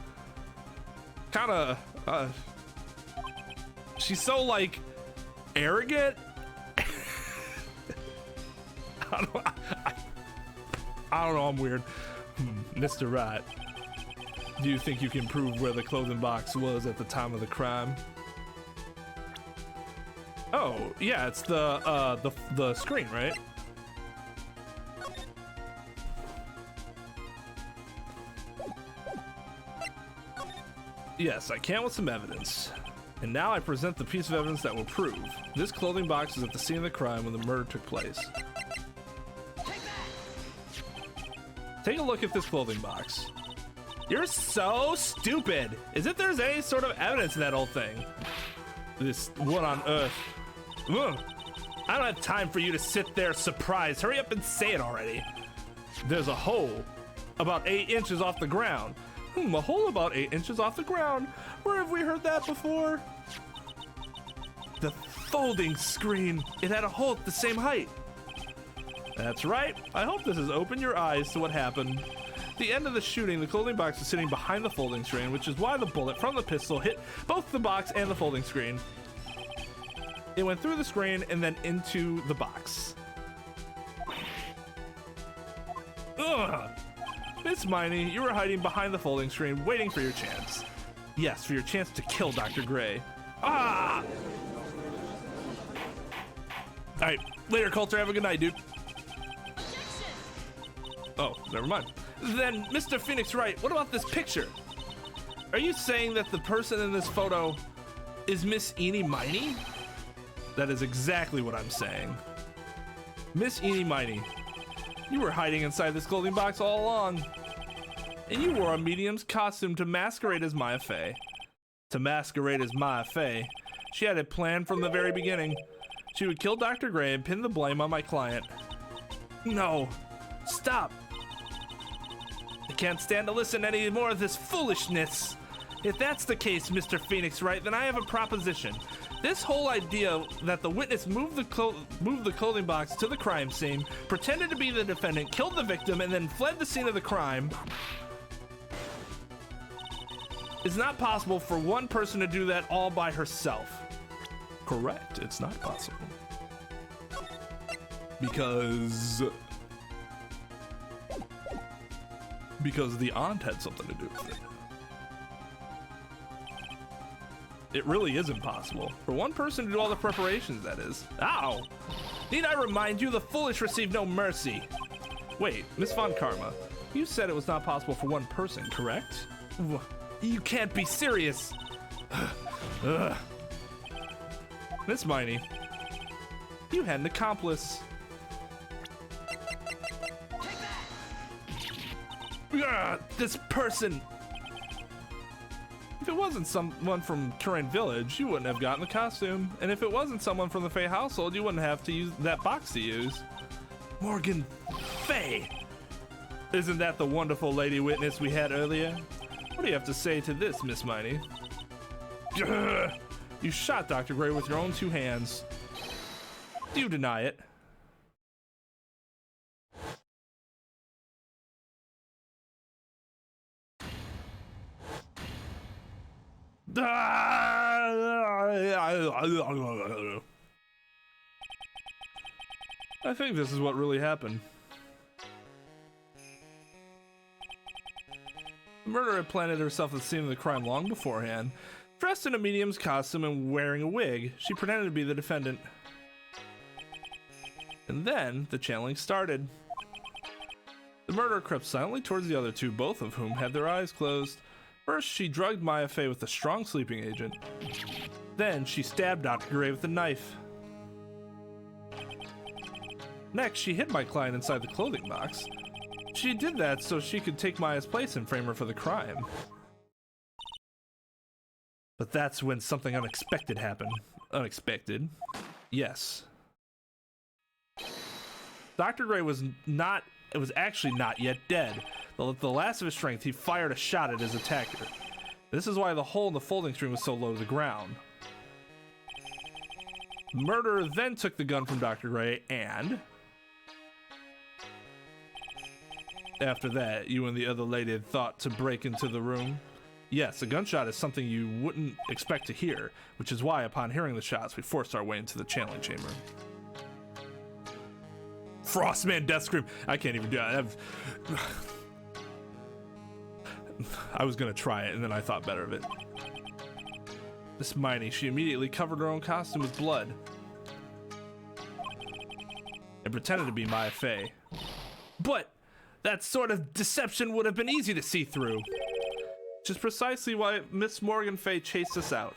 Kinda, she's so, like, arrogant. I don't know, I'm weird. Mr. Wright, do you think you can prove where the clothing box was at the time of the crime? Oh, yeah, it's the screen, right? Yes, I can with some evidence. And now I present the piece of evidence that will prove this clothing box is at the scene of the crime when the murder took place. Take a look at this clothing box. You're so stupid. As if there's any sort of evidence in that old thing. This what on earth? Ugh. I don't have time for you to sit there surprised. Hurry up and say it already. There's a hole about 8 inches off the ground. A hole about 8 inches off the ground. Where have we heard that before? The folding screen. It had a hole at the same height. That's right. I hope this has opened your eyes to what happened. At the end of the shooting, the clothing box was sitting behind the folding screen, which is why the bullet from the pistol hit both the box and the folding screen. It went through the screen and then into the box. Ugh. Miss Miney, you were hiding behind the folding screen, waiting for your chance. Yes, for your chance to kill Dr. Gray. Ah! Alright, later, Coulter. Have a good night, dude. Oh, never mind. Then, Mr. Phoenix Wright, what about this picture? Are you saying that the person in this photo is Miss Eenie Miney? That is exactly what I'm saying. Miss Eenie Miney, you were hiding inside this clothing box all along. And you wore a medium's costume to masquerade as Maya Fey. To masquerade as Maya Fey, she had it planned from the very beginning. She would kill Dr. Gray and pin the blame on my client. No, stop. I can't stand to listen to any more of this foolishness. If that's the case, Mr. Phoenix Wright, then I have a proposition. This whole idea that the witness moved the clothing box to the crime scene, pretended to be the defendant, killed the victim, and then fled the scene of the crime is not possible for one person to do that all by herself. Correct, it's not possible. Because the aunt had something to do with it. It really is impossible. For one person to do all the preparations, that is. Ow! Need I remind you, the foolish receive no mercy. Wait, Miss Von Karma, you said it was not possible for one person, correct? You can't be serious. Miss Miney, you had an accomplice. This person. If it wasn't someone from Current Village, you wouldn't have gotten the costume. And if it wasn't someone from the Fey household, you wouldn't have to use that box to use. Morgan Fey! Isn't that the wonderful lady witness we had earlier? What do you have to say to this, Miss Miney? You shot Dr. Gray with your own 2 hands. Do you deny it? I think this is what really happened. The murderer had planted herself at the scene of the crime long beforehand. Dressed in a medium's costume and wearing a wig, she pretended to be the defendant. And then the channeling started. The murderer crept silently towards the other 2, both of whom had their eyes closed. First, she drugged Maya Fey with a strong sleeping agent. Then, she stabbed Dr. Gray with a knife. Next, she hid my client inside the clothing box. She did that so she could take Maya's place and frame her for the crime. But that's when something unexpected happened. Unexpected? Yes. Dr. Gray was actually not yet dead. At the last of his strength, he fired a shot at his attacker. This is why the hole in the folding screen was so low to the ground. The murderer then took the gun from Dr. Gray and... After that, you and the other lady had thought to break into the room. Yes, a gunshot is something you wouldn't expect to hear, which is why upon hearing the shots, we forced our way into the channeling chamber. Frostman death scream. I can't even do that. I was gonna try it and then I thought better of it. Miss Miney, she immediately covered her own costume with blood and pretended to be Maya Fey. But that sort of deception would have been easy to see through. Which is precisely why Miss Morgan Fey chased us out.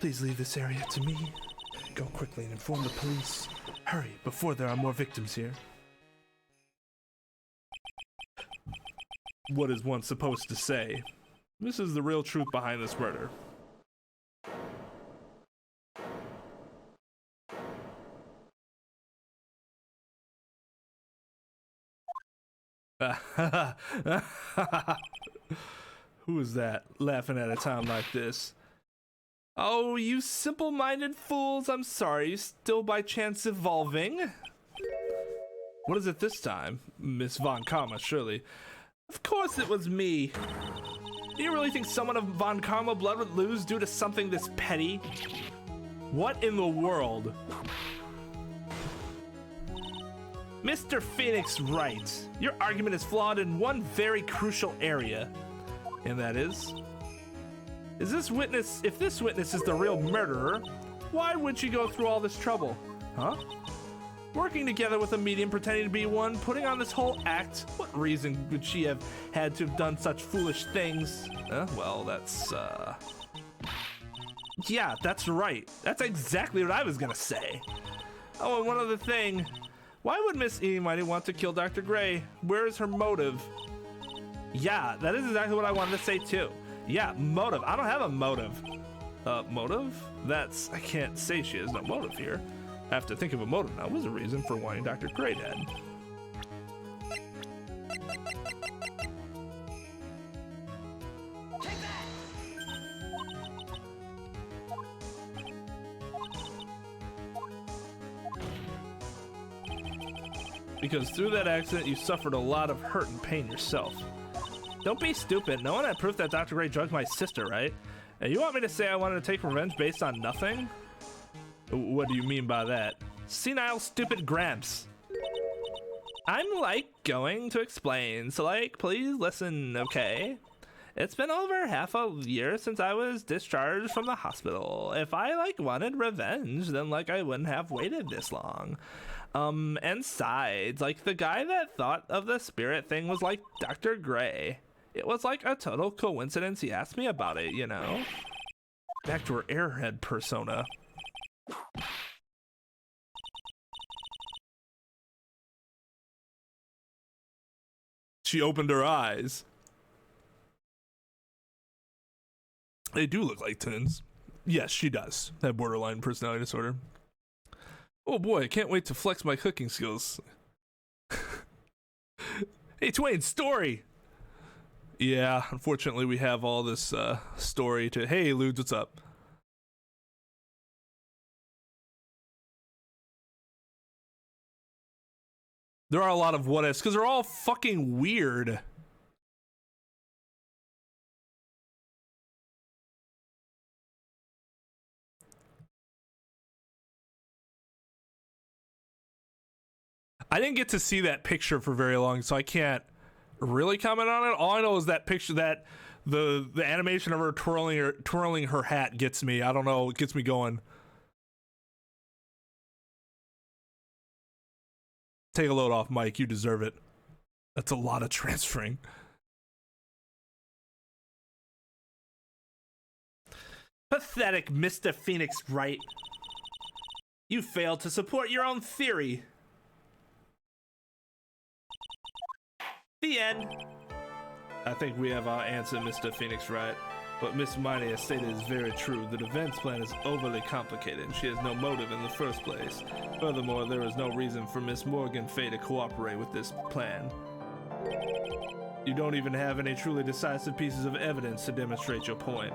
Please leave this area to me. Go quickly and inform the police. Hurry, before there are more victims here. What is one supposed to say? This is the real truth behind this murder. Who is that laughing at a time like this? Oh, you simple-minded fools, I'm sorry, you still by chance evolving? What is it this time? Miss Von Karma, surely. Of course it was me. Do you really think someone of Von Karma blood would lose due to something this petty? What in the world? Mr. Phoenix Wright, your argument is flawed in one very crucial area. And that is if this witness is the real murderer, why would she go through all this trouble? Huh? Working together with a medium pretending to be one, putting on this whole act, what reason would she have had to have done such foolish things? Well, that's, yeah, that's right. That's exactly what I was gonna say. Oh, and one other thing. Why would Miss Mighty want to kill Dr. Gray? Where is her motive? Yeah, that is exactly what I wanted to say too. Yeah, motive. I don't have a motive. Motive? I can't say she has no motive here. I have to think of a motive now. What was the reason for wanting Dr. Gray dead? Take that! Because through that accident, you suffered a lot of hurt and pain yourself. Don't be stupid. No one had proof that Dr. Gray drugged my sister, right? And you want me to say I wanted to take revenge based on nothing? What do you mean by that? Senile, stupid Gramps. I'm, going to explain, so, please listen, okay? It's been over half a year since I was discharged from the hospital. If I, wanted revenge, then, I wouldn't have waited this long. And sides, the guy that thought of the spirit thing was, Dr. Gray. It was, a total coincidence he asked me about it, you know? Back to her airhead persona. She opened her eyes. They do look like twins. Yes, she does have borderline personality disorder. Oh boy, I can't wait to flex my cooking skills. Hey, Twain, story! Yeah, unfortunately we have all this story to... Hey, Ludes, what's up? There are a lot of what ifs, because they're all fucking weird. I didn't get to see that picture for very long, so I can't really comment on it. All I know is that picture, that the animation of her twirling her hat gets me. I don't know, it gets me going. Take a load off, Mike. You deserve it. That's a lot of transferring. Pathetic Mr. Phoenix Wright. You failed to support your own theory. The end. I think we have our answer, Mr. Phoenix Wright. What Miss Miney has stated is very true. The defense plan is overly complicated, and she has no motive in the first place. Furthermore, there is no reason for Miss Morgan Fay to cooperate with this plan. You don't even have any truly decisive pieces of evidence to demonstrate your point.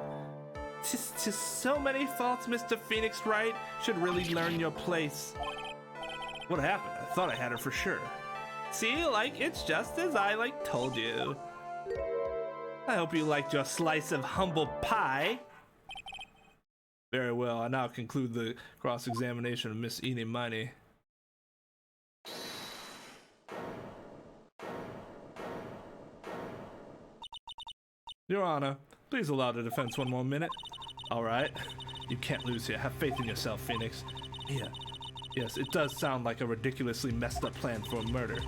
To so many faults, Mr. Phoenix Wright. Should really learn your place. What happened? I thought I had her for sure. See, it's just as I told you. I hope you liked your slice of humble pie. Very well. I now conclude the cross-examination of Miss Eenie Miney. Your Honor, please allow the defense one more minute. All right. You can't lose here. Have faith in yourself, Phoenix. Yeah. Yes, it does sound like a ridiculously messed up plan for a murder.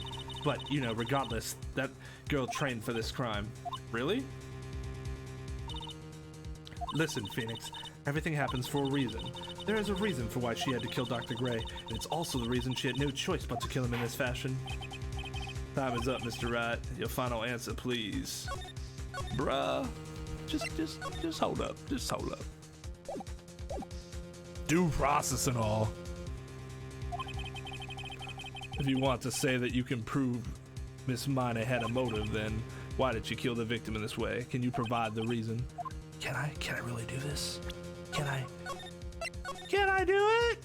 But, regardless, that girl trained for this crime. Really? Listen, Phoenix. Everything happens for a reason. There is a reason for why she had to kill Dr. Gray, and it's also the reason she had no choice but to kill him in this fashion. Time is up, Mr. Wright. Your final answer, please. Bruh. Just hold up. Just hold up. Due process and all. If you want to say that you can prove Miss Miney had a motive, then why did she kill the victim in this way? Can you provide the reason? Can I really do this? Can I do it?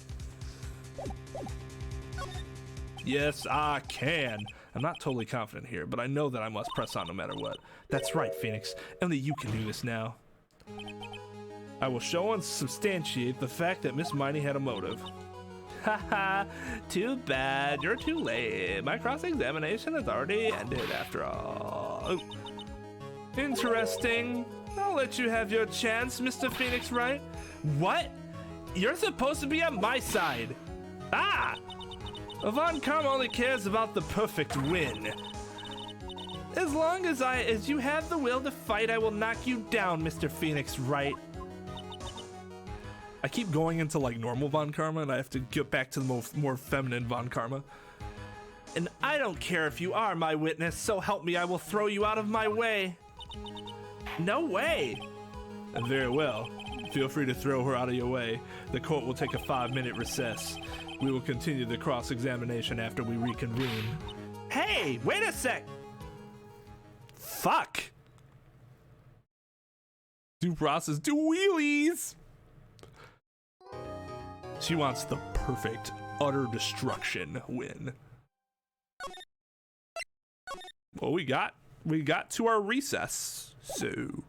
Yes, I can. I'm not totally confident here, but I know that I must press on no matter what. That's right, Phoenix. Only you can do this now. I will show and substantiate the fact that Miss Miney had a motive. Haha, too bad. You're too late. My cross-examination has already ended after all. Oh. Interesting. I'll let you have your chance, Mr. Phoenix Wright. What? You're supposed to be on my side. Ah! Von Karma only cares about the perfect win. As long as you have the will to fight, I will knock you down, Mr. Phoenix Wright. I keep going into normal Von Karma, and I have to get back to the more feminine Von Karma. And I don't care if you are my witness, so help me, I will throw you out of my way. No way. Very well. Feel free to throw her out of your way. The court will take a 5-minute recess. We will continue the cross-examination after we reconvene. Hey, wait a sec. Fuck. Due process, do wheelies. She wants the perfect, utter destruction win. Well, we got to our recess, so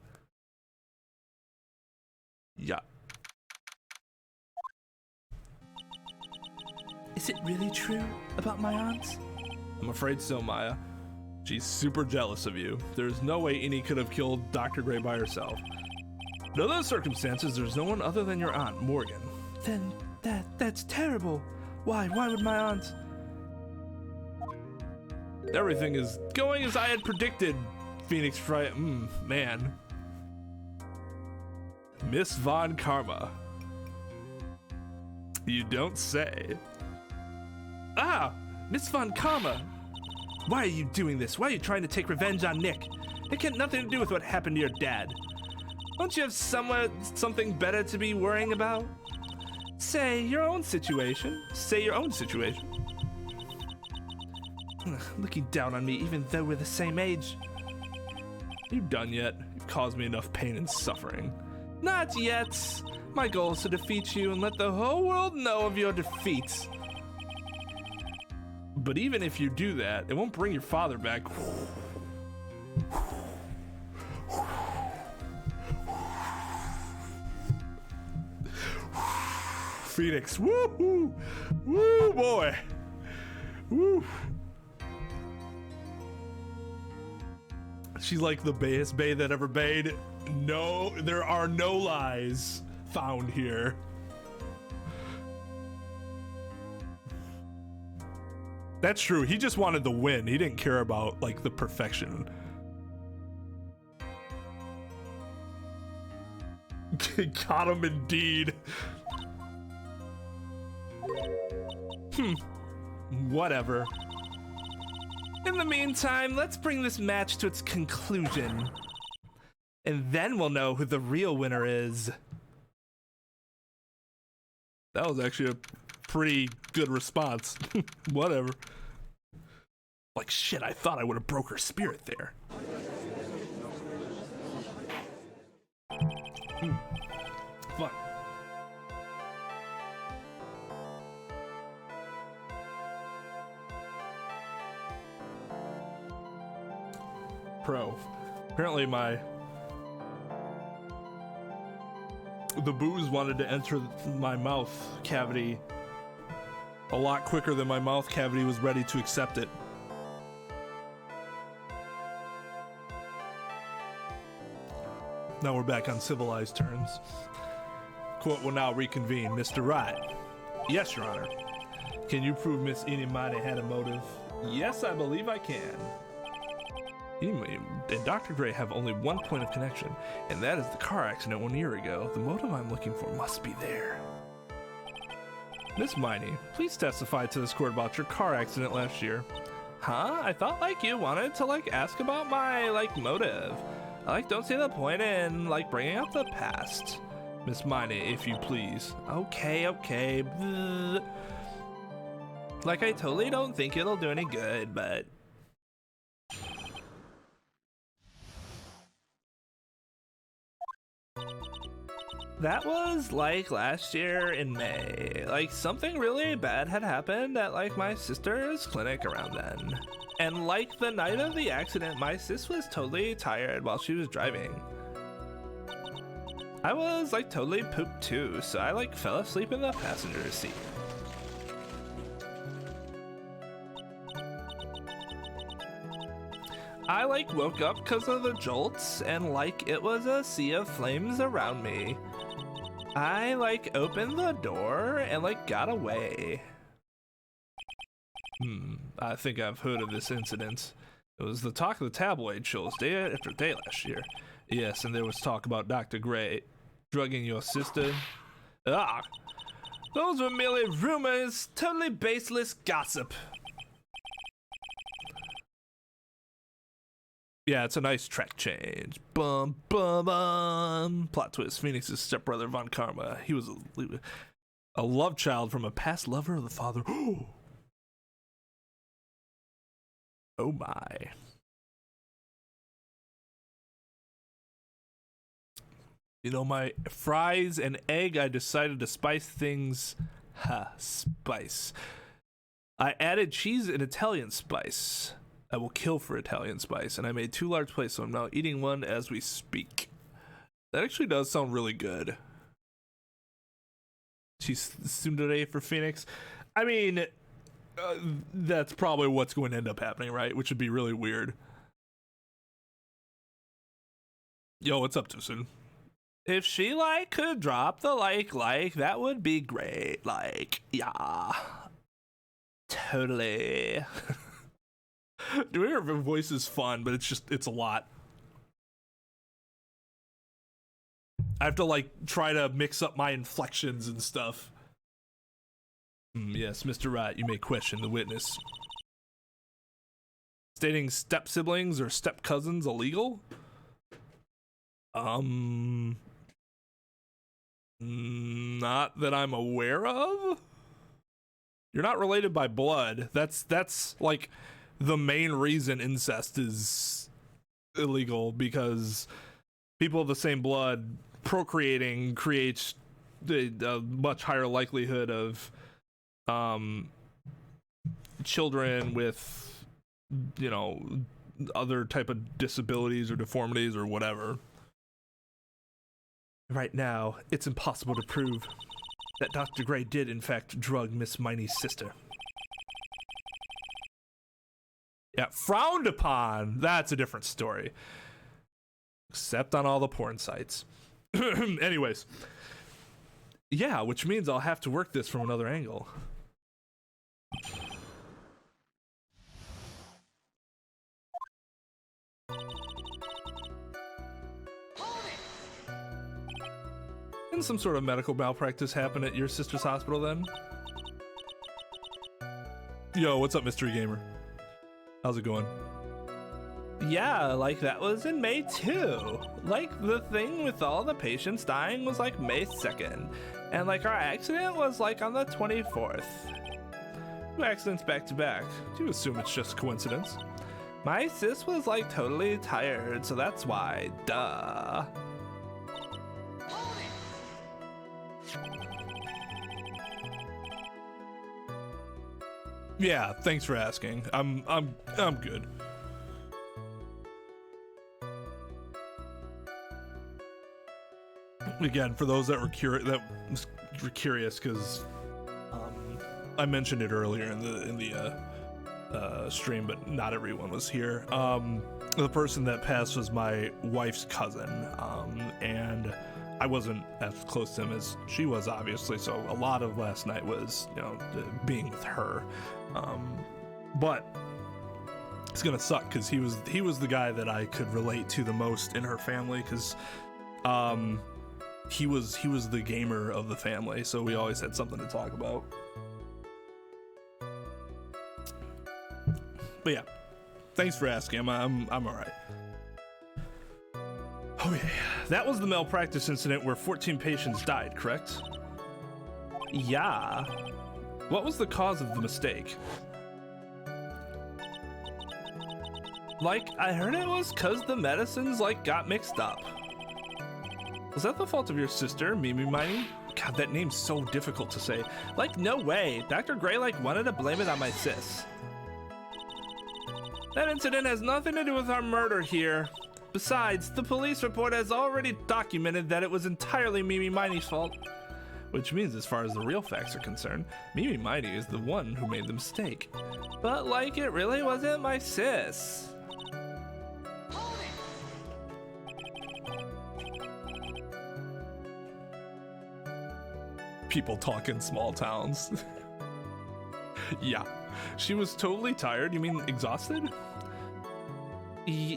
yeah. Is it really true about my aunt? I'm afraid so, Maya. She's super jealous of you. There's no way Innie could have killed Dr. Gray by herself. In other circumstances, there's no one other than your aunt, Morgan. Then that's terrible. Why would my aunt? Everything is going as I had predicted, Phoenix Wright. Man. Miss Von Karma. You don't say. Ah, Miss Von Karma. Why are you doing this? Why are you trying to take revenge on Nick? It had nothing to do with what happened to your dad. Don't you have something better to be worrying about? Say your own situation. Say your own situation. Looking down on me even though we're the same age. Are you done yet? You've caused me enough pain and suffering. Not yet. My goal is to defeat you and let the whole world know of your defeat. But even if you do that, it won't bring your father back. Phoenix, woo, woo, boy, woo. She's like the bayest bay that ever bayed. No, there are no lies found here. That's true. He just wanted the win. He didn't care about like the perfection. Got him indeed. Whatever. In the meantime, let's bring this match to its conclusion. And then we'll know who the real winner is. That was actually a pretty good response. Whatever. Like shit, I thought I would have broke her spirit there. Fun. Pro. Apparently the booze wanted to enter my mouth cavity a lot quicker than my mouth cavity was ready to accept it. Now we're back on civilized terms. Court will now reconvene. Mr. Wright. Yes, Your Honor. Can you prove Miss Inimani had a motive? Yes, I believe I can. Anyway, and Dr. Gray have only one point of connection, and that is the car accident 1 year ago. The motive I'm looking for must be there. Miss Miney, please testify to this court about your car accident last year. Huh? I thought you wanted to ask about my motive. I don't see the point in bringing up the past. Miss Miney, if you please. Okay. Bleh. I totally don't think it'll do any good, but that was last year in May. Something really bad had happened at my sister's clinic around then. And the night of the accident, my sis was totally tired while she was driving. I was totally pooped too, so I fell asleep in the passenger seat. I woke up because of the jolts and it was a sea of flames around me. I opened the door and got away. I think I've heard of this incident. It was the talk of the tabloid shows day after day last year. Yes, and there was talk about Dr. Gray drugging your sister. Ah! Those were merely rumors, totally baseless gossip. Yeah, it's a nice track change. Bum, bum, bum. Plot twist, Phoenix's stepbrother, Von Karma. He was a love child from a past lover of the father. Oh my. You know, my fries and egg, I decided to spice things. Spice. I added cheese and Italian spice. I will kill for Italian spice, and I made 2 large plates, so I'm now eating one as we speak. That actually does sound really good. She's tsundere for Phoenix. I mean, that's probably what's going to end up happening, right? Which would be really weird. Yo, what's up, Tucson? If she could drop the that would be great. Yeah. Totally. Doing her voice is fun, but it's a lot. I have to try to mix up my inflections and stuff. Yes, Mr. Wright, you may question the witness. Stating step siblings or step cousins illegal? Not that I'm aware of. You're not related by blood. That's like the main reason incest is illegal, because people of the same blood procreating creates a much higher likelihood of children with, you know, other type of disabilities or deformities or whatever. Right now, it's impossible to prove that Dr. Gray did in fact drug Miss Miney's sister. Yeah, frowned upon. That's a different story. Except on all the porn sites. Anyways. Yeah, which means I'll have to work this from another angle. Didn't some sort of medical malpractice happen at your sister's hospital then? Yo, what's up, Mystery Gamer? How's it going? Yeah, like that was in May too. Like the thing with all the patients dying was like May 2nd. And like our accident was like on the 24th. 2 accidents back to back. Do you assume it's just coincidence? My sis was like totally tired, so that's why. Duh. Yeah, thanks for asking. I'm good. Again, for those that were curious, because I mentioned it earlier in the stream, but not everyone was here. The person that passed was my wife's cousin, and I wasn't as close to him as she was, obviously. So a lot of last night was, you know, being with her. But it's gonna suck because he was the guy that I could relate to the most in her family, because he was the gamer of the family, so we always had something to talk about. But yeah, thanks for asking. I'm all right. Okay, that was the malpractice incident where 14 patients died, correct? Yeah. What was the cause of the mistake? Like, I heard it was cause the medicines like got mixed up. Was that the fault of your sister, Mimi Miney? God, that name's so difficult to say. Like, no way. Dr. Gray like wanted to blame it on my sis. That incident has nothing to do with our murder here. Besides, the police report has already documented that it was entirely Mimi Miney's fault. Which means, as far as the real facts are concerned, Mimi Miney is the one who made the mistake. But like, it really wasn't my sis. People talk in small towns. Yeah. She was totally tired. You mean exhausted?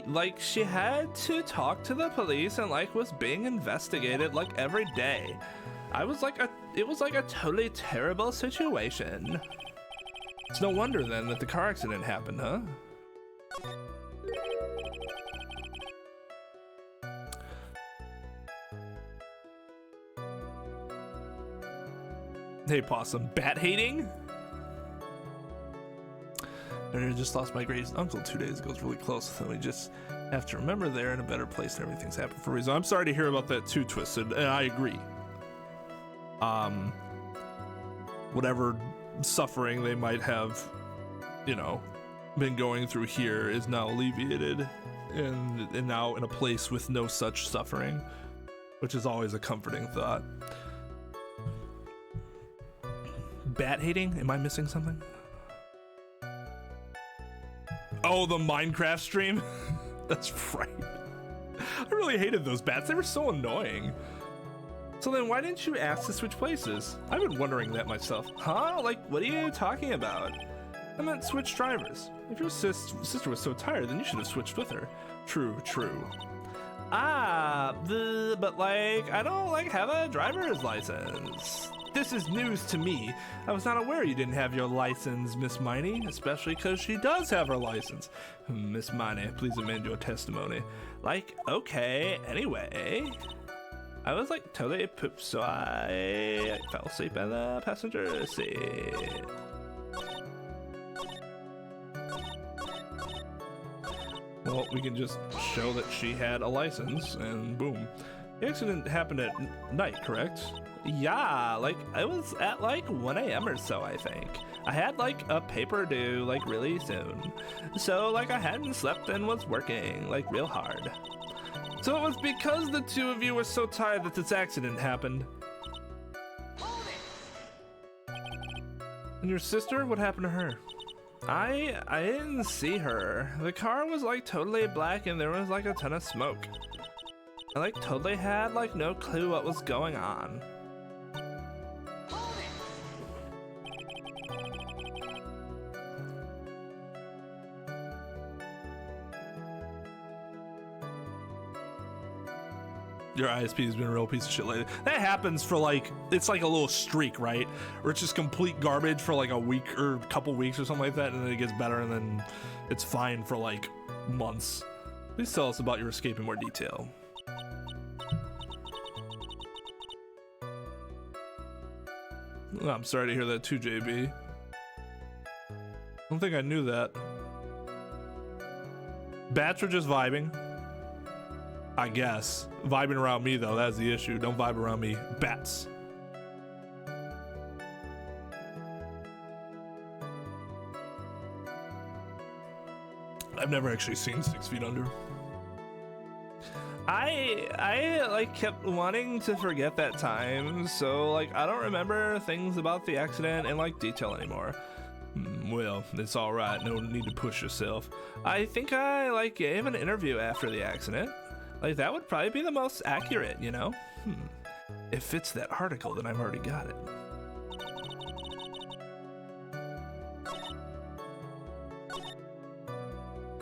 Like, she had to talk to the police and like was being investigated like every day. It was like a totally terrible situation. It's no wonder then that the car accident happened, huh? Hey, Possum. Bat hating? I just lost my greatest uncle 2 days ago. It's really close with him. We just have to remember they're in a better place and everything's happened for a reason. I'm sorry to hear about that too, Twisted, and I agree. Whatever suffering they might have, you know, been going through here is now alleviated and now in a place with no such suffering, which is always a comforting thought. Bat hating? Am I missing something? Oh, the Minecraft stream? That's right. I really hated those bats. They were so annoying. So then why didn't you ask to switch places? I've been wondering that myself. Huh? Like, what are you talking about? I meant switch drivers. If your sister was so tired, then you should have switched with her. True. But like, I don't like have a driver's license. This is news to me. I was not aware you didn't have your license, Miss Miney, especially because she does have her license. Miss Miney, please amend your testimony. Like, okay, anyway. I was like totally pooped, so I fell asleep in the passenger seat. Well, we can just show that she had a license, and boom. The accident happened at night, correct? Yeah, like, I was at like 1 a.m. or so, I think. I had like a paper due like really soon. So like I hadn't slept and was working like real hard. So it was because the two of you were so tired that this accident happened. Hold it! And your sister, what happened to her? I didn't see her. The car was like totally black and there was like a ton of smoke. I like totally had like no clue what was going on. Hold it! Your ISP has been a real piece of shit lately. That happens for like, it's like a little streak, right? Where it's just complete garbage for like a week or a couple weeks or something like that, and then it gets better, and then it's fine for like months. Please tell us about your escape in more detail. Oh, I'm sorry to hear that too, JB. I don't think I knew that. Bats are just vibing. I guess. Vibing around me, though, that's the issue. Don't vibe around me. Bats. I've never actually seen 6 Feet Under. I like kept wanting to forget that time, so like I don't remember things about the accident in like detail anymore. Well, it's all right. No need to push yourself. I think I like gave an interview after the accident. Like that would probably be the most accurate, you know? It fits that article, then I've already got it.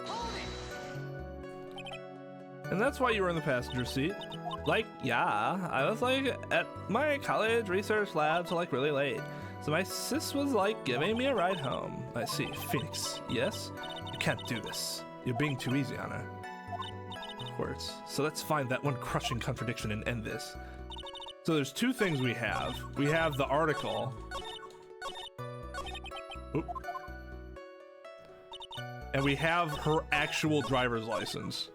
Hold it! And that's why you were in the passenger seat. Like, yeah, I was like at my college research lab till like really late. So my sis was like giving me a ride home. I see. Phoenix, yes? You can't do this. You're being too easy on her. Words. So let's find that one crushing contradiction and end this. So there's two things we have. We have the article. Oop. And we have her actual driver's license.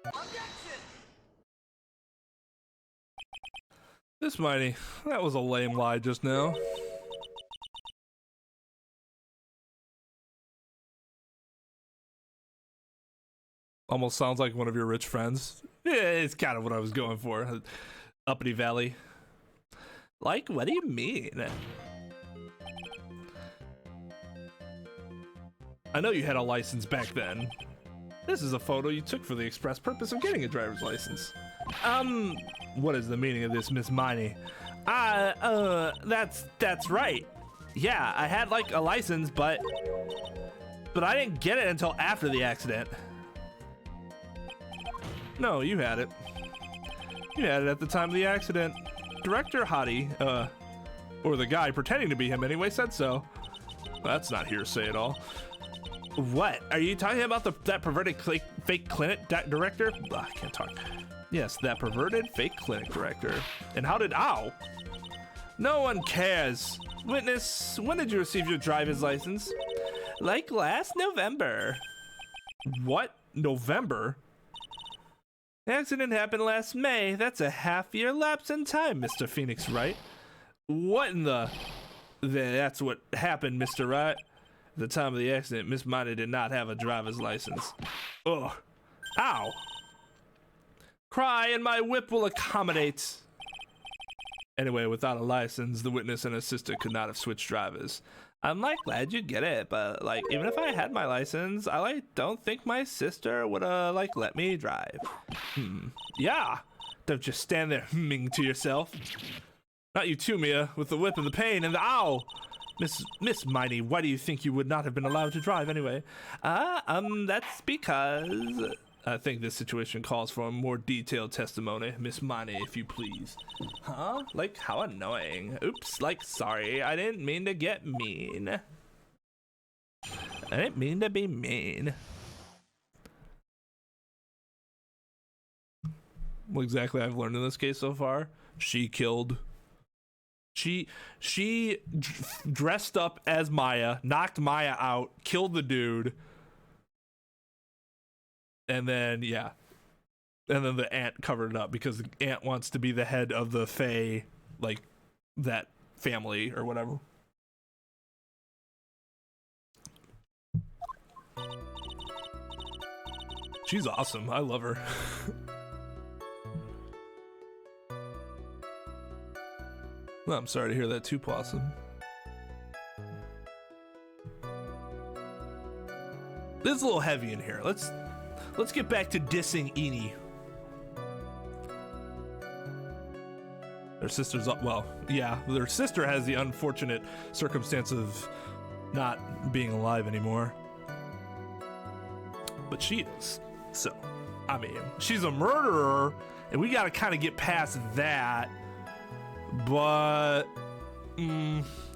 Objection! This mighty. That was a lame lie just now. Almost sounds like one of your rich friends. Yeah, it's kind of what I was going for. Uppity Valley. Like, what do you mean? I know you had a license back then. This is a photo you took for the express purpose of getting a driver's license. What is the meaning of this, Miss Miney? That's right. Yeah, I had like a license, but I didn't get it until after the accident. No, you had it. You had it at the time of the accident. Director Hottie, or the guy pretending to be him anyway, said so. That's not hearsay at all. What? Are you talking about that perverted fake clinic director? I can't talk. Yes, that perverted fake clinic director. And how did... Ow! No one cares. Witness, when did you receive your driver's license? Like last November. What? November? The accident happened last May. That's a half-year lapse in time, Mr. Phoenix Wright. What in the... That's what happened, Mr. Wright. At the time of the accident, Miss Miney did not have a driver's license. Ugh. Ow. Cry and my whip will accommodate. Anyway, without a license, the witness and his sister could not have switched drivers. I'm like glad you get it, but like even if I had my license, I like don't think my sister would like let me drive. Yeah. Don't just stand there humming to yourself. Not you too, Mia, with the whip and the pain and the ow. Miss Miney, why do you think you would not have been allowed to drive anyway? That's because I think this situation calls for a more detailed testimony. Miss Miney, if you please. Huh? Like, how annoying. Oops, like, sorry. I didn't mean to get mean. I didn't mean to be mean. What exactly I've learned in this case so far? She killed. She dressed up as Maya, knocked Maya out, killed the dude. And then, yeah. And then the aunt covered it up because the aunt wants to be the head of the Fae, like, that family or whatever. She's awesome. I love her. Well, I'm sorry to hear that too, Possum. This is a little heavy in here. Let's get back to dissing Eni. Their sister's well, yeah, their sister has the unfortunate circumstance of not being alive anymore. But she is. So, I mean, she's a murderer, and we gotta kind of get past that. But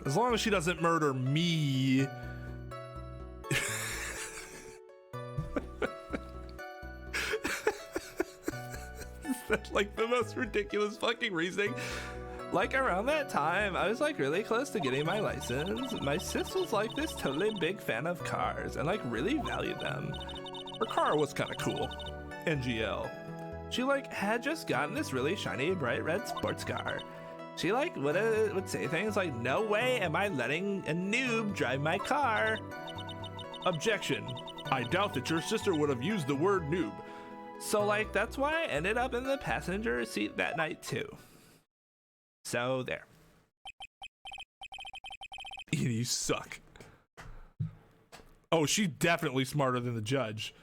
as long as she doesn't murder me. That's like the most ridiculous fucking reasoning. Like around that time, I was like really close to getting my license. My sis was like this totally big fan of cars and like really valued them. Her car was kind of cool. NGL. She like had just gotten this really shiny bright red sports car. She like would say things like, "No way am I letting a noob drive my car." Objection. I doubt that your sister would have used the word noob. So like that's why I ended up in the passenger seat that night too. So there. You suck. Oh, she's definitely smarter than the judge.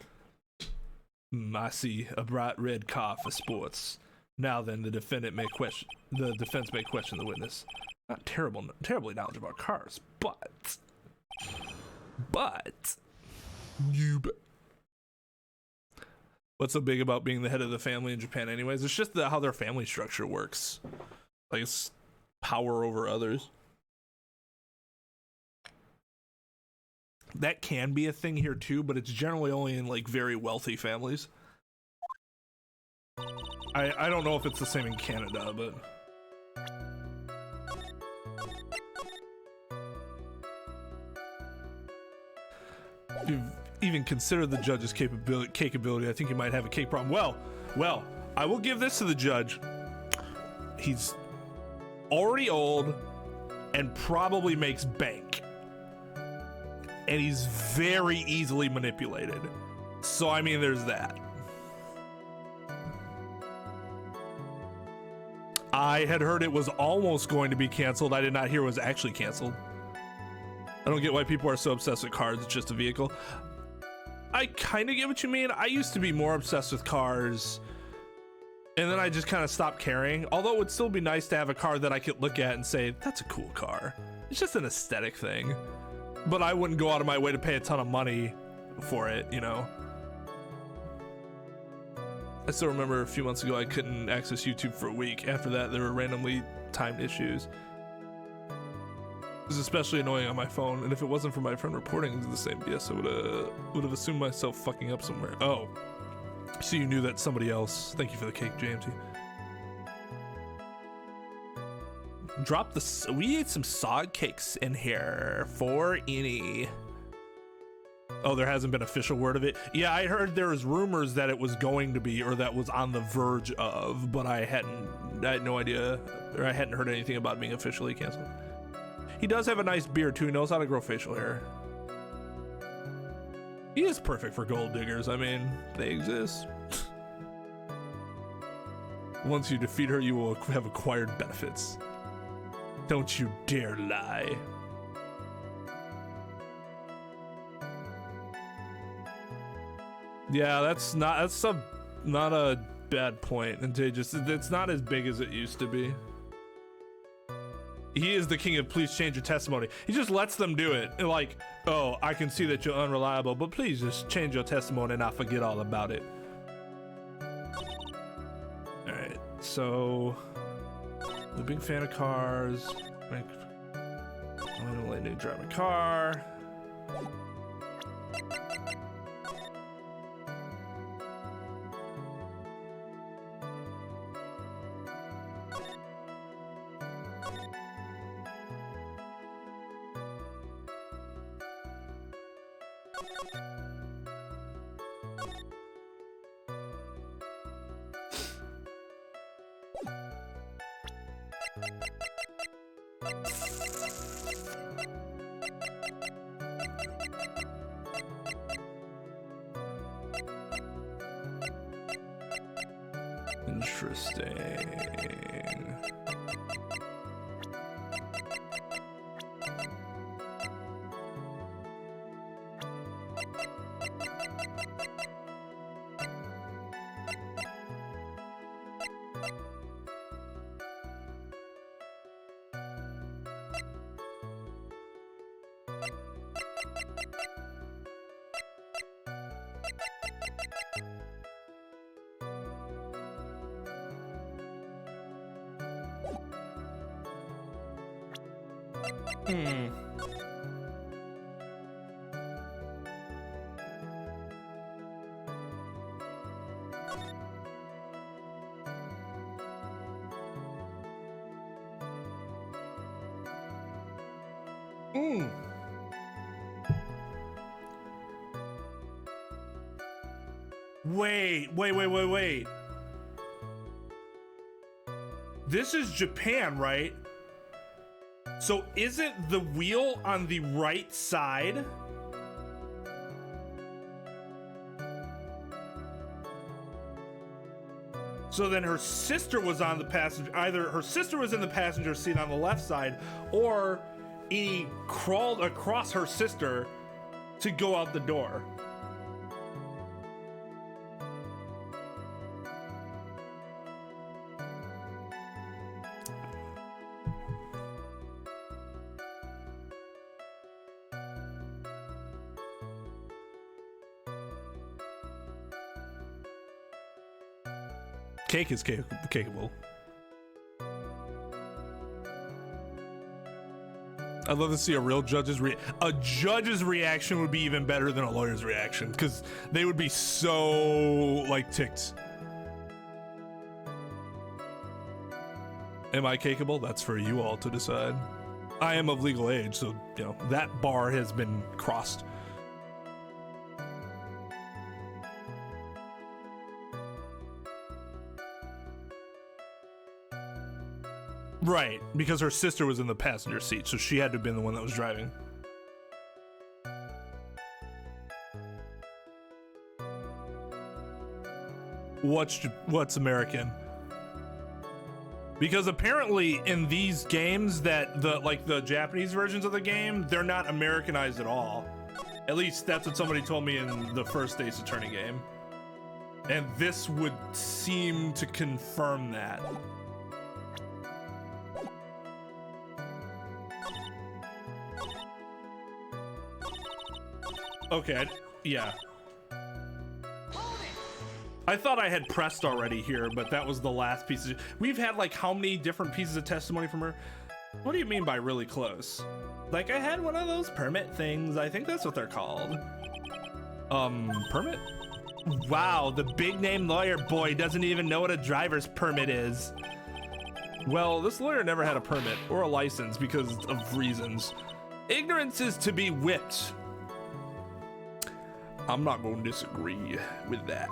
I see a bright red car for sports. Now then, the defense may question the witness. Not terribly knowledgeable about cars, but noob. What's so big about being the head of the family in Japan anyways? It's just how their family structure works. Like it's power over others. That can be a thing here too, but it's generally only in like very wealthy families. I don't know if it's the same in Canada, but if you've even considered the judge's cakeability, I think you might have a cake problem. Well, I will give this to the judge. He's already old and probably makes bank. And he's very easily manipulated. So, I mean, there's that. I had heard it was almost going to be canceled. I did not hear it was actually canceled. I don't get why people are so obsessed with cars. It's just a vehicle. I kind of get what you mean. I used to be more obsessed with cars. And then I just kind of stopped caring. Although it would still be nice to have a car that I could look at and say, that's a cool car. It's just an aesthetic thing. But I wouldn't go out of my way to pay a ton of money for it, you know? I still remember a few months ago I couldn't access YouTube for a week. After that, there were randomly timed issues. It was especially annoying on my phone, and if it wasn't for my friend reporting the same BS, I would have assumed myself fucking up somewhere. Oh, so you knew that somebody else. Thank you for the cake, JMT. Drop the. We ate some SoG cakes in here for Eni. Oh, there hasn't been official word of it. Yeah, I heard there was rumors that it was going to be, or that was on the verge of, but I had no idea, or I hadn't heard anything about being officially canceled. He does have a nice beard too. He knows how to grow facial hair. He is perfect for gold diggers. I mean, they exist. Once you defeat her, you will have acquired benefits. Don't you dare lie. Yeah, that's not a bad point. And it's not as big as it used to be. He is the king of please change your testimony. He just lets them do it. And like, oh, I can see that you're unreliable, but please just change your testimony and I'll forget all about it. All right, so the big fan of cars. I'm gonna let you drive a car. Interesting. Wait. This is Japan, right? So isn't the wheel on the right side? So then her sister was on the passenger, either her sister was in the passenger seat on the left side, or he crawled across her sister to go out the door. Cake is cakeable. I'd love to see a real judge's reaction would be even better than a lawyer's reaction, because they would be so like ticked. Am I cakeable? That's for you all to decide. I am of legal age, so you know that bar has been crossed. Right, because her sister was in the passenger seat, so she had to have been the one that was driving. What's American? Because apparently in these games that the Japanese versions of the game, they're not Americanized at all. At least that's what somebody told me in the first Ace Attorney game. And this would seem to confirm that. Okay, yeah. I thought I had pressed already here, but that was the last piece of... We've had like how many different pieces of testimony from her? What do you mean by really close? Like I had one of those permit things. I think that's what they're called. Permit? Wow, the big name lawyer boy doesn't even know what a driver's permit is. Well, this lawyer never had a permit or a license because of reasons. Ignorance is to be whipped. I'm not going to disagree with that.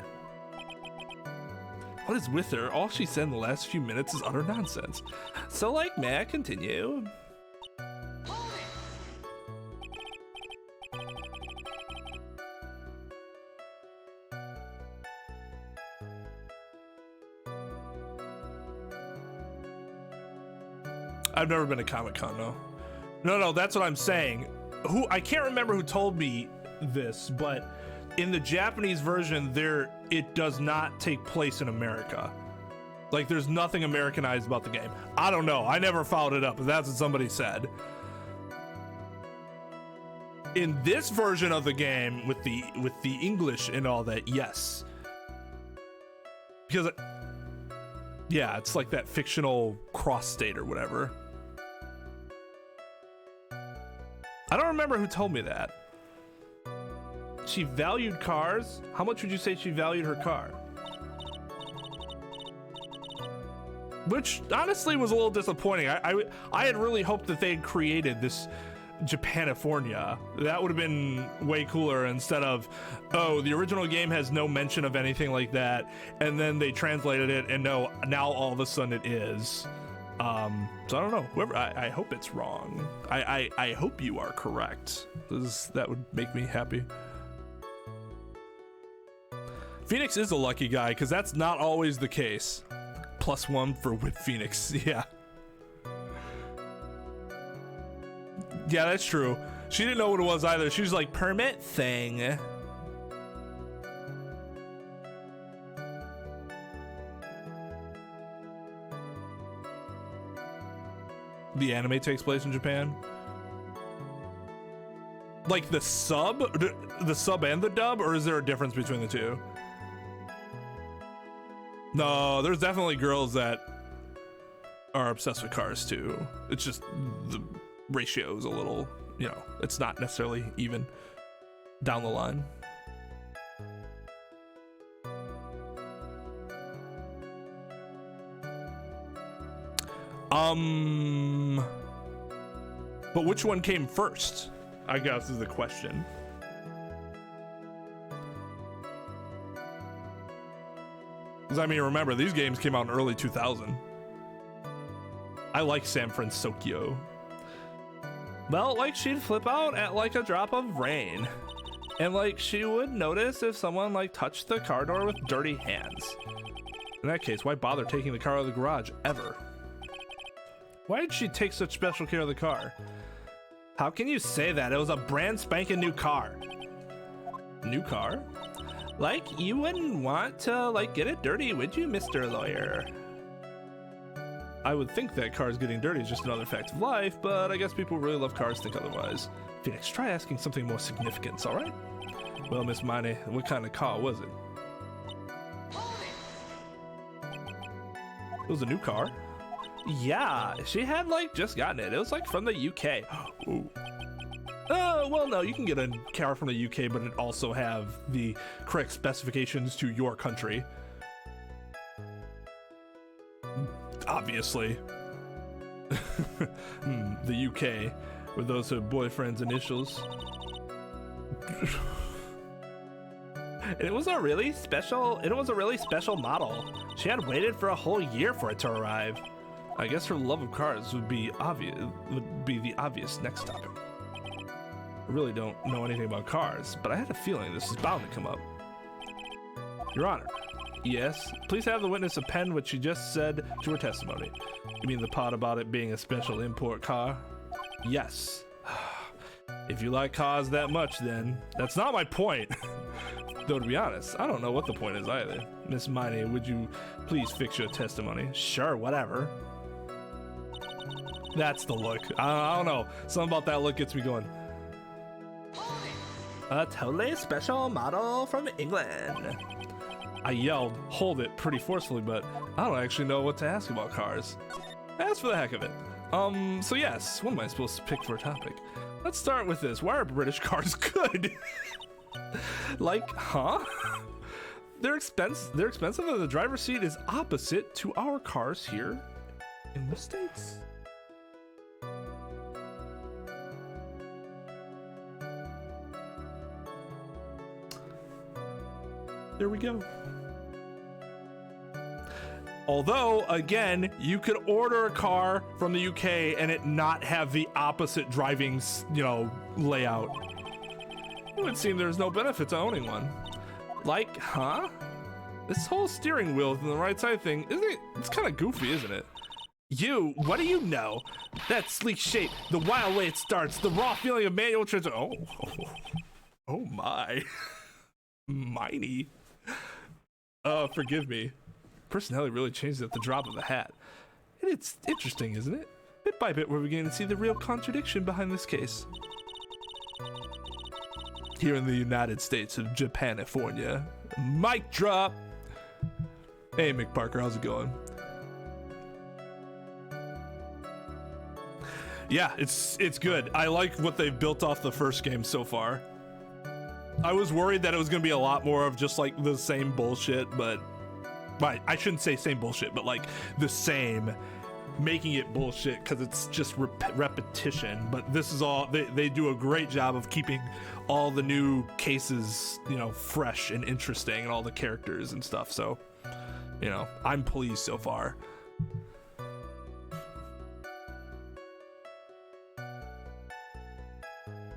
What is with her? All she said in the last few minutes is utter nonsense. So, like, may I continue? I've never been to Comic-Con, no. No, that's what I'm saying. I can't remember who told me this, but in the Japanese version, it does not take place in America. Like, there's nothing Americanized about the game. I don't know. I never followed it up, but that's what somebody said. In this version of the game, with the English and all that, yes. Because, yeah, it's like that fictional cross-state or whatever. I don't remember who told me that. She valued cars? How much would you say she valued her car? Which honestly was a little disappointing. I had really hoped that they had created this Japanifornia. That would have been way cooler instead of, oh, the original game has no mention of anything like that, and then they translated it, and no, now all of a sudden it is. So I don't know. Whoever, I hope it's wrong. I hope you are correct. That would make me happy. Phoenix is a lucky guy because that's not always the case. +1 for Whip Phoenix. Yeah. Yeah, that's true. She didn't know what it was either. She was like, permit thing. The anime takes place in Japan? Like the sub and the dub, or is there a difference between the two? No, there's definitely girls that are obsessed with cars too. It's just the ratio is a little, you know, it's not necessarily even down the line. But which one came first, I guess, is the question. Because, I mean, remember, these games came out in early 2000. I like San Francisco. Well, like, she'd flip out at, like, a drop of rain. And, like, she would notice if someone, like, touched the car door with dirty hands. In that case, why bother taking the car out of the garage, ever? Why did she take such special care of the car? How can you say that? It was a brand spanking new car. New car? Like, you wouldn't want to, like, get it dirty, would you, Mr. Lawyer? I would think that cars getting dirty is just another fact of life, but I guess people who really love cars think otherwise. Phoenix, try asking something more significant, all right? Well, Miss Miney, what kind of car was it? It was a new car? Yeah, she had, like, just gotten it. It was, like, from the UK. Ooh. Oh, well, no, you can get a car from the UK, but it also have the correct specifications to your country. Obviously. The UK, with those her boyfriend's initials. And it was a really special model. She had waited for a whole year for it to arrive. I guess her love of cars would be the obvious next topic. I really don't know anything about cars, but I had a feeling this is bound to come up. Your Honor. Yes, please have the witness append what she just said to her testimony. You mean the part about it being a special import car? Yes. If you like cars that much, then that's not my point. Though to be honest, I don't know what the point is either. Miss Miney, would you please fix your testimony? Sure, whatever. That's the look. I don't know. Something about that look gets me going. A totally special model from England. I yelled, hold it, pretty forcefully, but I don't actually know what to ask about cars. As for the heck of it. So yes, what am I supposed to pick for a topic? Let's start with this. Why are British cars good? Like, huh? They're expensive and the driver's seat is opposite to our cars here in the States. There we go. Although, again, you could order a car from the UK and it not have the opposite driving, layout. It would seem there's no benefit to owning one. Like, huh? This whole steering wheel on the right side thing, it's kind of goofy, isn't it? You, what do you know? That sleek shape, the wild way it starts, the raw feeling of manual transmission. Oh my. Miney. Forgive me. Personality really changes at the drop of a hat. And it's interesting, isn't it? Bit by bit, we're beginning to see the real contradiction behind this case. Here in the United States of Japanifornia. Mic drop! Hey, Mick Parker, how's it going? Yeah, it's good. I like what they've built off the first game so far. I was worried that it was going to be a lot more of just like the same bullshit, but I shouldn't say same bullshit, but like the same, making it bullshit because it's just repetition. But this is all, they do a great job of keeping all the new cases, you know, fresh and interesting, and all the characters and stuff. So, you know, I'm pleased so far.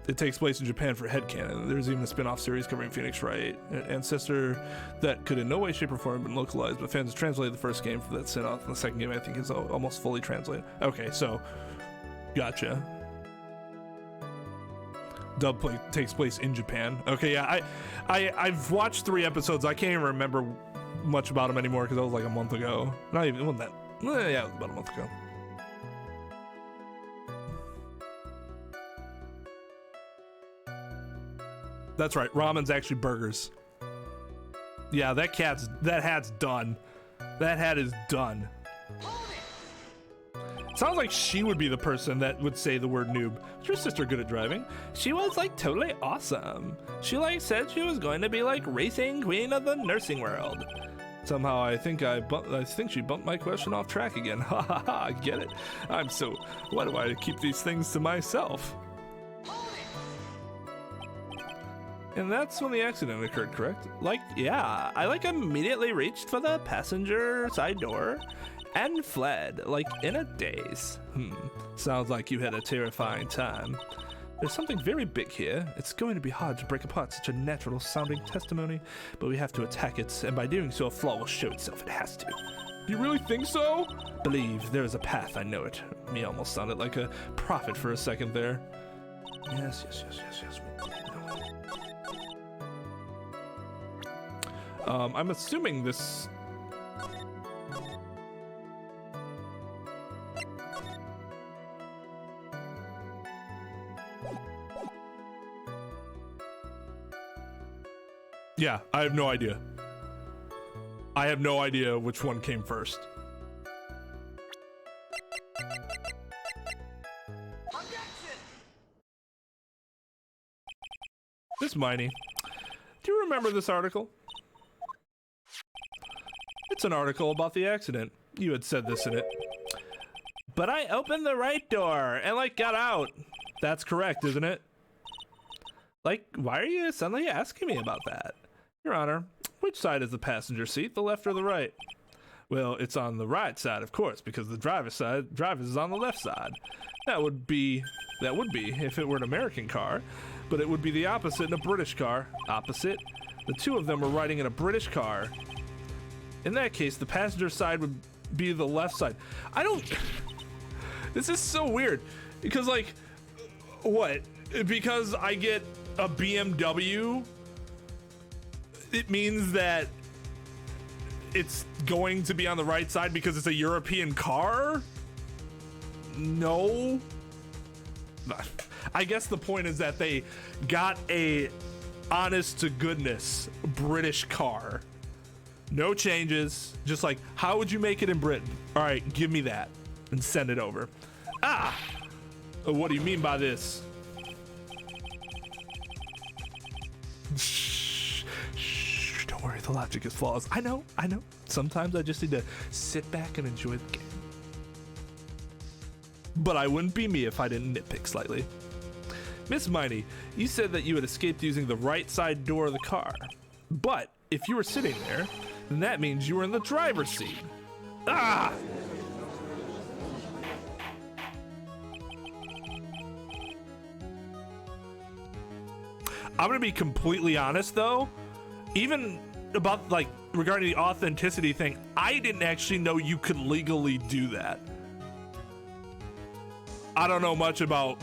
It takes place in Japan for headcanon. There's even a spin-off series covering Phoenix Wright, an ancestor that could in no way, shape, or form have been localized, but fans translated the first game for that spin-off, and the second game I think is almost fully translated. Okay, so, gotcha. Dub play takes place in Japan. Okay, yeah, I've watched 3 episodes. I can't even remember much about them anymore because that was like a month ago. Not even, it wasn't that, yeah, it was about a month ago. That's right, ramen's actually burgers. Yeah, that hat's done. That hat is done. Sounds like she would be the person that would say the word noob. Is your sister good at driving? She was like totally awesome. She like said she was going to be like racing queen of the nursing world. Somehow I think she bumped my question off track again. Ha ha ha, get it. Why do I keep these things to myself? And that's when the accident occurred, correct? Like, yeah, I like immediately reached for the passenger side door and fled, like in a daze. Sounds like you had a terrifying time. There's something very big here. It's going to be hard to break apart such a natural sounding testimony, but we have to attack it, and by doing so, a flaw will show itself. It has to. You really think so? Believe there is a path, I know it. Me almost sounded like a prophet for a second there. Yes. I'm assuming this... Yeah, I have no idea. I have no idea which one came first. This Miney. Do you remember this article? It's an article about the accident. You had said this in it. But I opened the right door and like got out. That's correct, isn't it? Like, why are you suddenly asking me about that? Your Honor, which side is the passenger seat, the left or the right? Well, it's on the right side, of course, because the driver's is on the left side. That would be if it were an American car, but it would be the opposite in a British car. Opposite? The two of them were riding in a British car. In that case, the passenger side would be the left side. This is so weird, because like, what? Because I get a BMW, it means that it's going to be on the right side because it's a European car? No. I guess the point is that they got a honest to goodness British car. No changes. Just like, how would you make it in Britain? All right, give me that and send it over. Ah! What do you mean by this? Shh, don't worry, the logic is flawless. I know. Sometimes I just need to sit back and enjoy the game. But I wouldn't be me if I didn't nitpick slightly. Miss Miney, you said that you had escaped using the right side door of the car. But if you were sitting there, then that means you were in the driver's seat. Ah! I'm gonna be completely honest though, even about like regarding the authenticity thing, I didn't actually know you could legally do that. I don't know much about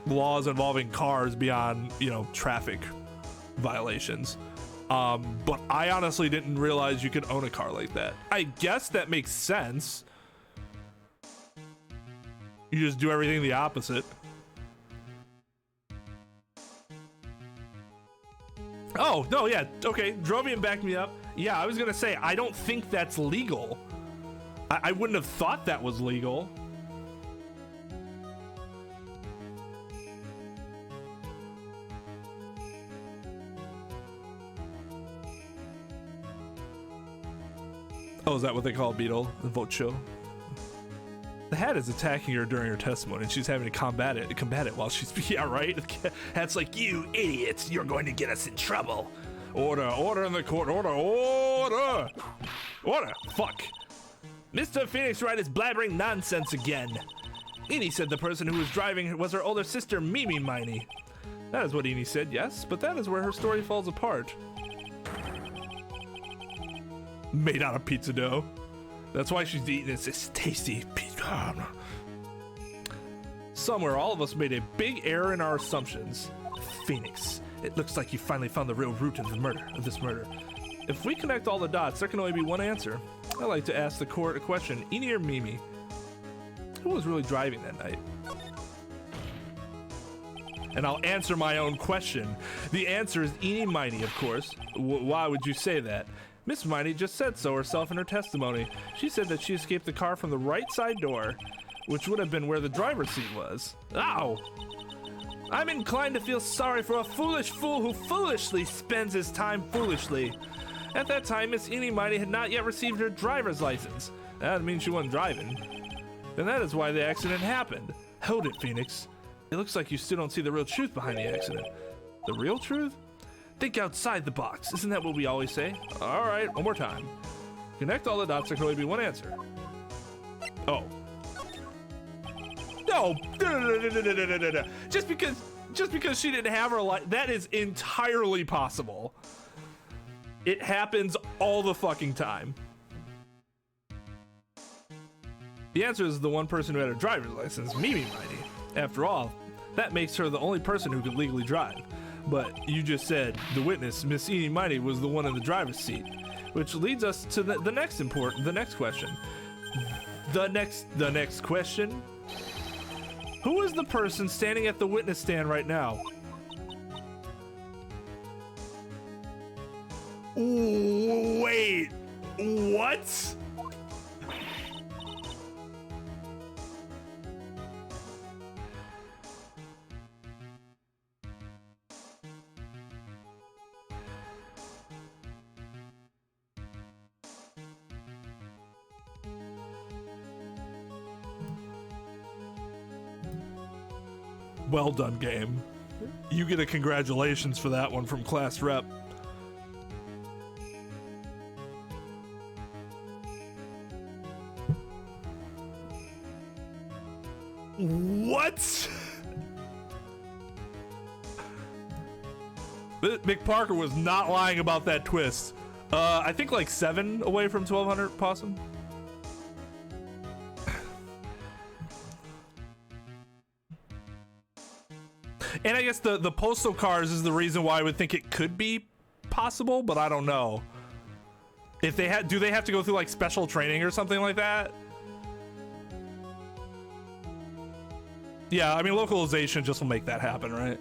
laws involving cars beyond, you know, traffic violations. But I honestly didn't realize you could own a car like that. I guess that makes sense. You just do everything the opposite. Oh, no, yeah, okay, drove me and backed me up. Yeah, I was gonna say, I don't think that's legal. I wouldn't have thought that was legal. Oh, is that what they call a beetle? The Vocho? The hat is attacking her during her testimony, and she's having to combat it while she's, yeah, right? The hat's like, you idiots, you're going to get us in trouble. Order in the court, order. Fuck. Mr. Phoenix Wright is blabbering nonsense again. Eni said the person who was driving was her older sister, Mimi Miney. That is what Eni said, yes, but that is where her story falls apart. Made out of pizza dough. That's why she's eating this tasty pizza. Somewhere, all of us made a big error in our assumptions. Phoenix, it looks like you finally found the real root of this murder. If we connect all the dots, there can only be one answer. I'd like to ask the court a question. Eni or Mimi? Who was really driving that night? And I'll answer my own question. The answer is Eni Miney, of course. Why would you say that? Miss Miney just said so herself in her testimony. She said that she escaped the car from the right side door, which would have been where the driver's seat was. Ow! I'm inclined to feel sorry for a foolish fool who foolishly spends his time foolishly. At that time, Miss Eni Miney had not yet received her driver's license. That means she wasn't driving. And that is why the accident happened. Hold it, Phoenix. It looks like you still don't see the real truth behind the accident. The real truth? Think outside the box. Isn't that what we always say? All right, one more time. Connect all the dots, there can only be one answer. Oh. No. Just because she didn't have her license, that is entirely possible. It happens all the fucking time. The answer is the one person who had a driver's license, Mimi Miney. After all, that makes her the only person who could legally drive. But you just said the witness, Miss Eni Miney, was the one in the driver's seat, which leads us to the next question. The next question. Who is the person standing at the witness stand right now? Wait, what? Well done, game. You get a congratulations for that one from class rep. What? Mick Parker was not lying about that twist. I think like 7 away from 1200 possum. And I guess the postal cars is the reason why I would think it could be possible, but I don't know. If they do they have to go through like special training or something like that? Yeah, I mean localization just will make that happen, right?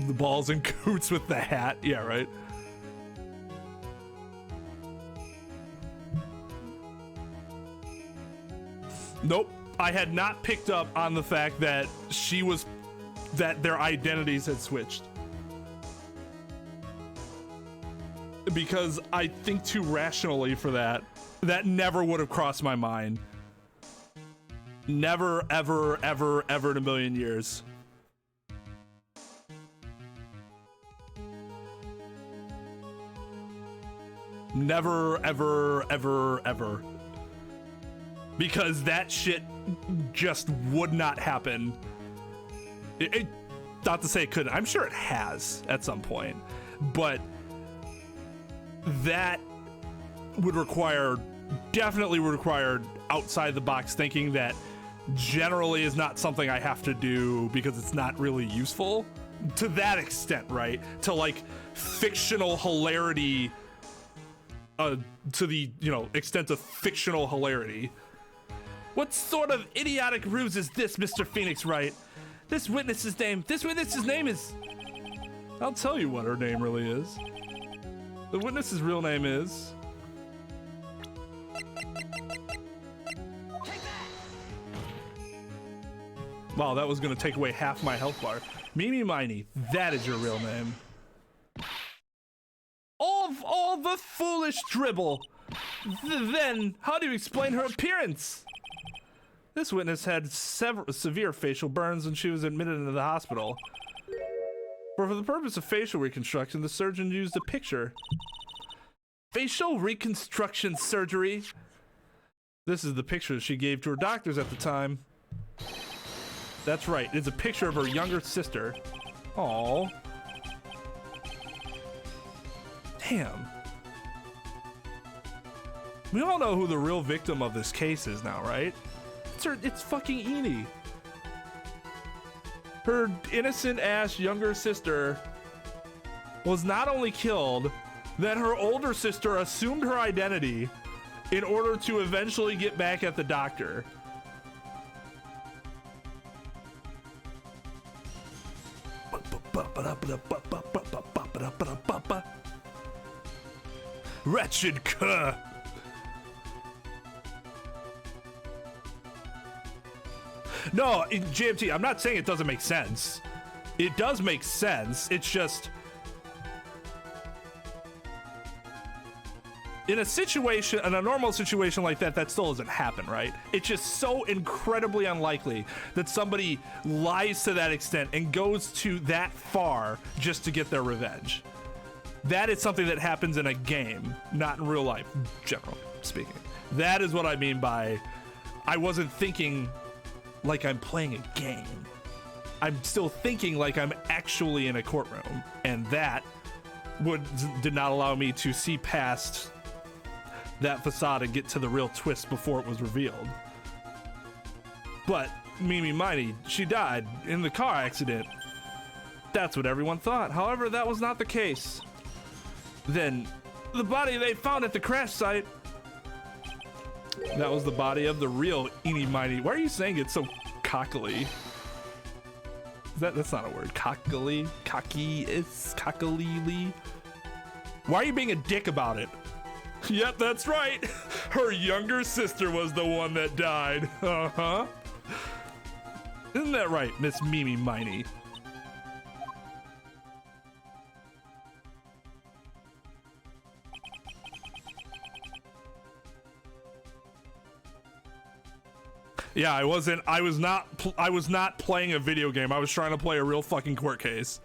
The balls and coots with the hat, yeah, right. Nope. I had not picked up on the fact that that their identities had switched. Because I think too rationally for that. That never would have crossed my mind. Never, ever, ever, ever in a million years. Never, ever, ever, ever. Because that shit just would not happen. Not to say it couldn't. I'm sure it has at some point. But that would require definitely required outside the box thinking that generally is not something I have to do because it's not really useful to that extent, right? To like fictional hilarity, to the, you know, extent of fictional hilarity. What sort of idiotic ruse is this, Mr. Phoenix Wright? This witness's name is... I'll tell you what her name really is. The witness's real name is... Wow, that was gonna take away half my health bar. Mimi Miney, that is your real name. All the foolish dribble. Then, how do you explain her appearance? This witness had severe facial burns and she was admitted into the hospital. For the purpose of facial reconstruction, the surgeon used a picture. Facial reconstruction surgery? This is the picture she gave to her doctors at the time. That's right, it's a picture of her younger sister. Aww. Damn. We all know who the real victim of this case is now, right? It's fucking Eni. Her innocent ass younger sister was not only killed, then her older sister assumed her identity in order to eventually get back at the doctor. Wretched cur. No, JMT, I'm not saying it doesn't make sense. It does make sense. It's just in a normal situation like that, that still doesn't happen, right? It's just so incredibly unlikely that somebody lies to that extent and goes to that far just to get their revenge. That is something that happens in a game, not in real life, generally speaking. That is what I mean by I wasn't thinking like I'm playing a game. I'm still thinking like I'm actually in a courtroom, and that did not allow me to see past that facade and get to the real twist before it was revealed. But Mimi Miney, she died in the car accident. That's what everyone thought. However, that was not the case. Then, the body they found at the crash site, that was the body of the real Eni Miney. Why are you saying it so cockily? That's not a word. Cockily? Cocky? It's cockily? Why are you being a dick about it? Yep, that's right. Her younger sister was the one that died. Uh-huh. Isn't that right, Miss Mimi Miney? Yeah, I was not playing a video game. I was trying to play a real fucking court case.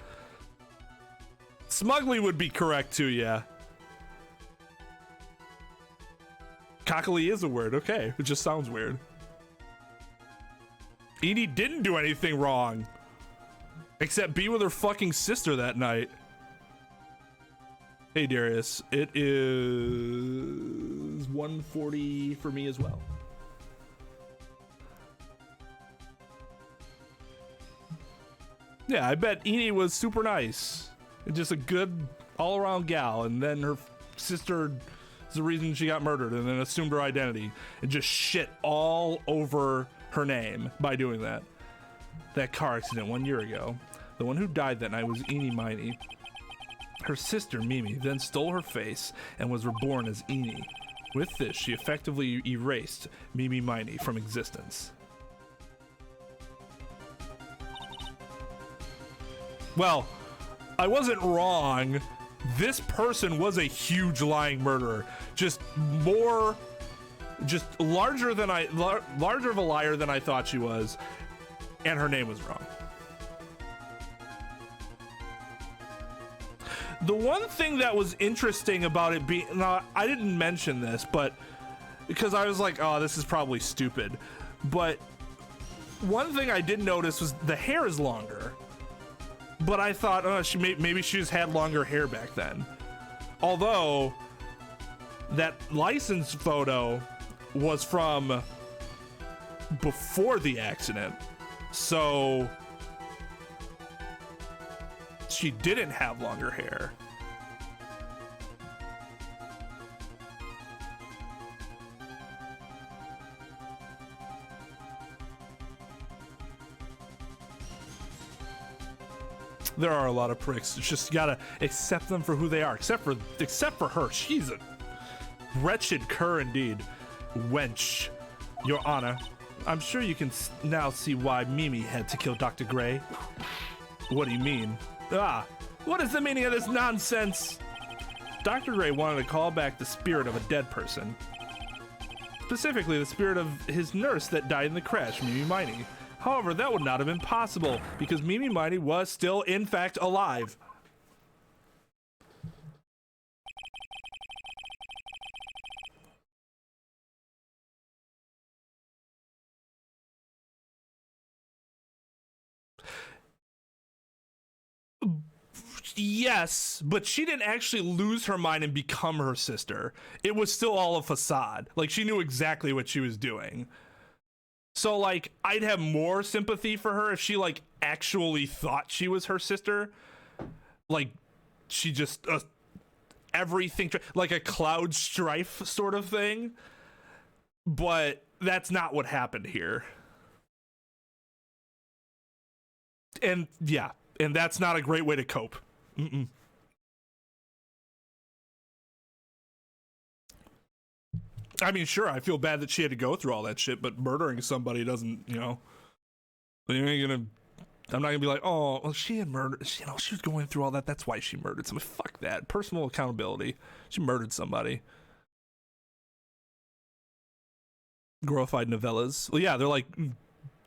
Smugly would be correct too, yeah. Cockily is a word, okay. It just sounds weird. Eni didn't do anything wrong. Except be with her fucking sister that night. Hey Darius, it is 1:40 for me as well. Yeah, I bet Eni was super nice. Just a good all-around gal, and then her sister is the reason she got murdered, and then assumed her identity and just shit all over her name by doing that. That car accident 1 year ago. The one who died that night was Eni Miney. Her sister, Mimi, then stole her face and was reborn as Eni. With this, she effectively erased Mimi Miney from existence. Well, I wasn't wrong. This person was a huge lying murderer. Just larger of a liar than I thought she was, and her name was wrong. The one thing that was interesting about it being, now I didn't mention this, but because I was like, oh, this is probably stupid, but one thing I did notice was the hair is longer. But I thought, maybe she just had longer hair back then. Although, that license photo was from before the accident. So she didn't have longer hair. There are a lot of pricks. It's just gotta accept them for who they are. Except for her. She's a wretched cur indeed. Wench, Your Honor. I'm sure you can now see why Mimi had to kill Dr. Gray. What do you mean? What is the meaning of this nonsense? Dr. Gray wanted to call back the spirit of a dead person. Specifically, the spirit of his nurse that died in the crash, Mimi Miney. However, that would not have been possible because Mimi Miney was still, in fact, alive. Yes, but she didn't actually lose her mind and become her sister. It was still all a facade. Like, she knew exactly what she was doing. So, like, I'd have more sympathy for her if she, like, actually thought she was her sister. Like, she just, everything, like a cloud strife sort of thing. But that's not what happened here. And, yeah, and that's not a great way to cope. Mm-mm. I mean, sure, I feel bad that she had to go through all that shit, but murdering somebody doesn't, you know, you ain't gonna, I'm not gonna be like, oh, well, she had murdered, you know, she was going through all that, that's why she murdered somebody. Fuck that. Personal accountability. She murdered somebody. Glorified novellas. Well, yeah, they're like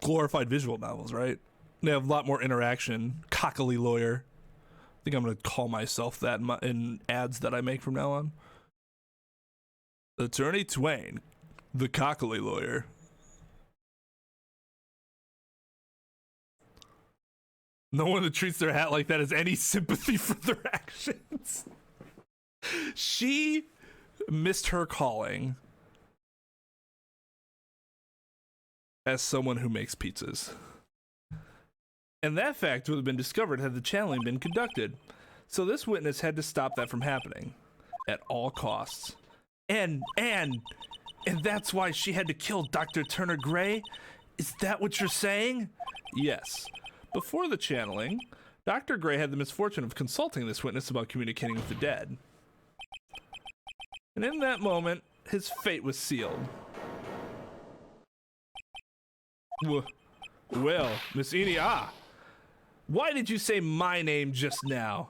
glorified visual novels, right? They have a lot more interaction. Cockily lawyer. I think I'm gonna call myself that in ads that I make from now on. Attorney Twain, the cockily lawyer. No one that treats their hat like that has any sympathy for their actions. She missed her calling as someone who makes pizzas. And that fact would have been discovered had the channeling been conducted. So this witness had to stop that from happening at all costs. And that's why she had to kill Dr. Turner Gray? Is that what you're saying? Yes. Before the channeling, Dr. Gray had the misfortune of consulting this witness about communicating with the dead. And in that moment, his fate was sealed. Well, Miss Eni, why did you say my name just now?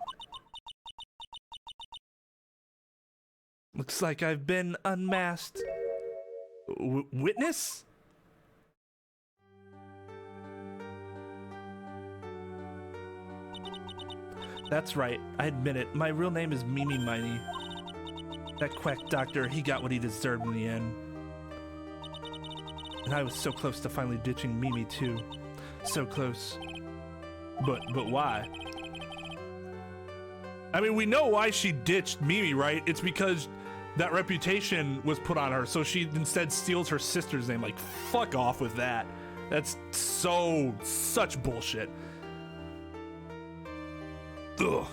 Looks like I've been unmasked. Witness? That's right, I admit it. My real name is Mimi Miney. That quack doctor, he got what he deserved in the end. And I was so close to finally ditching Mimi too. So close. But why? I mean, we know why she ditched Mimi, right? It's because that reputation was put on her, so she instead steals her sister's name. Like, fuck off with that. That's such bullshit. Ugh.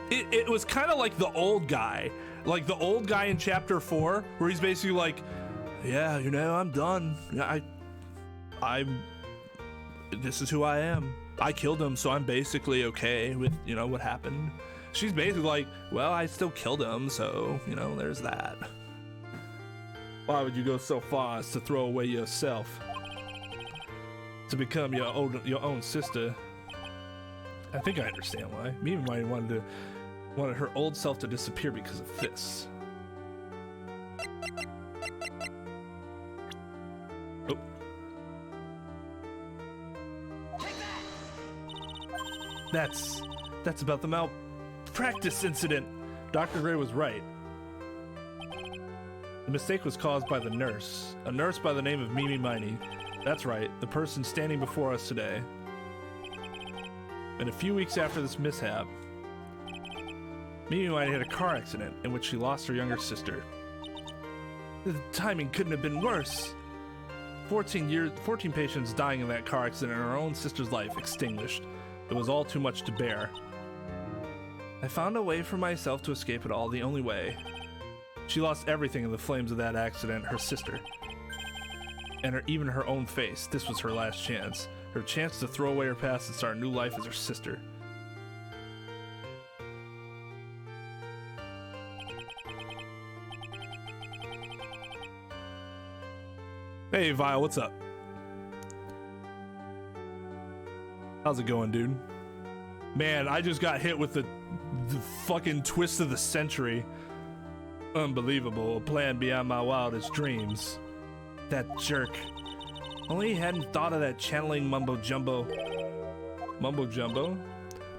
It was kind of like the old guy. Like the old guy in chapter 4, where he's basically like, yeah, you know, I'm done. This is who I am. I killed him, so I'm basically okay with, you know, what happened. She's basically like, well, I still killed him, so, you know, there's that. Why would you go so far as to throw away yourself? To become your own sister? I think I understand why. Mimi might wanted her old self to disappear because of this. Oh. That's about the malpractice incident. Dr. Gray was right. The mistake was caused by the nurse. A nurse by the name of Mimi Miney. That's right, the person standing before us today. And a few weeks after this mishap, Mimi might have had a car accident in which she lost her younger sister. The timing couldn't have been worse. 14 patients dying in that car accident and her own sister's life extinguished. It was all too much to bear. I found a way for myself to escape it all, the only way. She lost everything in the flames of that accident, her sister. And even her own face. This was her last chance. Her chance to throw away her past and start a new life as her sister. Hey, Vile, what's up? How's it going, dude? Man, I just got hit with the fucking twist of the century. Unbelievable. A plan beyond my wildest dreams. That jerk. Only he hadn't thought of that channeling mumbo jumbo. Mumbo jumbo?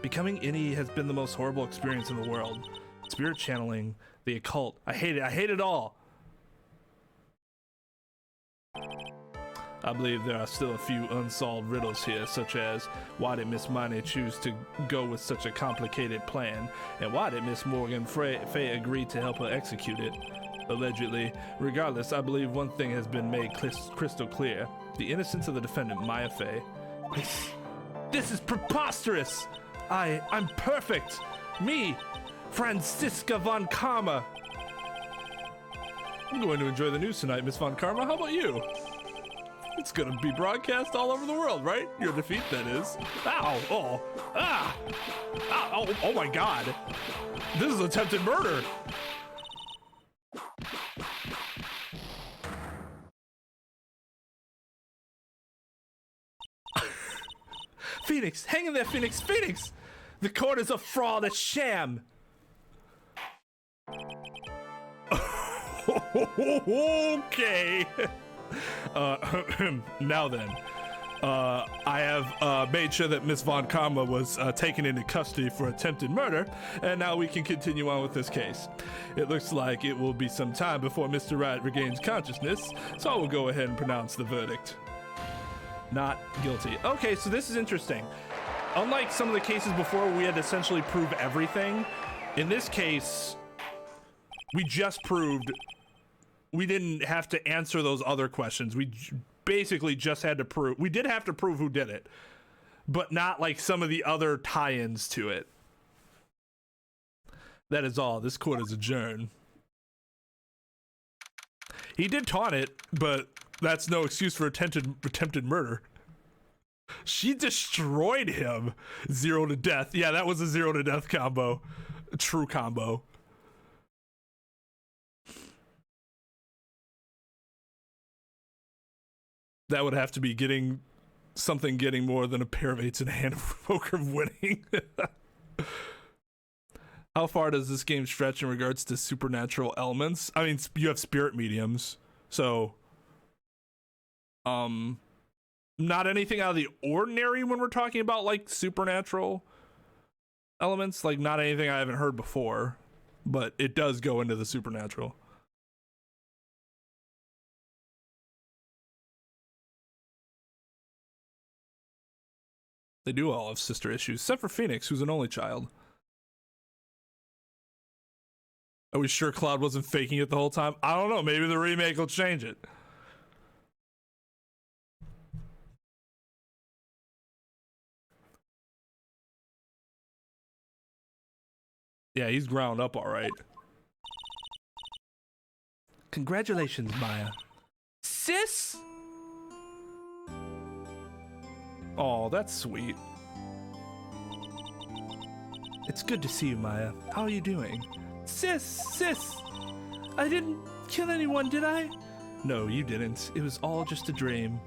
Becoming Innie has been the most horrible experience in the world. Spirit channeling, the occult. I hate it. I hate it all. I believe there are still a few unsolved riddles here, such as why did Miss Miney choose to go with such a complicated plan, and why did Miss Morgan Fay agree to help her execute it? Allegedly. Regardless, I believe one thing has been made crystal clear. The innocence of the defendant, Maya Fay. This is preposterous! I'm perfect! Me, Franziska von Karma! I'm going to enjoy the news tonight, Miss von Karma. How about you? It's gonna be broadcast all over the world, right? Your defeat, that is. Ow! Oh! Ah! Ow, oh my god! This is attempted murder! Phoenix! Hang in there, Phoenix! Phoenix! The court is a fraud, a sham! Okay! Now then, I have made sure that Miss Von Karma was taken into custody for attempted murder, and now we can continue on with this case. It looks like it will be some time before Mr. Wright regains consciousness, so I will go ahead and pronounce the verdict. Not guilty. Okay, so this is interesting. Unlike some of the cases before where we had to essentially prove everything, in this case, we just proved we didn't have to answer those other questions. We basically just had to prove. We did have to prove who did it, but not like some of the other tie-ins to it. That is all. This court is adjourned. He did taunt it, but that's no excuse for attempted murder. She destroyed him. 0 to death. Yeah, that was a 0 to death combo. A true combo. That would have to be getting more than a pair of 8s in a hand of poker winning. How far does this game stretch in regards to supernatural elements? I mean, you have spirit mediums, so not anything out of the ordinary when we're talking about like supernatural elements, like not anything I haven't heard before, but it does go into the supernatural. They do all have sister issues, except for Phoenix, who's an only child. Are we sure Cloud wasn't faking it the whole time? I don't know. Maybe the remake will change it. Yeah, he's ground up all right. Congratulations, Maya. Sis? Oh, that's sweet. It's good to see you, Maya. How are you doing? Sis! I didn't kill anyone, did I? No, you didn't. It was all just a dream.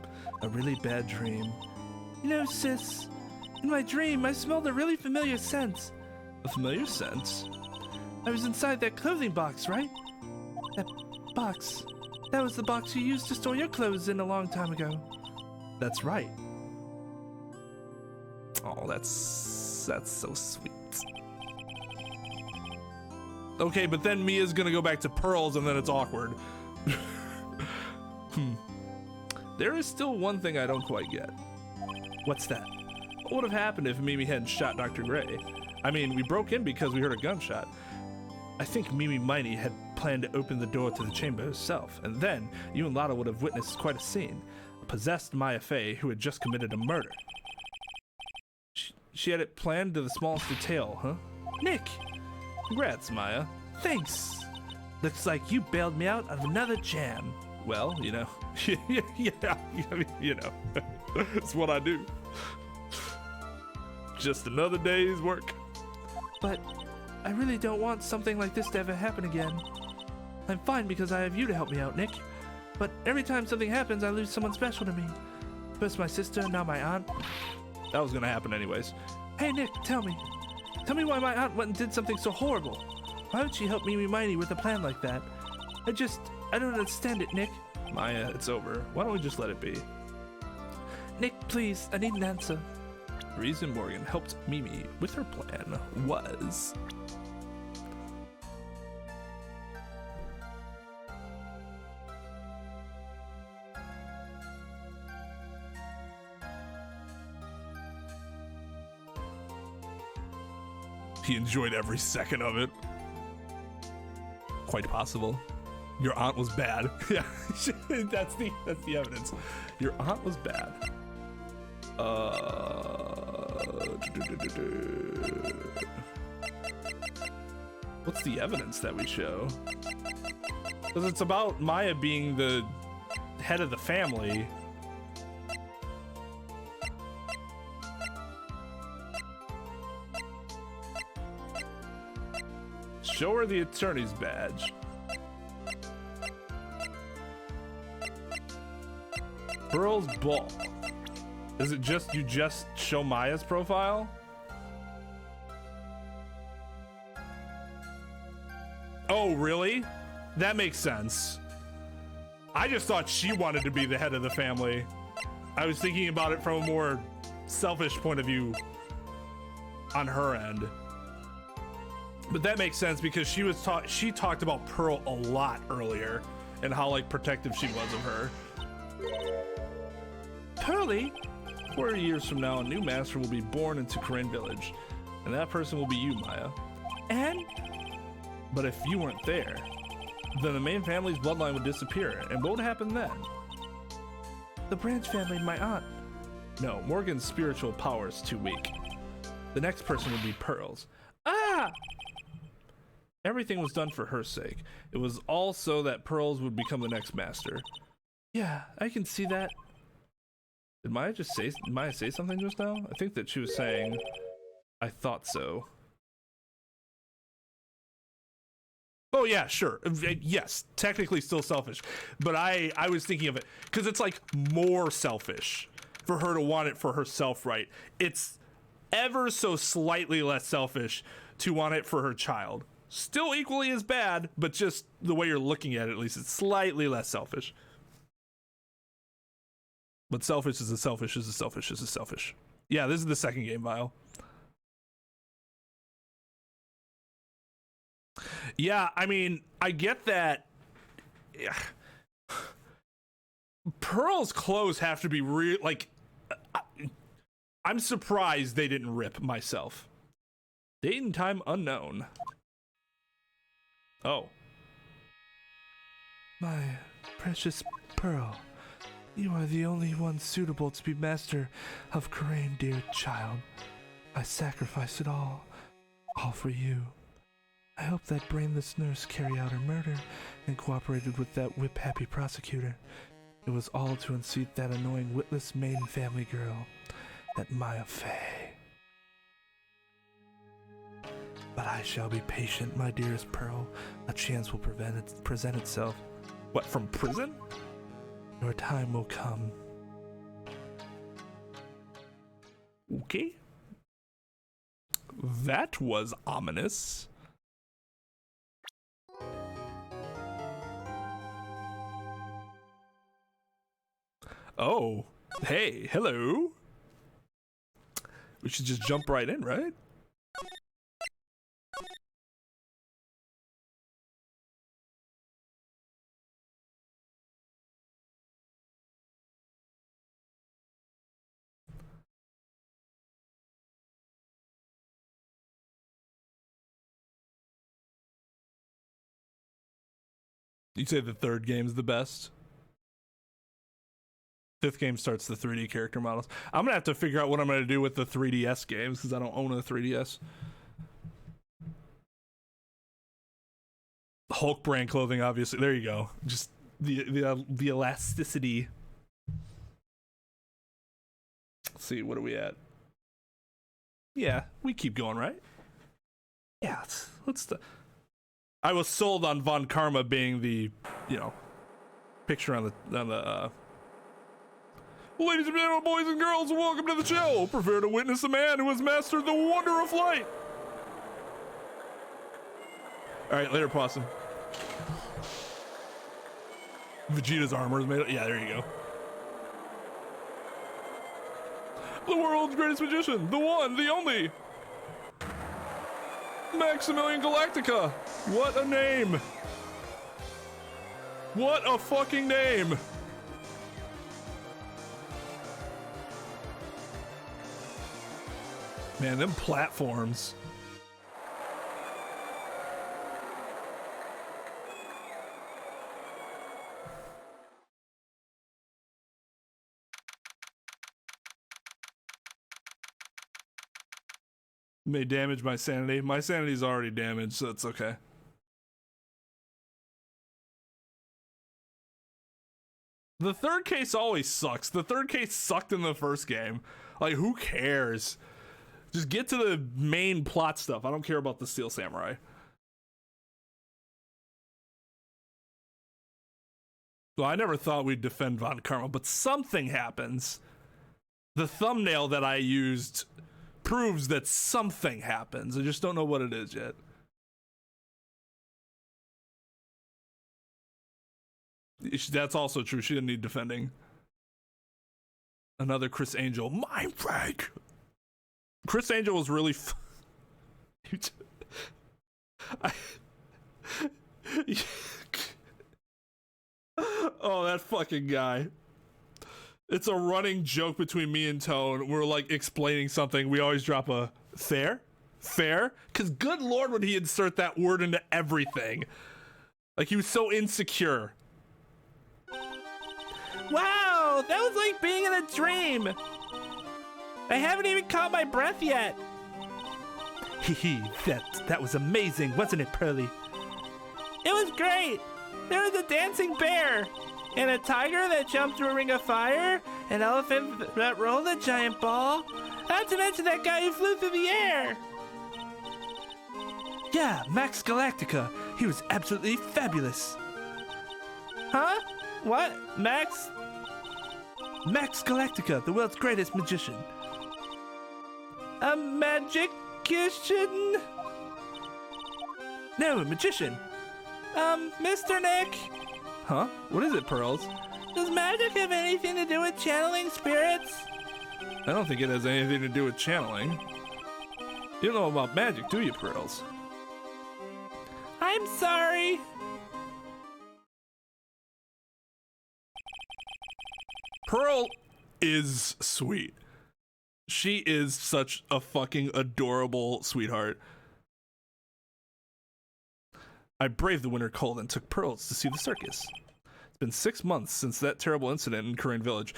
A really bad dream. You know, sis, in my dream, I smelled a really familiar scent. A familiar scent? I was inside that clothing box, right? That box. That was the box you used to store your clothes in a long time ago. That's right. Oh, that's so sweet. Okay, but then Mia's gonna go back to Pearls and then it's awkward. There is still one thing I don't quite get. What's that? What would have happened if Mimi hadn't shot Dr. Gray? I mean, we broke in because we heard a gunshot. I think Mimi Miney had planned to open the door to the chamber herself, and then you and Lotta would have witnessed quite a scene. A possessed Maya Fey who had just committed a murder. She had it planned to the smallest detail, huh? Nick! Congrats, Maya. Thanks! Looks like you bailed me out of another jam. Well, you know, yeah, I mean, you know, it's what I do. Just another day's work. But I really don't want something like this to ever happen again. I'm fine because I have you to help me out, Nick. But every time something happens, I lose someone special to me. First my sister, now my aunt. That was gonna happen anyways. Hey, Nick, tell me. Tell me why my aunt went and did something so horrible. Why would she help Mimi Miney with a plan like that? I don't understand it, Nick. Maya, it's over. Why don't we just let it be? Nick, please, I need an answer. The reason Morgan helped Mimi with her plan was... He enjoyed every second of it. Quite possible. Your aunt was bad. Yeah, that's the evidence. Your aunt was bad. What's the evidence that we show? Because it's about Maya being the head of the family. Show her the attorney's badge. Pearl's ball. Is it just you just show Maya's profile? Oh, really? That makes sense. I just thought she wanted to be the head of the family. I was thinking about it from a more selfish point of view on her end. But that makes sense because she talked about Pearl a lot earlier and how like protective she was of her. Pearly, 4 years from now, a new master will be born into Corinne Village, and that person will be you, Maya. But if you weren't there, then the main family's bloodline would disappear, and what would happen then? The Branch family and my aunt. No, Morgan's spiritual power is too weak. The next person would be Pearl's. Ah! Everything was done for her sake. It was all so that Pearls would become the next master. Yeah, I can see that. Did Maya say something just now? I think that she was saying, I thought so. Oh yeah, sure. Yes, technically still selfish. But I was thinking of it, because it's like more selfish for her to want it for herself, right? It's ever so slightly less selfish to want it for her child. Still equally as bad, but just the way you're looking at it, at least it's slightly less selfish. But selfish is a selfish is a selfish is a selfish. Yeah, this is the second game, Vile. Yeah, I mean, I get that. Yeah. Pearl's clothes have to be real. Like, I'm surprised they didn't rip myself. Date and time unknown. Oh. My precious Pearl, you are the only one suitable to be master of Corain, dear child. I sacrificed it all for you. I hope that brainless nurse carried out her murder and cooperated with that whip-happy prosecutor. It was all to unseat that annoying witless maiden family girl, that Maya Fey. But I shall be patient, my dearest Pearl. A chance will present itself. What, from prison? Your time will come. Okay. That was ominous. Oh, hey, hello. We should just jump right in, right? You say the third game's the best? Fifth game starts the 3D character models. I'm gonna have to figure out what I'm gonna do with the 3DS games because I don't own a 3DS. Hulk brand clothing, obviously. There you go. Just the elasticity. Let's see, what are we at? Yeah, we keep going, right? Yeah, let's I was sold on Von Karma being the, picture on the Ladies and gentlemen, boys and girls, welcome to the show. Prepare to witness a man who has mastered the wonder of flight. All right, later, Possum. Vegeta's armor is made of, yeah, there you go. The world's greatest magician, the one, the only. Maximilian Galactica. What a name. What a fucking name. Man, them platforms. May damage my sanity. My sanity's already damaged, so it's okay. The third case always sucks. The third case sucked in the first game. Like, who cares? Just get to the main plot stuff. I don't care about the Steel Samurai. Well, I never thought we'd defend Von Karma, but something happens. The thumbnail that I used proves that something happens. I just don't know what it is yet. That's also true. She didn't need defending. Another Chris Angel. Mind Frank! Chris Angel was really oh, that fucking guy. It's a running joke between me and Tone. We're like explaining something. We always drop a fair? Fair? Because good lord would he insert that word into everything. Like he was so insecure. Wow, that was like being in a dream. I haven't even caught my breath yet. Hee that was amazing, wasn't it, Pearly? It was great. There was a dancing bear, and a tiger that jumped through a ring of fire, an elephant that rolled a giant ball, not to mention that guy who flew through the air. Yeah, Max Galactica. He was absolutely fabulous. Huh? What? Max Galactica, the world's greatest magician. A magician? No, a magician. Mr. Nick? Huh? What is it, Pearls? Does magic have anything to do with channeling spirits? I don't think it has anything to do with channeling. You don't know about magic, do you, Pearls? I'm sorry. Pearl is sweet. She is such a fucking adorable sweetheart. I braved the winter cold and took Pearls to see the circus. It's been 6 months since that terrible incident in Korean Village.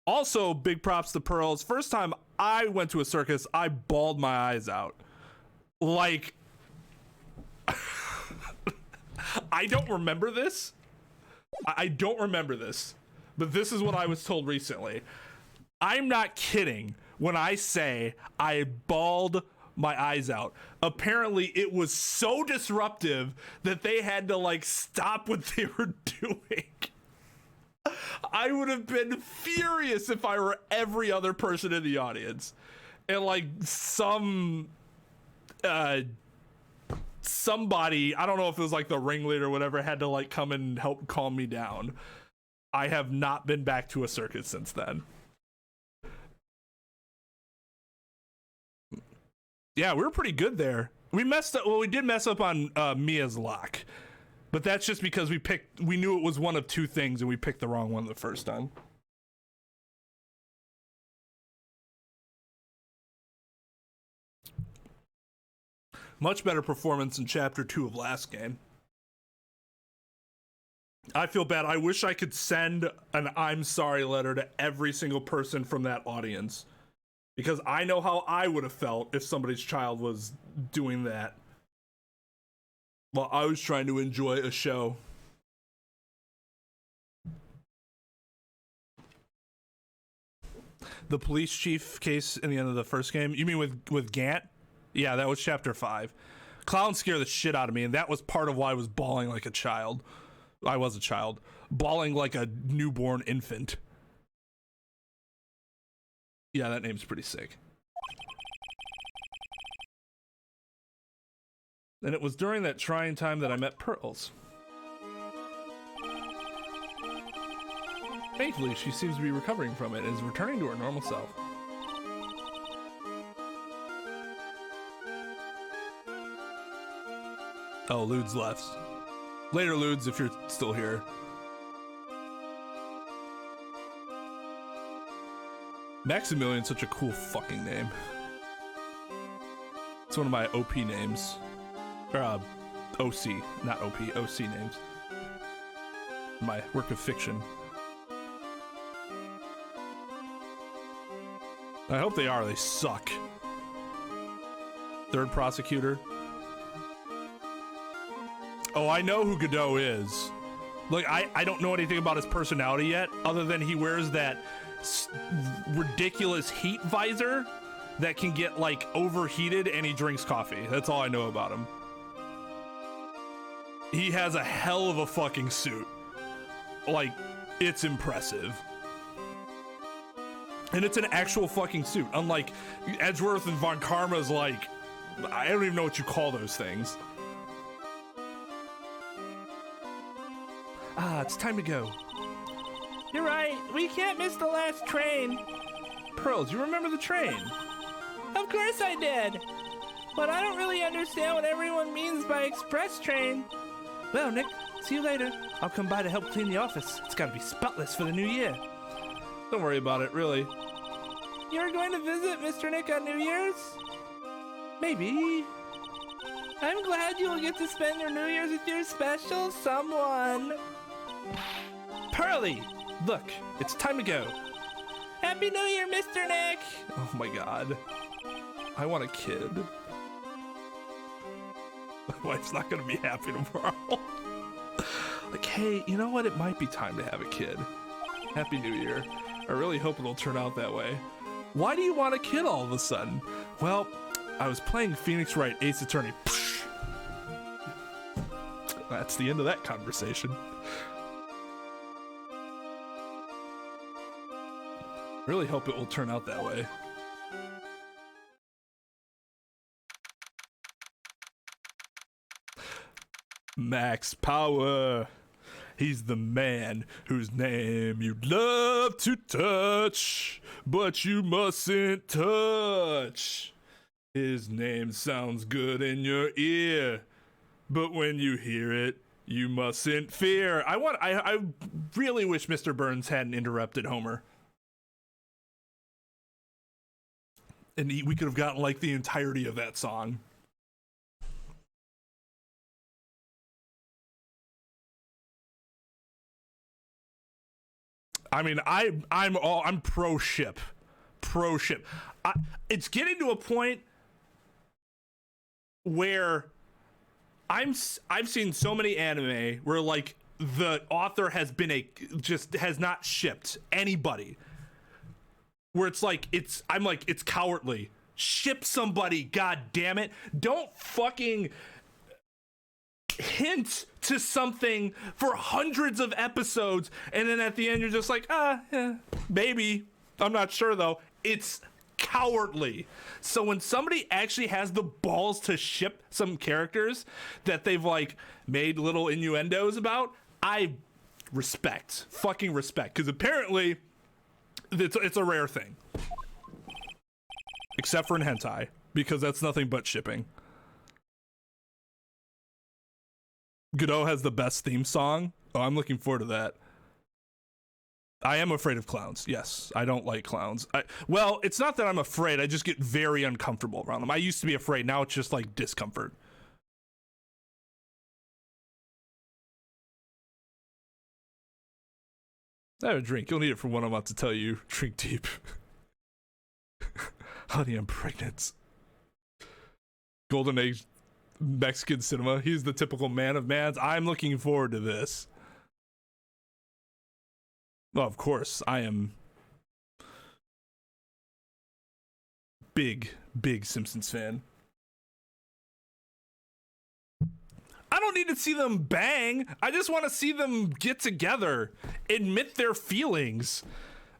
Also, big props to Pearls. First time I went to a circus, I bawled my eyes out. Like, I don't remember this. I don't remember this. But this is what I was told recently. I'm not kidding when I say I bawled my eyes out. Apparently, it was so disruptive that they had to like stop what they were doing. I would have been furious if I were every other person in the audience. And like somebody, I don't know if it was like the ringleader or whatever, had to like come and help calm me down. I have not been back to a circus since then. Yeah, we were pretty good there. We messed up. Well, we did mess up on Mia's lock, but that's just because we knew it was one of two things and we picked the wrong one the first time. Much better performance in chapter 2 of last game. I feel bad. I wish I could send an I'm sorry letter to every single person from that audience, because I know how I would have felt if somebody's child was doing that while I was trying to enjoy a show. The police chief case in the end of the first game, you mean with Gant? Yeah, that was chapter 5. Clowns scare the shit out of me, and that was part of why I was bawling like a child. I was a child, bawling like a newborn infant. Yeah, that name's pretty sick. And it was during that trying time that I met Pearls. Thankfully, she seems to be recovering from it and is returning to her normal self. Oh, Lude's left. Later, Ludes, if you're still here. Maximilian's such a cool fucking name. It's one of my OP names. Or, OC, not OP, OC names. My work of fiction. I hope they are, they suck. Third prosecutor. Oh, I know who Godot is. Like, I don't know anything about his personality yet, other than he wears that ridiculous heat visor that can get, like, overheated, and he drinks coffee. That's all I know about him. He has a hell of a fucking suit. Like, it's impressive. And it's an actual fucking suit, unlike Edgeworth and Von Karma's, like, I don't even know what you call those things. Ah, it's time to go. You're right. We can't miss the last train. Pearls, you remember the train? Of course I did. But I don't really understand what everyone means by express train. Well, Nick, see you later. I'll come by to help clean the office. It's gotta be spotless for the new year. Don't worry about it, really. You're going to visit Mr. Nick on New Year's? Maybe. I'm glad you will get to spend your New Year's with your special someone. Pearly! Look, it's time to go. Happy New Year, Mr. Nick! Oh my god. I want a kid. My wife's not gonna be happy tomorrow. Like, hey, you know what? It might be time to have a kid. Happy New Year. I really hope it'll turn out that way. Why do you want a kid all of a sudden? Well, I was playing Phoenix Wright Ace Attorney. That's the end of that conversation. Really hope it will turn out that way. Max Power. He's the man whose name you'd love to touch, but you mustn't touch. His name sounds good in your ear, but when you hear it, you mustn't fear. I really wish Mr. Burns hadn't interrupted Homer. And we could have gotten like the entirety of that song. I mean, I'm pro ship. It's getting to a point where I've seen so many anime where like the author has not shipped anybody. Where it's like I'm like it's cowardly. Ship somebody, god damn it. Don't fucking hint to something for hundreds of episodes and then at the end you're just like, yeah, maybe. I'm not sure though. It's cowardly. So when somebody actually has the balls to ship some characters that they've like made little innuendos about, I fucking respect, because apparently it's a rare thing. Except for in hentai, because that's nothing but shipping. Godot has the best theme song. Oh, I'm looking forward to that. I am afraid of clowns. Yes, I don't like clowns. Well, it's not that I'm afraid. I just get very uncomfortable around them. I used to be afraid. Now it's just like discomfort. Have a drink. You'll need it for what I'm about to tell you. Drink deep. Honey, I'm pregnant. Golden Age Mexican cinema. He's the typical man of mans. I'm looking forward to this. Well, of course, I am big Simpsons fan. I don't need to see them bang. I just want to see them get together, admit their feelings.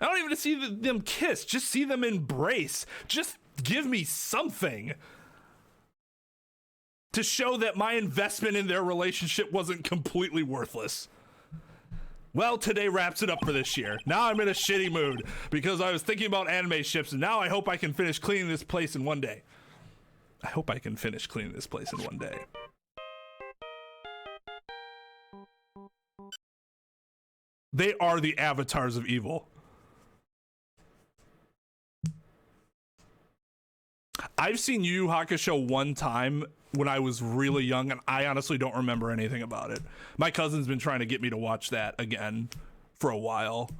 I don't even want to see them kiss. Just see them embrace. Just give me something to show that my investment in their relationship wasn't completely worthless. Well, today wraps it up for this year. Now I'm in a shitty mood because I was thinking about anime ships, and now I hope I can finish cleaning this place in one day. I hope I can finish cleaning this place in one day. They are the avatars of evil. I've seen Yu Yu Hakusho one time when I was really young, and I honestly don't remember anything about it. My cousin's been trying to get me to watch that again for a while.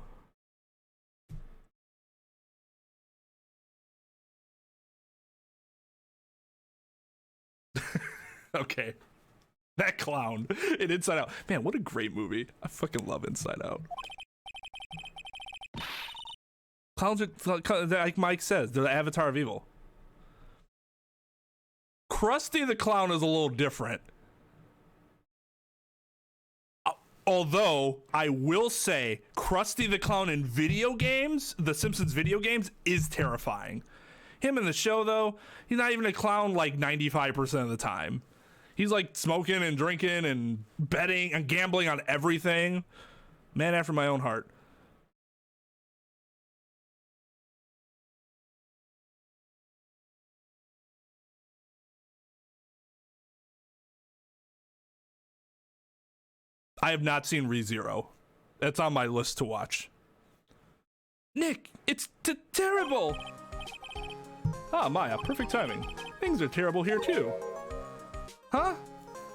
Okay. That clown in Inside Out. Man, what a great movie. I fucking love Inside Out. Clowns are, like Mike says, they're the avatar of evil. Krusty the Clown is a little different. Although, I will say, Krusty the Clown in video games, the Simpsons video games, is terrifying. Him in the show, though, he's not even a clown like 95% of the time. He's like smoking and drinking and betting and gambling on everything. Man after my own heart. I have not seen ReZero. That's on my list to watch. Nick, it's terrible. Ah, Maya, perfect timing. Things are terrible here too. Huh?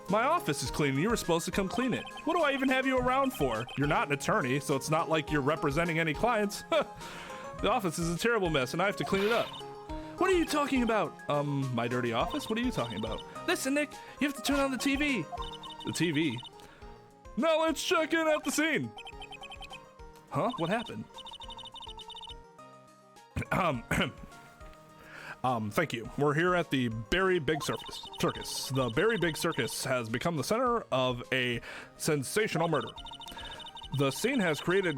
My office is clean and you were supposed to come clean it. What do I even have you around for? You're not an attorney, so it's not like you're representing any clients. The office is a terrible mess and I have to clean it up. What are you talking about? My dirty office? What are you talking about? Listen, Nick, you have to turn on the TV. The TV? Now let's check in at the scene. Huh? What happened? Thank you. We're here at the Berry Big Circus. The Berry Big Circus has become the center of a sensational murder. The scene has created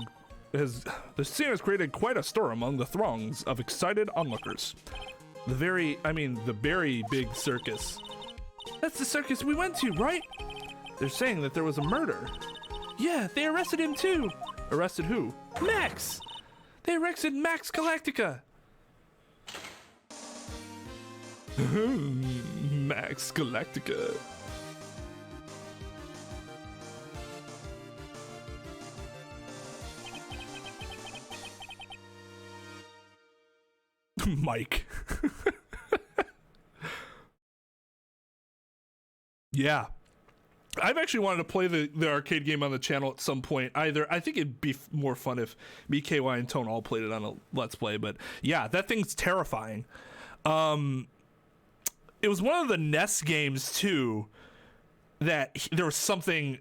quite a stir among the throngs of excited onlookers. The Berry Big Circus. That's the circus we went to, right? They're saying that there was a murder. Yeah, they arrested him too. Arrested who? Max! They arrested Max Galactica. Max Galactica. Mike. Yeah. I've actually wanted to play the arcade game on the channel at some point. I think it'd be more fun if me, KY, and Tone all played it on a Let's Play. But yeah, that thing's terrifying. It was one of the NES games too that there was something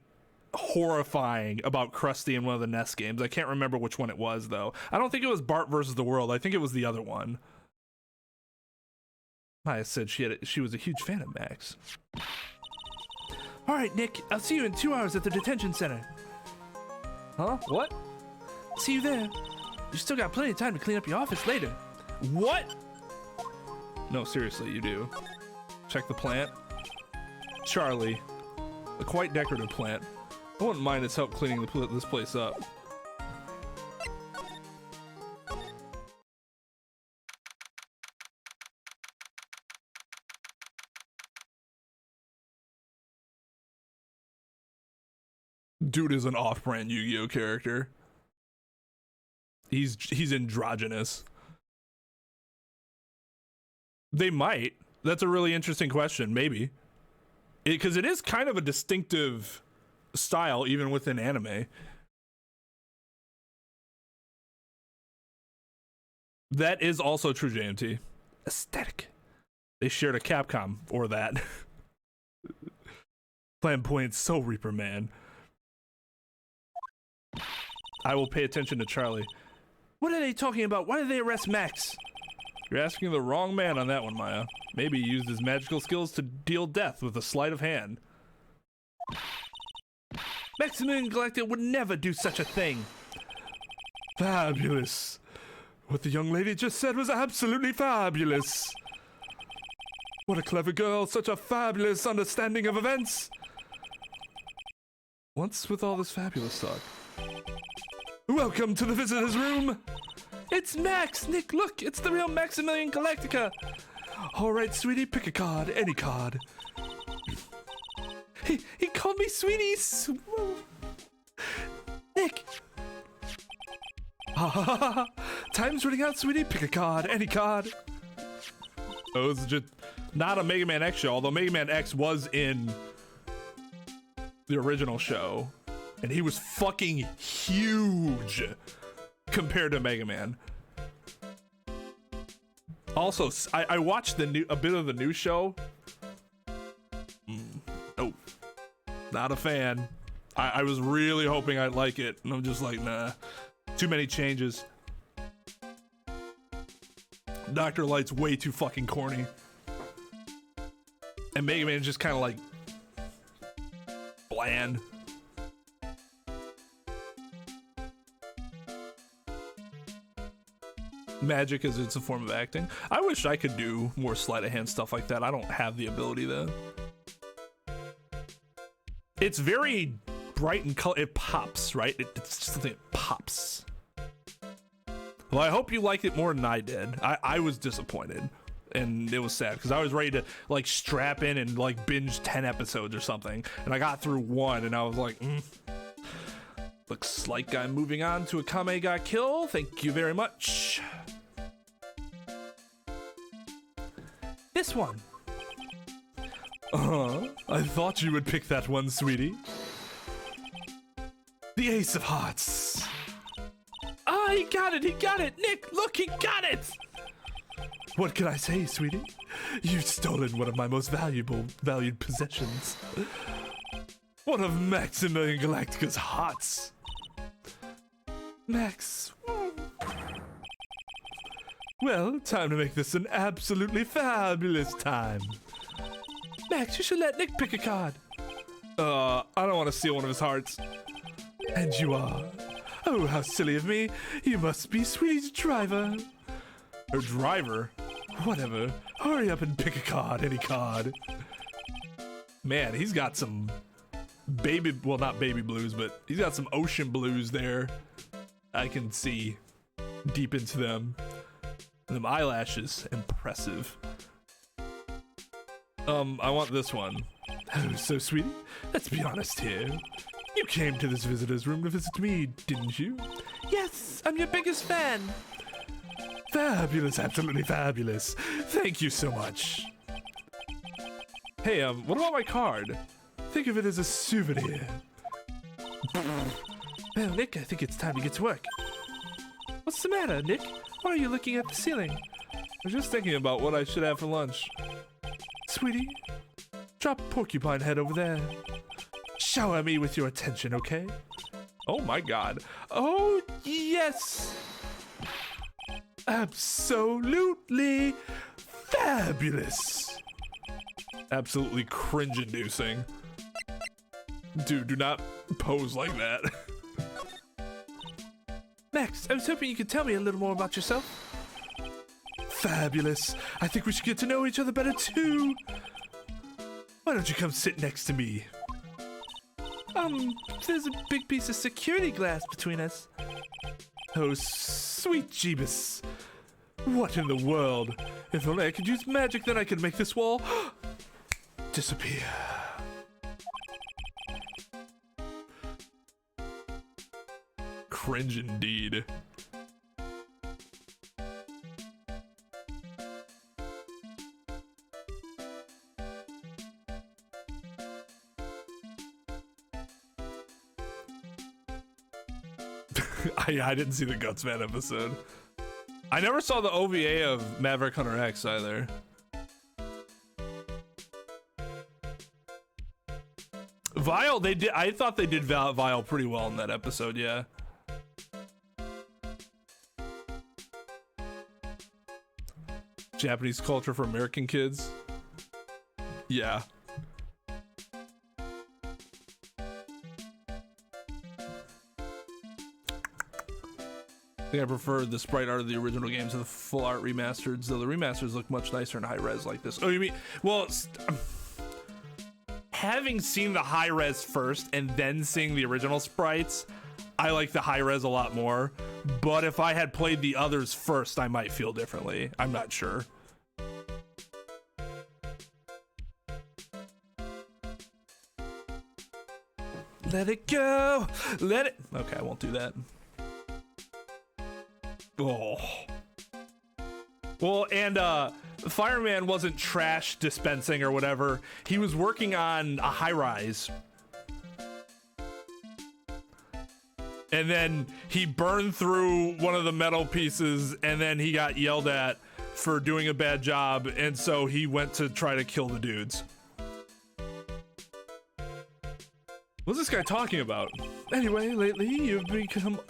horrifying about Krusty in one of the NES games. I can't remember which one it was though. I don't think it was Bart versus the World. I think it was the other one. Maya said she was a huge fan of Max. All right, Nick, I'll see you in 2 hours at the detention center. Huh? What? See you there. You still got plenty of time to clean up your office later. What? No, seriously, you do. Check the plant. Charlie. A quite decorative plant. I wouldn't mind its help cleaning this place up. Dude is an off-brand Yu-Gi-Oh character. He's androgynous. They might. That's a really interesting question. Maybe. Because it is kind of a distinctive style even within anime. That is also true, JMT. Aesthetic. They shared a Capcom or that. Flamboyant Soul Reaper, man. I will pay attention to Charlie. What are they talking about? Why did they arrest Max? You're asking the wrong man on that one, Maya. Maybe he used his magical skills to deal death with a sleight of hand. Maximilian Galactica would never do such a thing. Fabulous. What the young lady just said was absolutely fabulous. What a clever girl, such a fabulous understanding of events. What's with all this fabulous talk? Welcome to the visitor's room. It's Max! Nick, look, it's the real Maximilian Galactica. All right, sweetie, pick a card, any card. He called me sweetie. Nick. Time's running out, sweetie. Pick a card, any card. Oh, it's just not a Mega Man X show, although Mega Man X was in the original show, and he was fucking huge compared to Mega Man. Also, I watched a bit of the new show. Nope, not a fan. I was really hoping I'd like it, and I'm just like, nah, too many changes. Dr. Light's way too fucking corny, and Mega Man is just kind of like bland. Magic is it's a form of acting. I wish I could do more sleight of hand stuff like that. I don't have the ability though. It's very bright and color. It pops, right? It's just something that pops. Well, I hope you liked it more than I did. I was disappointed, and it was sad because I was ready to like strap in and like binge 10 episodes or something, and I got through one, and I was like, looks like I'm moving on to a Kame ga Kill. Thank you very much. This one. I thought you would pick that one, sweetie. The Ace of Hearts. Ah, he got it, Nick, look, he got it. What can I say, sweetie? You've stolen one of my most valued possessions. One of Maximilian Galactica's hearts. Max. Well, time to make this an absolutely fabulous time. Max, you should let Nick pick a card. I don't want to steal one of his hearts. And you are. Oh, how silly of me. You must be Sweetie's driver. Her driver? Whatever. Hurry up and pick a card, any card. Man, he's got some well, not baby blues, but he's got some ocean blues there. I can see deep into them. And them eyelashes, impressive. I want this one. Oh, so sweetie, let's be honest here. You came to this visitor's room to visit me, didn't you? Yes, I'm your biggest fan. Fabulous, absolutely fabulous. Thank you so much. Hey, what about my card? Think of it as a souvenir. Well, Nick, I think it's time to get to work. What's the matter, Nick? Why are you looking at the ceiling? I was just thinking about what I should have for lunch. Sweetie, drop Porcupine Head over there. Shower me with your attention, okay? Oh my god. Oh, yes! Absolutely fabulous! Absolutely cringe-inducing. Dude, do not pose like that. Max, I was hoping you could tell me a little more about yourself. Fabulous. I think we should get to know each other better too. Why don't you come sit next to me? There's a big piece of security glass between us. Oh, sweet Jeebus. What in the world? If only I could use magic, then I could make this wall disappear. Cringe indeed. I didn't see the Gutsman episode. I never saw the OVA of Maverick Hunter X either. Vile, they did. I thought they did Vile pretty well in that episode. Yeah. Japanese culture for American kids. Yeah. I think I prefer the sprite art of the original games to the full art remasters, though the remasters look much nicer in high res like this. Oh, you mean, well, having seen the high res first and then seeing the original sprites, I like the high res a lot more. But if I had played the others first, I might feel differently. I'm not sure. Let it go. Let it. Okay, I won't do that. Oh. Well, and Fireman wasn't trash dispensing or whatever. He was working on a high rise. And then he burned through one of the metal pieces, and then he got yelled at for doing a bad job, and so he went to try to kill the dudes. What's this guy talking about? Anyway, lately you've become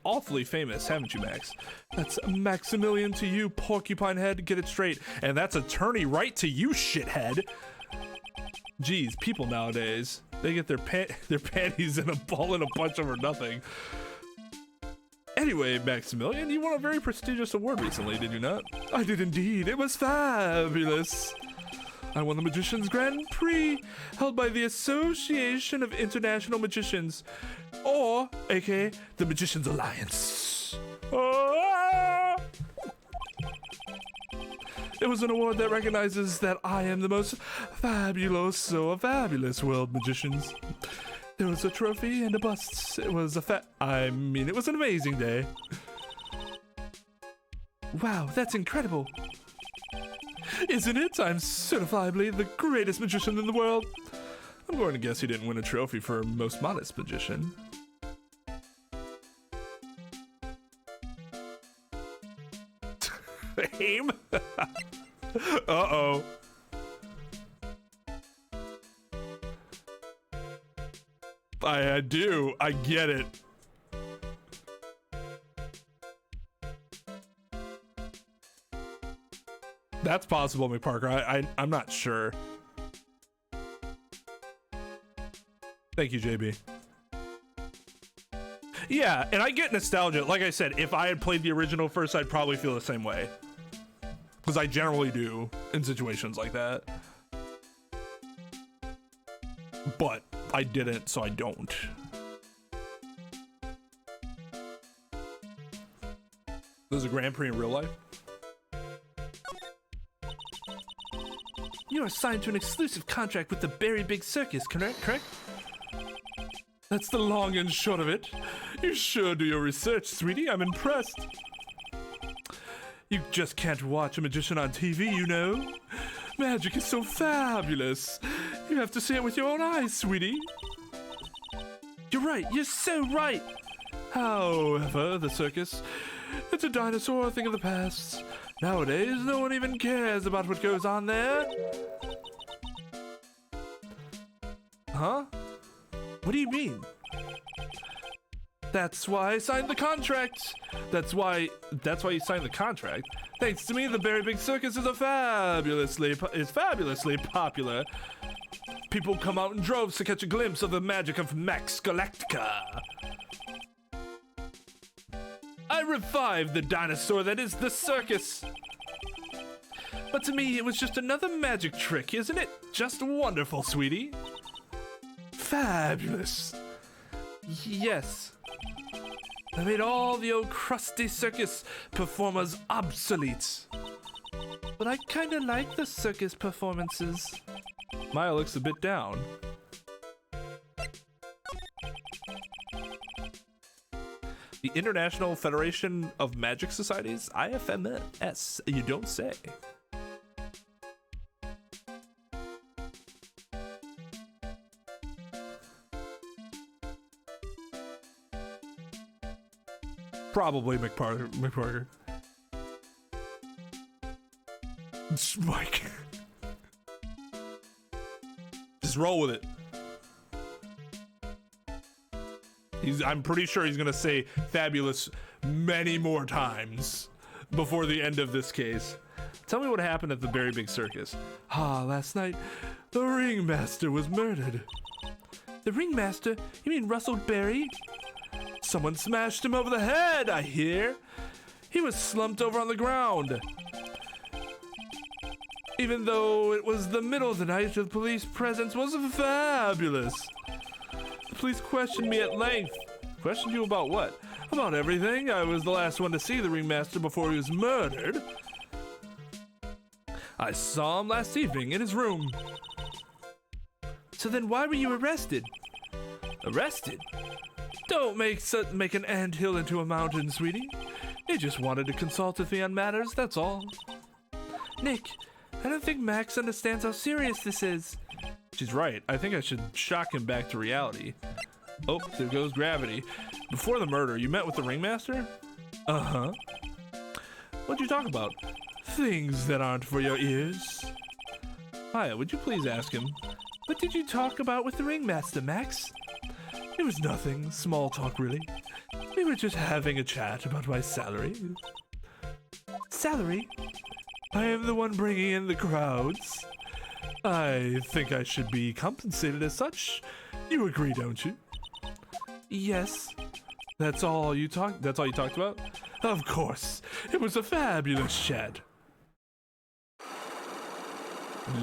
awfully famous, haven't you, Max? That's Maximilian to you, porcupine head, get it straight. And that's attorney Wright to you, shithead. Geez, people nowadays, they get their panties in a ball in a bunch over nothing. Anyway, Maximilian, you won a very prestigious award recently, did you not? I did indeed. It was fabulous. I won the Magician's Grand Prix, held by the Association of International Magicians, or, aka, the Magicians Alliance. Ah! It was an award that recognizes that I am the most fabulous of fabulous world magicians. There was a trophy and a bust. It was it was an amazing day. Wow, that's incredible. Isn't it? I'm certifiably the greatest magician in the world. I'm going to guess he didn't win a trophy for most modest magician. Aim? Uh-oh. I do. I get it. That's possible, McParker. I'm not sure. Thank you, JB. Yeah, and I get nostalgia. Like I said, if I had played the original first, I'd probably feel the same way. Because I generally do in situations like that. But I didn't, so I don't. There's a Grand Prix in real life? You are signed to an exclusive contract with the Berry Big Circus, correct? That's the long and short of it. You sure do your research, sweetie. I'm impressed. You just can't watch a magician on TV, you know. Magic is so fabulous. You have to see it with your own eyes, sweetie. You're right. You're so right. However, the circus, it's a dinosaur thing of the past. Nowadays, no one even cares about what goes on there. Huh? What do you mean? That's why I signed the contract. That's why you signed the contract. Thanks to me, the Berry Big Circus is fabulously popular. People come out in droves to catch a glimpse of the magic of Max Galactica. I revived the dinosaur that is the circus. But to me, it was just another magic trick, isn't it? Just wonderful, sweetie. Fabulous. Yes. I made all the old crusty circus performers obsolete. But I kinda like the circus performances. Maya looks a bit down. The International Federation of Magic Societies, IFMS, you don't say. Probably McParker. Mike. Just roll with it. I'm pretty sure he's gonna say fabulous many more times before the end of this case. Tell me what happened at the Berry Big Circus. Last night, the ringmaster was murdered. The ringmaster? You mean Russell Berry? Someone smashed him over the head, I hear. He was slumped over on the ground. Even though it was the middle of the night, the police presence was fabulous. The police questioned me at length. Questioned you about what? About everything. I was the last one to see the ringmaster before he was murdered. I saw him last evening in his room. So then why were you arrested? Arrested? Don't make an anthill into a mountain, sweetie. They just wanted to consult with me on matters, that's all. Nick, I don't think Max understands how serious this is. She's right. I think I should shock him back to reality. Oh, there goes gravity. Before the murder, you met with the ringmaster? Uh-huh. What'd you talk about? Things that aren't for your ears. Hiya, would you please ask him? What did you talk about with the ringmaster, Max? It was nothing. Small talk, really. We were just having a chat about my salary. Salary? I am the one bringing in the crowds. I think I should be compensated as such. You agree, don't you? Yes. That's all you talked about? Of course. It was a fabulous chat.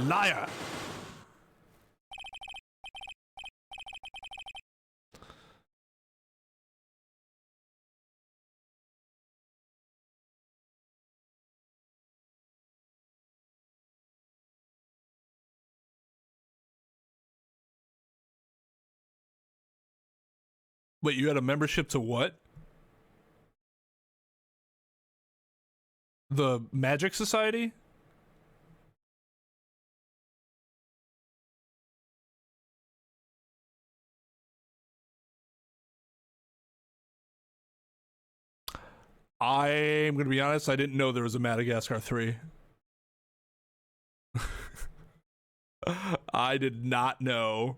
Liar. Wait, you had a membership to what? The Magic Society? I'm gonna be honest, I didn't know there was a Madagascar 3. I did not know.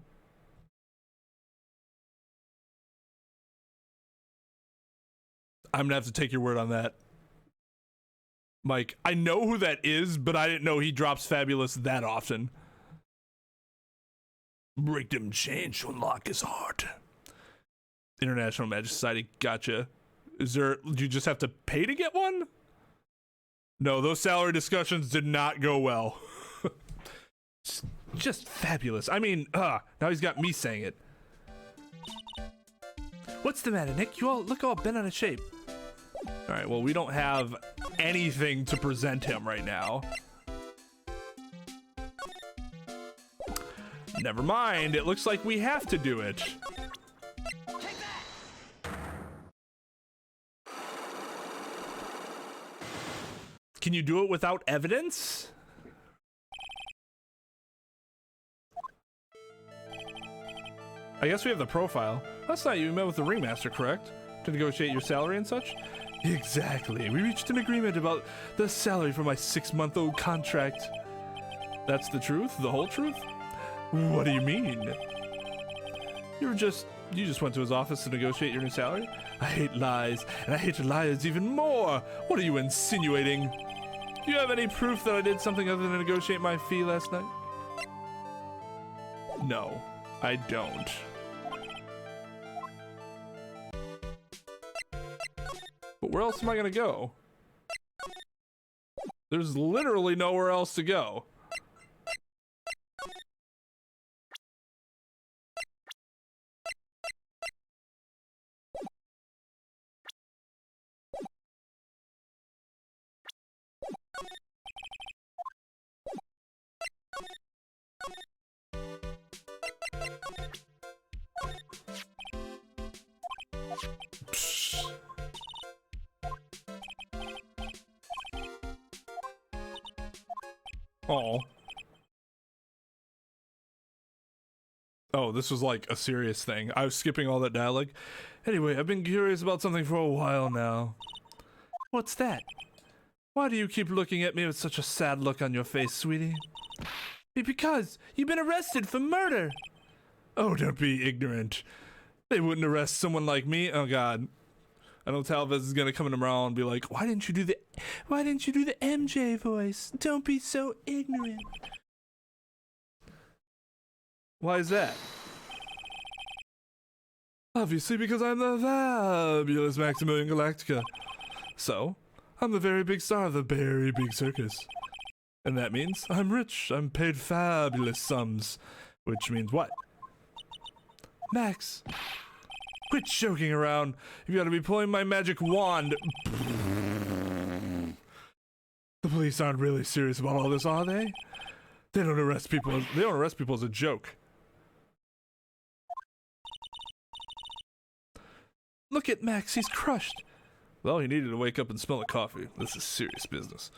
I'm gonna have to take your word on that. Mike, I know who that is, but I didn't know he drops fabulous that often. Break them chains to unlock his heart. International Magic Society, gotcha. Do you just have to pay to get one? No, those salary discussions did not go well. Just fabulous. I mean, now he's got me saying it. What's the matter, Nick? You all look all bent out of shape. All right, well, we don't have anything to present him right now. Never mind. It looks like we have to do it. Take that! Can you do it without evidence? I guess we have the profile. Last night you met with the ringmaster, correct? To negotiate your salary and such? Exactly. We reached an agreement about the salary for my 6-month-old contract. That's the truth? The whole truth? What do you mean? You just went to his office to negotiate your new salary? I hate lies, and I hate liars even more. What are you insinuating? Do you have any proof that I did something other than negotiate my fee last night? No, I don't. But where else am I gonna go? There's literally nowhere else to go. Oh. Oh, this was like a serious thing. I was skipping all that dialogue. Anyway, I've been curious about something for a while now. What's that? Why do you keep looking at me with such a sad look on your face, sweetie? Because you've been arrested for murder. Oh, don't be ignorant. They wouldn't arrest someone like me. Oh God. I know Talvez is gonna come in tomorrow and be like, why didn't you do the MJ voice? Don't be so ignorant. Why is that? Obviously because I'm the fabulous Maximilian Galactica. So, I'm the very big star of the very big circus. And that means I'm rich, I'm paid fabulous sums. Which means what? Max, quit joking around. You gotta be pulling my magic wand. The police aren't really serious about all this, are they? They don't arrest people as a joke. Look at Max, he's crushed. Well, he needed to wake up and smell the coffee. This is serious business.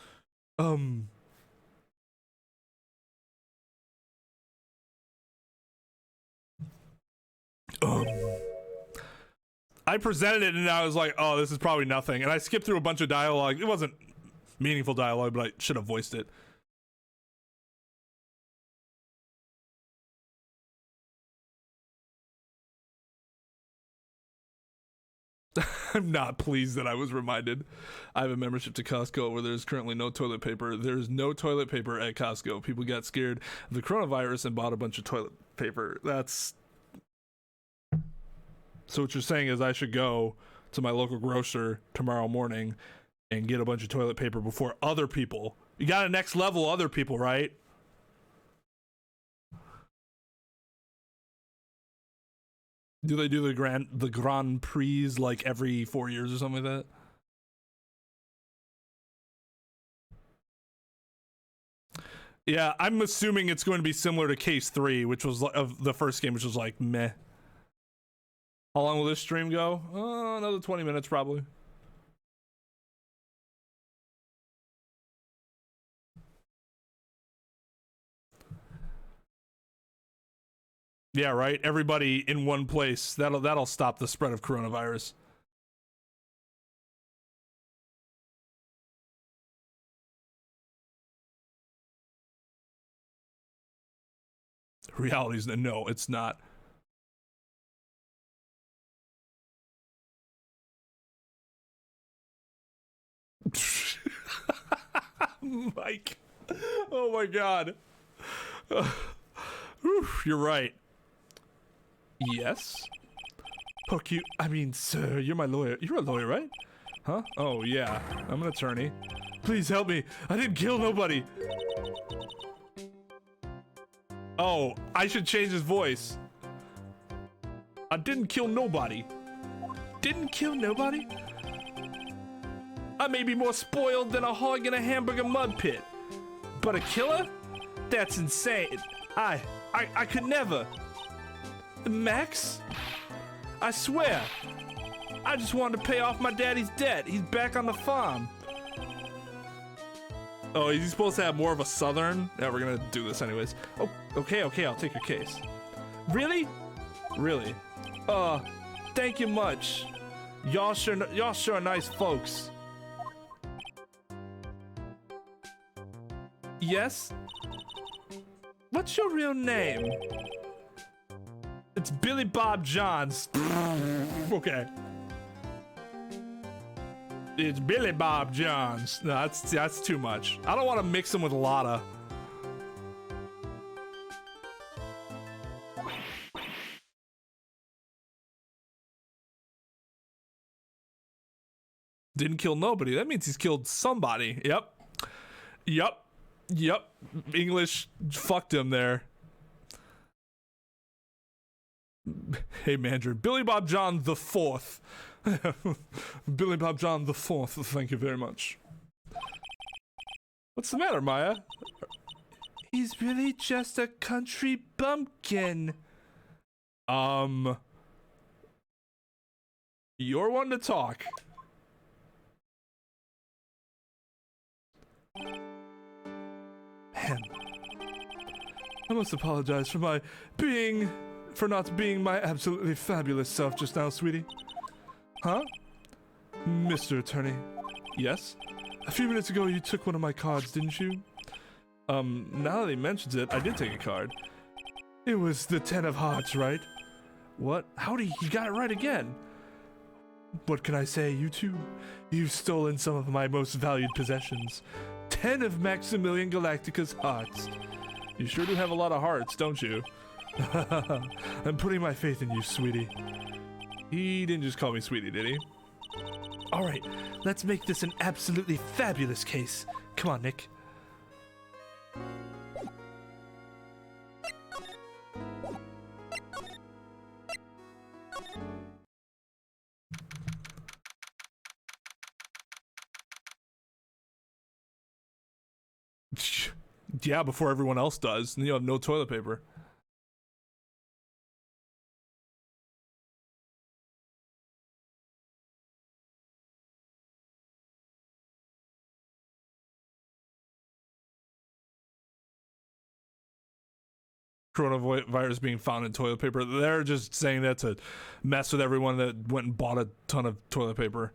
I presented it and I was like, oh, this is probably nothing. And I skipped through a bunch of dialogue. It wasn't meaningful dialogue, but I should have voiced it. I'm not pleased that I was reminded. I have a membership to Costco where there's currently no toilet paper. There's no toilet paper at Costco. People got scared of the coronavirus and bought a bunch of toilet paper. That's... So what you're saying is I should go to my local grocer tomorrow morning and get a bunch of toilet paper before other people. You got a next level other people, right? Do they do the Grand Prix like every 4 years or something like that? Yeah, I'm assuming it's going to be similar to Case 3, which was of the first game, which was like meh. How long will this stream go? Another 20 minutes probably. Yeah, right. Everybody in one place. That'll stop the spread of coronavirus. Reality's no, it's not. Mike. Oh my God. You're right. Yes? Hook you. I mean, sir, you're my lawyer. You're a lawyer, right? Huh? Oh, yeah. I'm an attorney. Please help me. I didn't kill nobody. Oh, I should change his voice. I didn't kill nobody. Didn't kill nobody? I may be more spoiled than a hog in a hamburger mud pit. But a killer? That's insane. I could never. Max? I swear. I just wanted to pay off my daddy's debt. He's back on the farm. Oh, is he supposed to have more of a southern? Yeah, we're gonna do this anyways. Oh, okay, I'll take your case. Really? Really? Thank you much. Y'all sure are nice folks. Yes? What's your real name? It's Billy Bob Johns. Okay. It's Billy Bob Johns. No, that's too much. I don't want to mix him with Lotta. Didn't kill nobody. That means he's killed somebody. Yep. English fucked him there. Hey, Mandra. Billy Bob John the Fourth. Billy Bob John the Fourth. Thank you very much. What's the matter, Maya? He's really just a country bumpkin. You're one to talk. Man, I must apologize for my being for not being my absolutely fabulous self just now, sweetie. Huh? Mr. Attorney. Yes? A few minutes ago you took one of my cards, didn't you? Now that he mentions it, I did take a card. It was the 10 of hearts, right? What? Howdy, he got it right again. What can I say, you two? You've stolen some of my most valued possessions. 10 of Maximilian Galactica's hearts. You sure do have a lot of hearts, don't you? I'm putting my faith in you, sweetie. He didn't just call me sweetie, did he? Alright, let's make this an absolutely fabulous case. Come on, Nick. Yeah, before everyone else does, and you have no toilet paper. Coronavirus being found in toilet paper. They're just saying that to mess with everyone that went and bought a ton of toilet paper.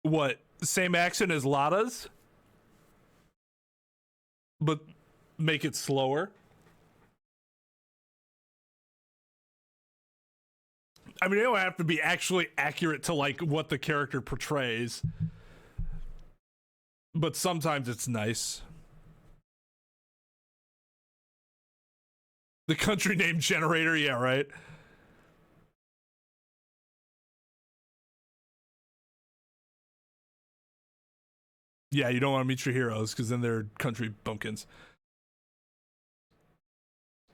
What? Same accent as Lada's? But make it slower? I mean, it don't have to be actually accurate to like what the character portrays. But sometimes it's nice. The country name generator, yeah, right? Yeah, you don't want to meet your heroes because then they're country bumpkins.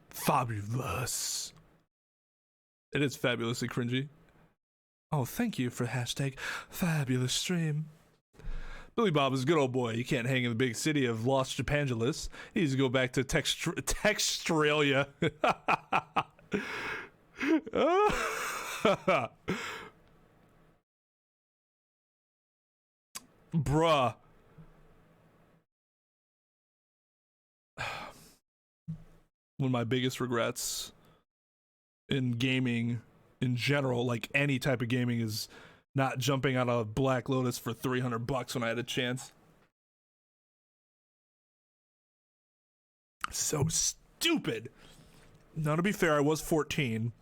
Fabulous. It is fabulously cringy. Oh, thank you for hashtag fabulous stream. Billy Bob is a good old boy. You can't hang in the big city of Los Japangelis. He needs to go back to Textralia. Bruh. One of my biggest regrets in gaming in general, like any type of gaming, is not jumping out of Black Lotus for $300 when I had a chance. So stupid. Now, to be fair, I was 14,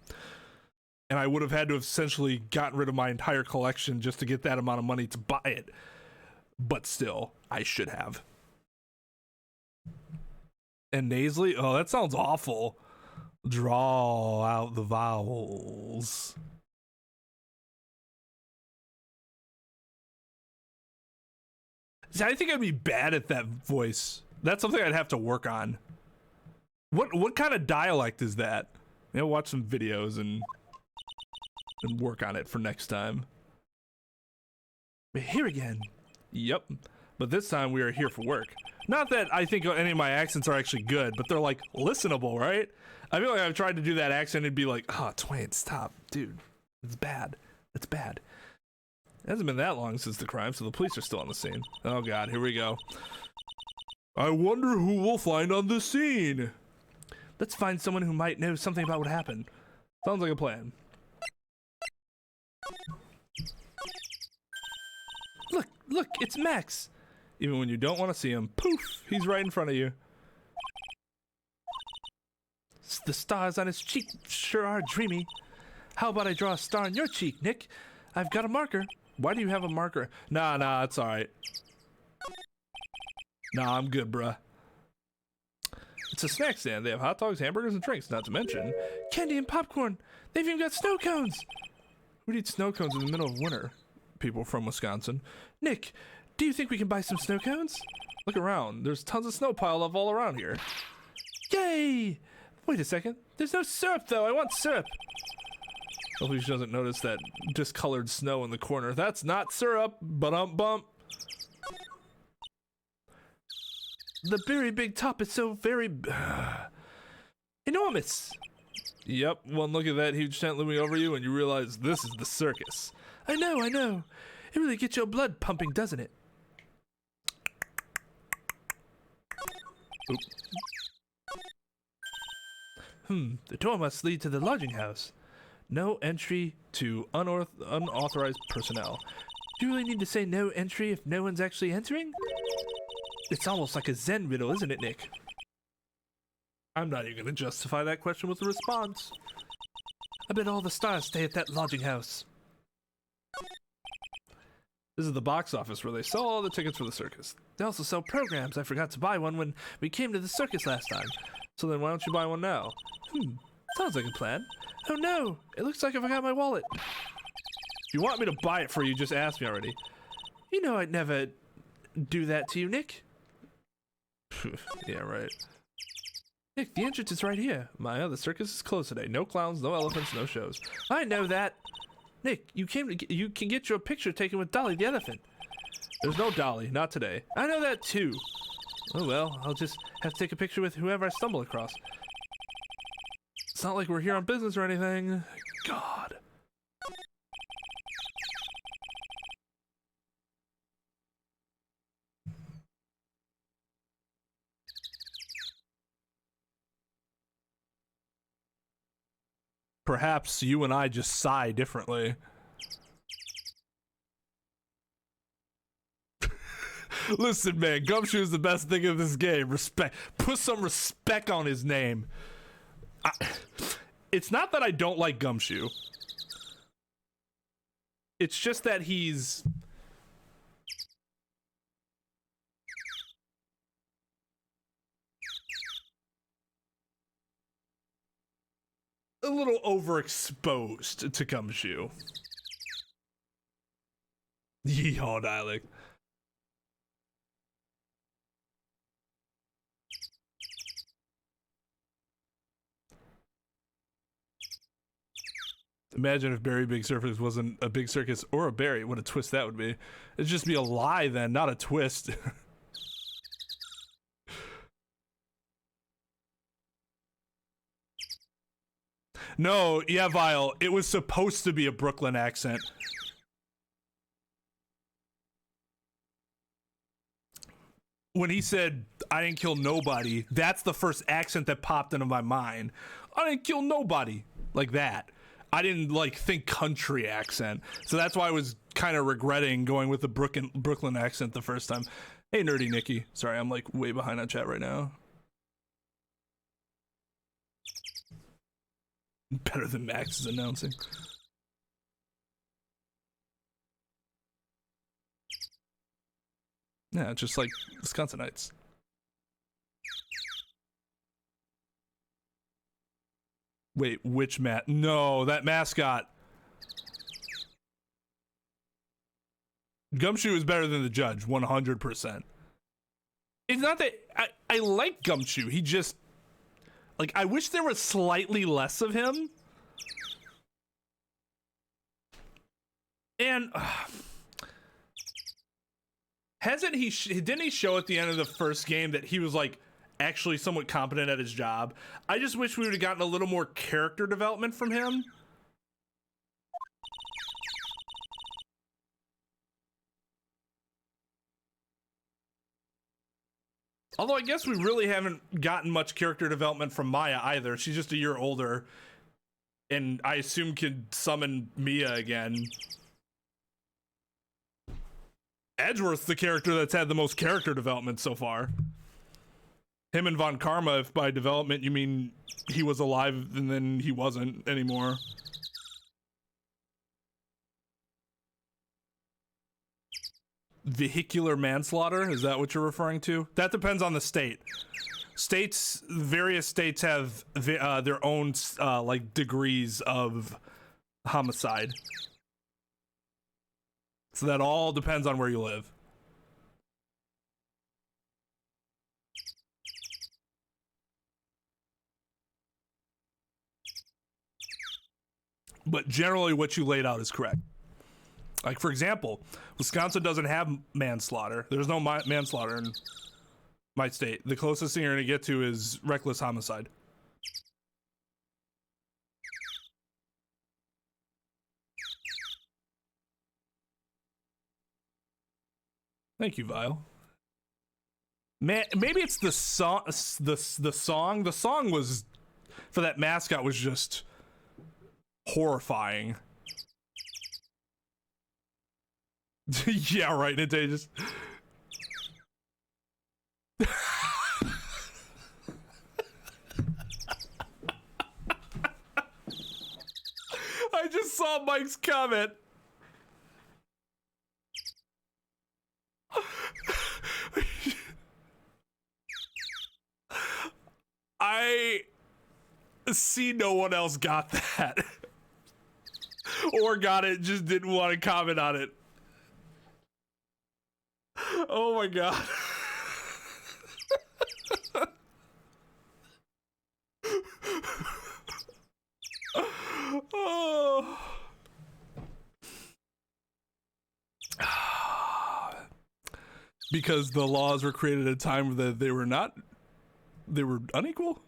and I would have had to have essentially gotten rid of my entire collection just to get that amount of money to buy it. But still, I should have. And nasally? Oh, that sounds awful. Draw out the vowels. See, I think I'd be bad at that voice. That's something I'd have to work on. What kind of dialect is that? Maybe I'll watch some videos and work on it for next time. We're here again. Yep. But this time we are here for work. Not that I think any of my accents are actually good, but they're like listenable, right? I feel like I've tried to do that accent and be like, oh, Twain, stop, dude. It's bad. It's bad. It hasn't been that long since the crime, so the police are still on the scene. Oh god, here we go. I wonder who we'll find on the scene. Let's find someone who might know something about what happened. Sounds like a plan. Look, it's Max. Even when you don't want to see him, poof, he's right in front of you. The stars on his cheek sure are dreamy. How about I draw a star on your cheek, Nick? I've got a marker. Why do you have a marker? Nah, it's alright. Nah, I'm good, bruh. It's a snack stand. They have hot dogs, hamburgers, and drinks, not to mention candy and popcorn. They've even got snow cones. Who'd eat snow cones in the middle of winter? People from Wisconsin. Nick, do you think we can buy some snow cones? Look around. There's tons of snow piled up all around here. Yay! Wait a second. There's no syrup, though. I want syrup. Hopefully she doesn't notice that discolored snow in the corner. That's not syrup. Bump. The very big top is so very enormous. Yep, one look at that huge tent looming over you and you realize this is the circus. I know. It really gets your blood pumping, doesn't it? Oop. The door must lead to the lodging house. No entry to unauthorized personnel. Do you really need to say no entry if no one's actually entering? It's almost like a Zen riddle, isn't it, Nick? I'm not even gonna justify that question with a response. I bet all the stars stay at that lodging house. This is the box office where they sell all the tickets for the circus. They also sell programs. I forgot to buy one when we came to the circus last time. So then why don't you buy one now? Sounds like a plan. Oh no, it looks like I forgot my wallet. If you want me to buy it for you, just ask me already. You know I'd never do that to you, Nick. Yeah, right. Nick, the entrance is right here. The circus is closed today. No clowns, no elephants, no shows. I know that. Nick, you can get your picture taken with Dolly the elephant. There's no Dolly, not today. I know that too. Oh well, I'll just have to take a picture with whoever I stumble across. It's not like we're here on business or anything. God. Perhaps you and I just sigh differently. Listen, man, Gumshoe is the best thing in this game. Respect. Put some respect on his name. It's not that I don't like Gumshoe. It's just that he's... a little overexposed to Gumshoe. Yeehaw dialect. Imagine if Barry Big Circus wasn't a big circus or a Barry. What a twist that would be. It'd just be a lie then, not a twist. No, yeah, Vile. It was supposed to be a Brooklyn accent. When he said, I didn't kill nobody, that's the first accent that popped into my mind. I didn't kill nobody. Like that. I didn't, like, think country accent. So that's why I was kind of regretting going with the Brooklyn accent the first time. Hey, Nerdy Nikki. Sorry, I'm, like, way behind on chat right now. Better than Max is announcing. Yeah, just like Wisconsinites. Wait, which No, that mascot. Gumshoe is better than the judge, 100%. It's not that I like Gumshoe. He just, like, I wish there was slightly less of him. And didn't he show at the end of the first game that he was, like, actually somewhat competent at his job? I just wish we would have gotten a little more character development from him. Although I guess we really haven't gotten much character development from Maya either. She's just a year older. And I assume could summon Mia again. Edgeworth's the character that's had the most character development so far. Him and Von Karma, if by development you mean he was alive and then he wasn't anymore. Vehicular manslaughter, is that what you're referring to? That depends on the state. Various states have their own like degrees of homicide. So that all depends on where you live. But generally what you laid out is correct. Like, for example, Wisconsin doesn't have manslaughter. There's no manslaughter in my state. The closest thing you're going to get to is reckless homicide. Thank you, Vile. Man, maybe it's the song. The song. The song was for that mascot was just horrifying. Yeah, right. Nintendo just. I just saw Mike's comment. I see no one else got that. Or got it, just didn't want to comment on it. Oh my god. Oh. Because the laws were created at a time that they were unequal?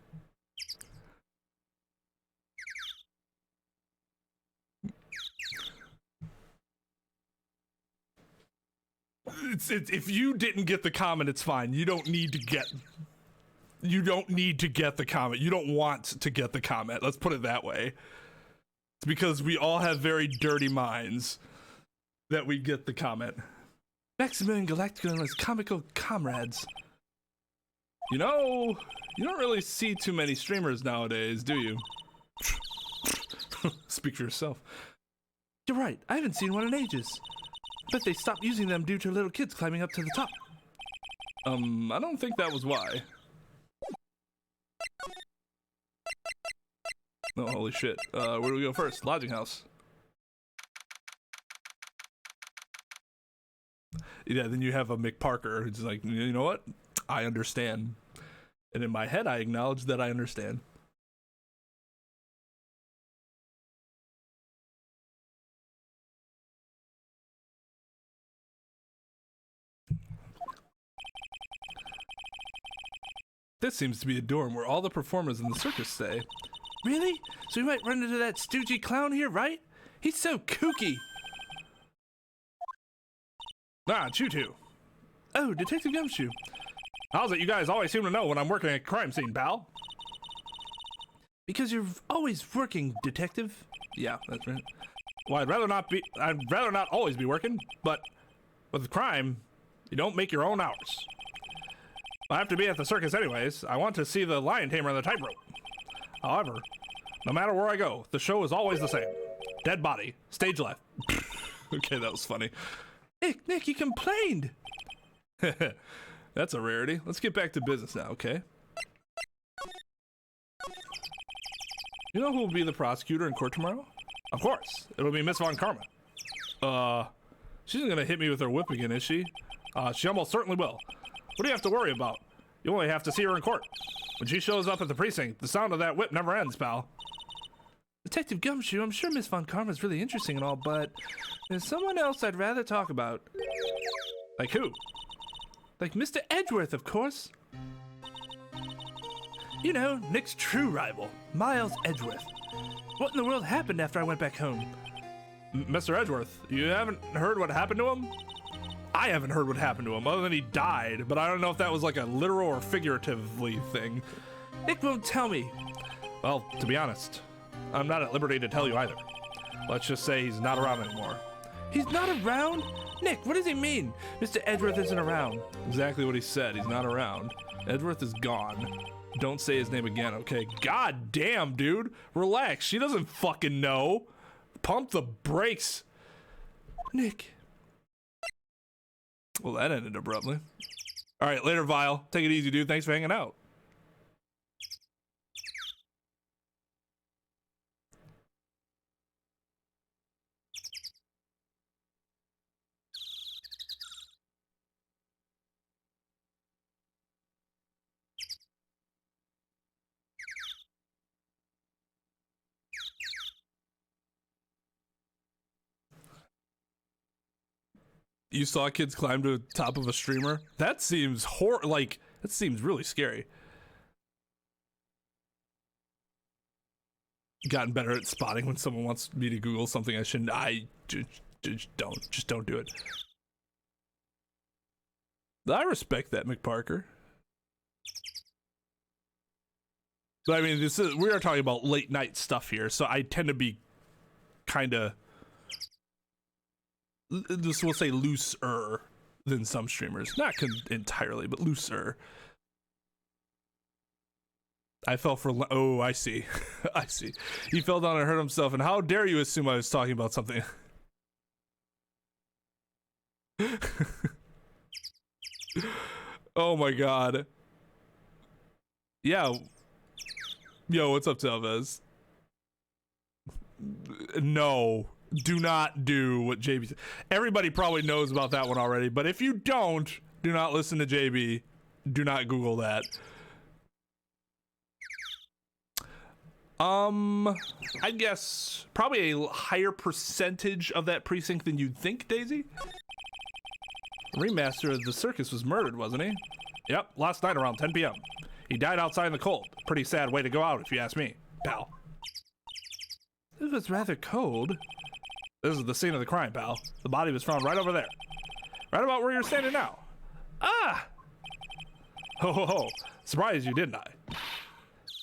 If you didn't get the comment, it's fine. You don't need to get the comment. You don't want to get the comment. Let's put it that way. It's because we all have very dirty minds that we get the comment. Maximilian Galactica and his comical comrades. You know, you don't really see too many streamers nowadays, do you? Speak for yourself. You're right. I haven't seen one in ages. But they stopped using them due to little kids climbing up to the top. I don't think that was why. Oh, holy shit. Where do we go first? Lodging house. Yeah, then you have a McParker who's like, you know what? I understand. And in my head, I acknowledge that I understand. This seems to be a dorm where all the performers in the circus stay. Really? So we might run into that stoogey clown here, right? He's so kooky. Ah, Choo-Choo. Oh, Detective Gumshoe. How's it you guys always seem to know when I'm working at a crime scene, pal? Because you're always working, Detective. Yeah, that's right. Well, I'd rather not always be working, but with crime, you don't make your own hours. I have to be at the circus anyways. I want to see the lion tamer on the tightrope. However, no matter where I go, the show is always the same. Dead body, stage left. Okay, that was funny. Nick, you complained. That's a rarity. Let's get back to business now, okay? You know who will be the prosecutor in court tomorrow? Of course, it'll be Miss Von Karma. She isn't gonna hit me with her whip again, is she? She almost certainly will. What do you have to worry about? You only have to see her in court. When she shows up at the precinct, the sound of that whip never ends, pal. Detective Gumshoe, I'm sure Miss Von Karma's really interesting and all, but there's someone else I'd rather talk about. Like who? Like Mr. Edgeworth, of course. You know, Nick's true rival, Miles Edgeworth. What in the world happened after I went back home? Mr. Edgeworth, you haven't heard what happened to him? I haven't heard what happened to him, other than he died, but I don't know if that was like a literal or figuratively thing. Nick won't tell me. Well, to be honest, I'm not at liberty to tell you either. Let's just say he's not around anymore. He's not around? Nick, what does he mean? Mr. Edgeworth isn't around. Exactly what he said, he's not around. Edgeworth is gone. Don't say his name again, okay? God damn, dude. Relax, she doesn't fucking know. Pump the brakes. Nick. Well, that ended abruptly. All right, later, Vile. Take it easy, dude. Thanks for hanging out. You saw kids climb to the top of a streamer? That seems that seems really scary. Gotten better at spotting when someone wants me to Google something I shouldn't. Just don't do it. I respect that, McParker. But I mean, we are talking about late night stuff here, so I tend to be kind of, we'll say, looser than some streamers. Not entirely, but looser. I fell for. Oh, I see. I see. He fell down and hurt himself. And how dare you assume I was talking about something? Oh my god. Yeah. Yo, what's up, Telvez? No, do not do what JB said. Everybody probably knows about that one already, but if you don't, do not listen to JB. Do not Google that. I guess probably a higher percentage of that precinct than you'd think, Daisy. The remaster of the circus was murdered, wasn't he? Yep, last night around 10 p.m. He died outside in the cold. Pretty sad way to go out, if you ask me, pal. It was rather cold. This is the scene of the crime, pal. The body was found right over there. Right about where you're standing now. Ah! Ho ho ho. Surprised you, didn't I?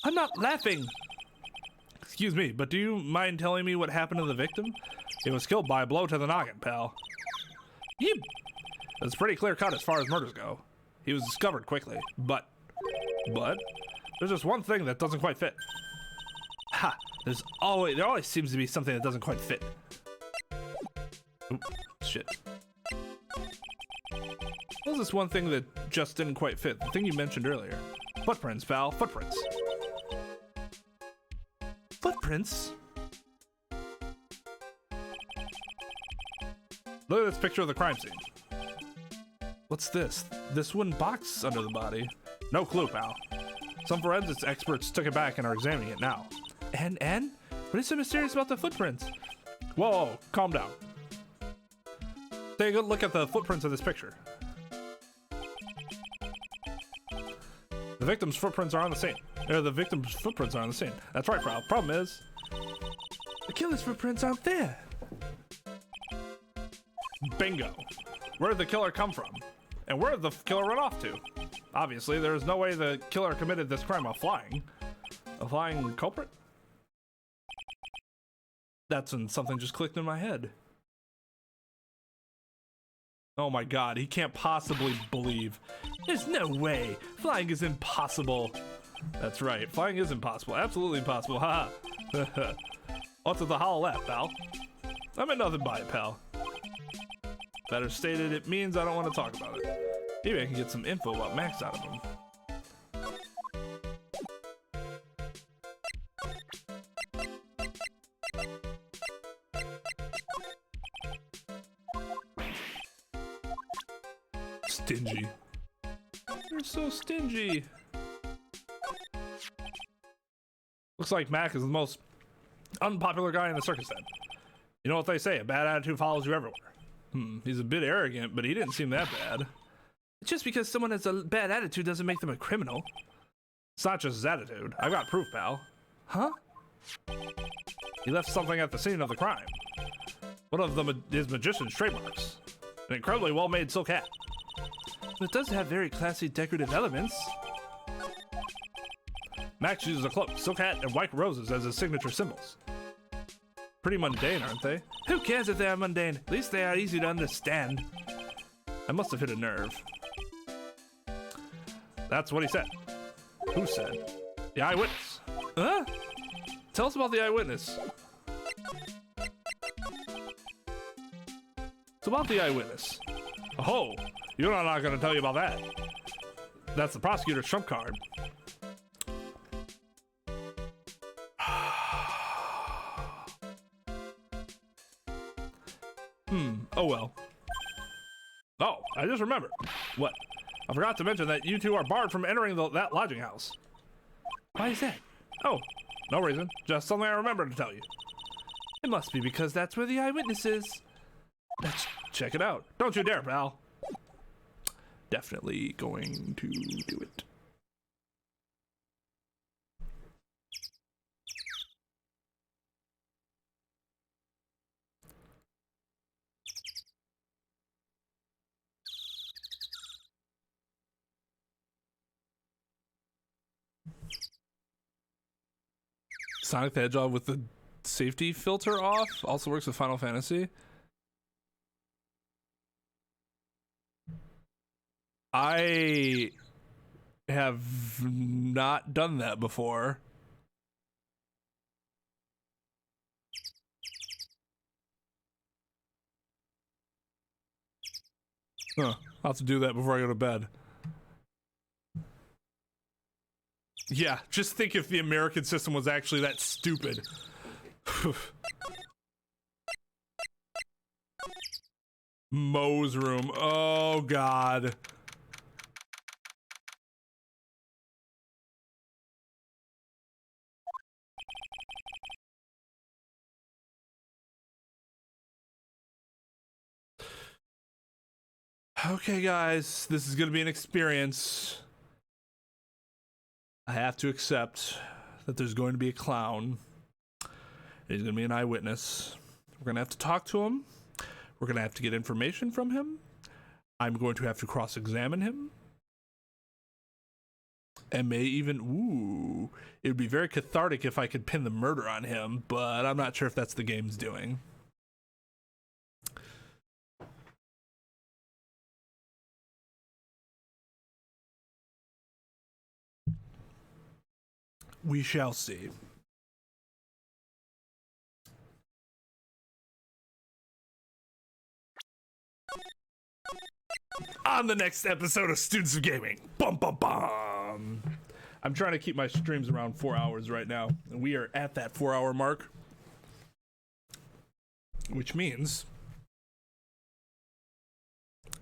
I'm not laughing. Excuse me, but do you mind telling me what happened to the victim? He was killed by a blow to the noggin, pal. Yep. It's pretty clear cut as far as murders go. He was discovered quickly, but there's just one thing that doesn't quite fit. Ha! There always seems to be something that doesn't quite fit. Oop, shit. What was this one thing that just didn't quite fit? The thing you mentioned earlier. Footprints, pal. Footprints. Footprints? Look at this picture of the crime scene. What's this? This wooden box under the body? No clue, pal. Some forensics experts took it back and are examining it now. And? What is so mysterious about the footprints? Whoa, calm down. Take a look at the footprints of this picture. The victim's footprints are on the scene. The victim's footprints are on the scene. That's right, pal. Problem is, the killer's footprints aren't there. Bingo. Where did the killer come from? And where did the killer run off to? Obviously, there is no way the killer committed this crime while flying. A flying culprit? That's when something just clicked in my head. Oh my god, he can't possibly believe. There's no way. Flying is impossible. That's right, flying is impossible. Absolutely impossible. Haha. What's with the hollow laugh, pal? I meant nothing by it, pal. Better stated, it means I don't want to talk about it. Maybe I can get some info about Max out of him. Stingy. You're so stingy. Looks like Mac is the most unpopular guy in the circus then. You know what they say, a bad attitude follows you everywhere. He's a bit arrogant, but he didn't seem that bad. Just because someone has a bad attitude doesn't make them a criminal. It's not just his attitude. I've got proof, pal. Huh? He left something at the scene of the crime. One of his magician's trademarks. An incredibly well-made silk hat. It does have very classy decorative elements. Max uses a cloak, silk hat, and white roses as his signature symbols. Pretty mundane, aren't they? Who cares if they are mundane? At least they are easy to understand. I must have hit a nerve. That's what he said. Who said? The eyewitness. Huh? Tell us about the eyewitness. It's about the eyewitness. Oh, you're not going to tell you about that. That's the prosecutor's trump card. Oh well. Oh, I just remembered. What? I forgot to mention that you two are barred from entering that lodging house. Why is that? Oh, no reason. Just something I remembered to tell you. It must be because that's where the eyewitness is. Let's check it out. Don't you dare, pal. Definitely going to do it. Sonic the Hedgehog with the safety filter off also works with Final Fantasy. I have not done that before. Huh. I'll have to do that before I go to bed. Yeah, just think if the American system was actually that stupid. Moe's room. Oh, God. Okay, guys, this is gonna be an experience. I have to accept that there's going to be a clown. He's gonna be an eyewitness. We're gonna have to talk to him. We're gonna have to get information from him. I'm going to have to cross-examine him. And may even, ooh, it would be very cathartic if I could pin the murder on him, but I'm not sure if that's the game's doing. We shall see. On the next episode of Students of Gaming. Bum, bum, bum. I'm trying to keep my streams around 4 hours right now. And we are at that 4-hour mark. Which means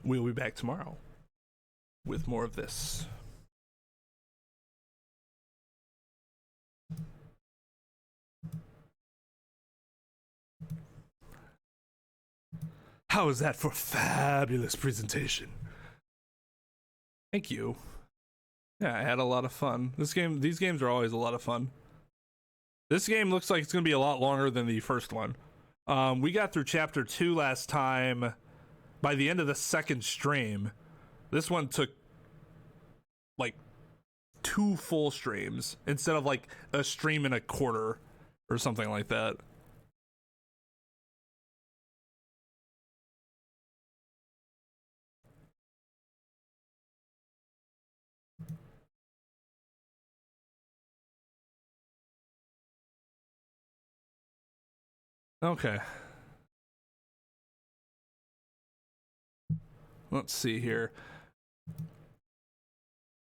we'll be back tomorrow with more of this. How is that for fabulous presentation? Thank you. Yeah, I had a lot of fun. These games are always a lot of fun. This game looks like it's gonna be a lot longer than the first one. We got through chapter 2 last time by the end of the second stream. This one took like 2 full streams instead of like a stream and a quarter or something like that. Okay. Let's see here.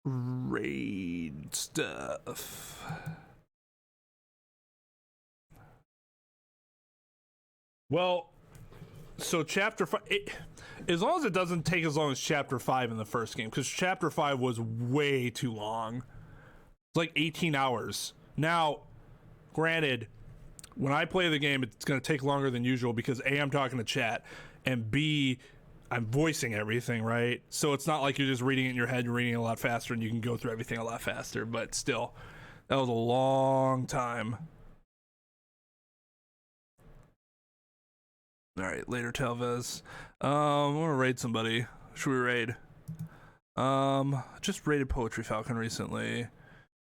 Raid stuff. Well, so chapter 5, as long as it doesn't take as long as chapter 5 in the first game, because chapter 5 was way too long. It's like 18 hours. Now, granted, when I play the game, it's going to take longer than usual because A, I'm talking to chat, and B, I'm voicing everything, right? So it's not like you're just reading it in your head, you're reading it a lot faster, and you can go through everything a lot faster, but still, that was a long time. Alright, later Telvez. I want to raid somebody. Should we raid? Just raided Poetry Falcon recently.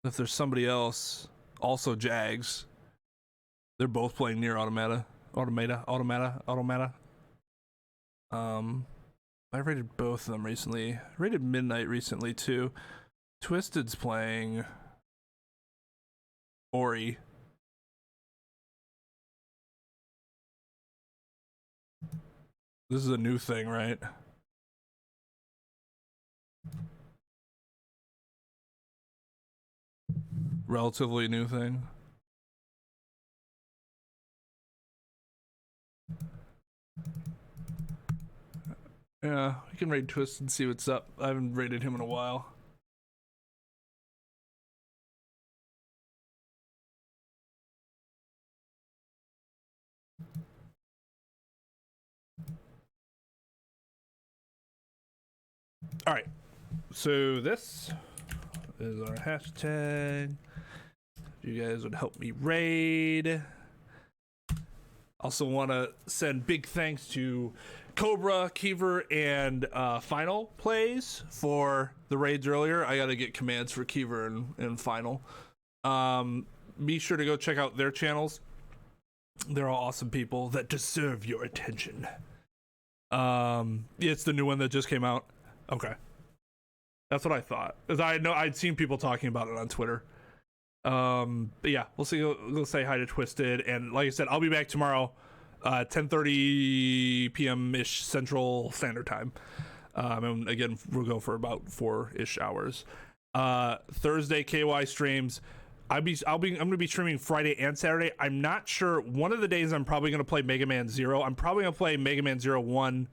If there's somebody else, also Jags. They're both playing Nier Automata. I rated both of them recently. I rated Midnight recently too. Twisted's playing Ori. This is a new thing, right? Relatively new thing. Yeah, we can raid Twist and see what's up. I haven't raided him in a while. All right, so this is our hashtag. You guys would help me raid. Also want to send big thanks to Cobra, Kiever, and Final Plays for the raids earlier. I got to get commands for Kiever and Final. be sure to go check out their channels. They're all awesome people that deserve your attention. It's the new one that just came out. Okay, that's what I thought, because I know I'd seen people talking about it on Twitter. But yeah, we'll see. We'll say hi to Twisted, and like I said, I'll be back tomorrow, 10:30 p.m. ish Central Standard Time. And again, we'll go for about 4-ish hours. Thursday KY streams. I'm gonna be streaming Friday and Saturday. I'm not sure. One of the days I'm probably gonna play Mega Man Zero. I'm probably gonna play Mega Man Zero 1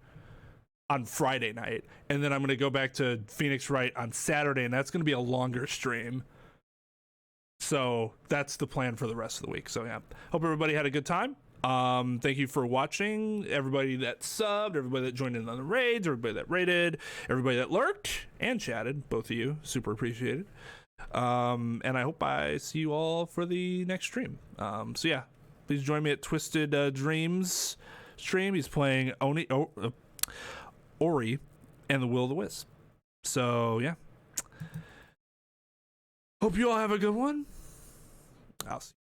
on Friday night, and then I'm gonna go back to Phoenix Wright on Saturday, and that's gonna be a longer stream. So that's the plan for the rest of the week. So yeah, hope everybody had a good time. Thank you for watching, everybody that subbed, everybody that joined in on the raids, everybody that raided, everybody that lurked and chatted, both of you, super appreciated. And I hope I see you all for the next stream. So yeah, please join me at Twisted Dreams stream. He's playing Ori and the Will of the Wisp. So yeah, hope you all have a good one. I'll see you.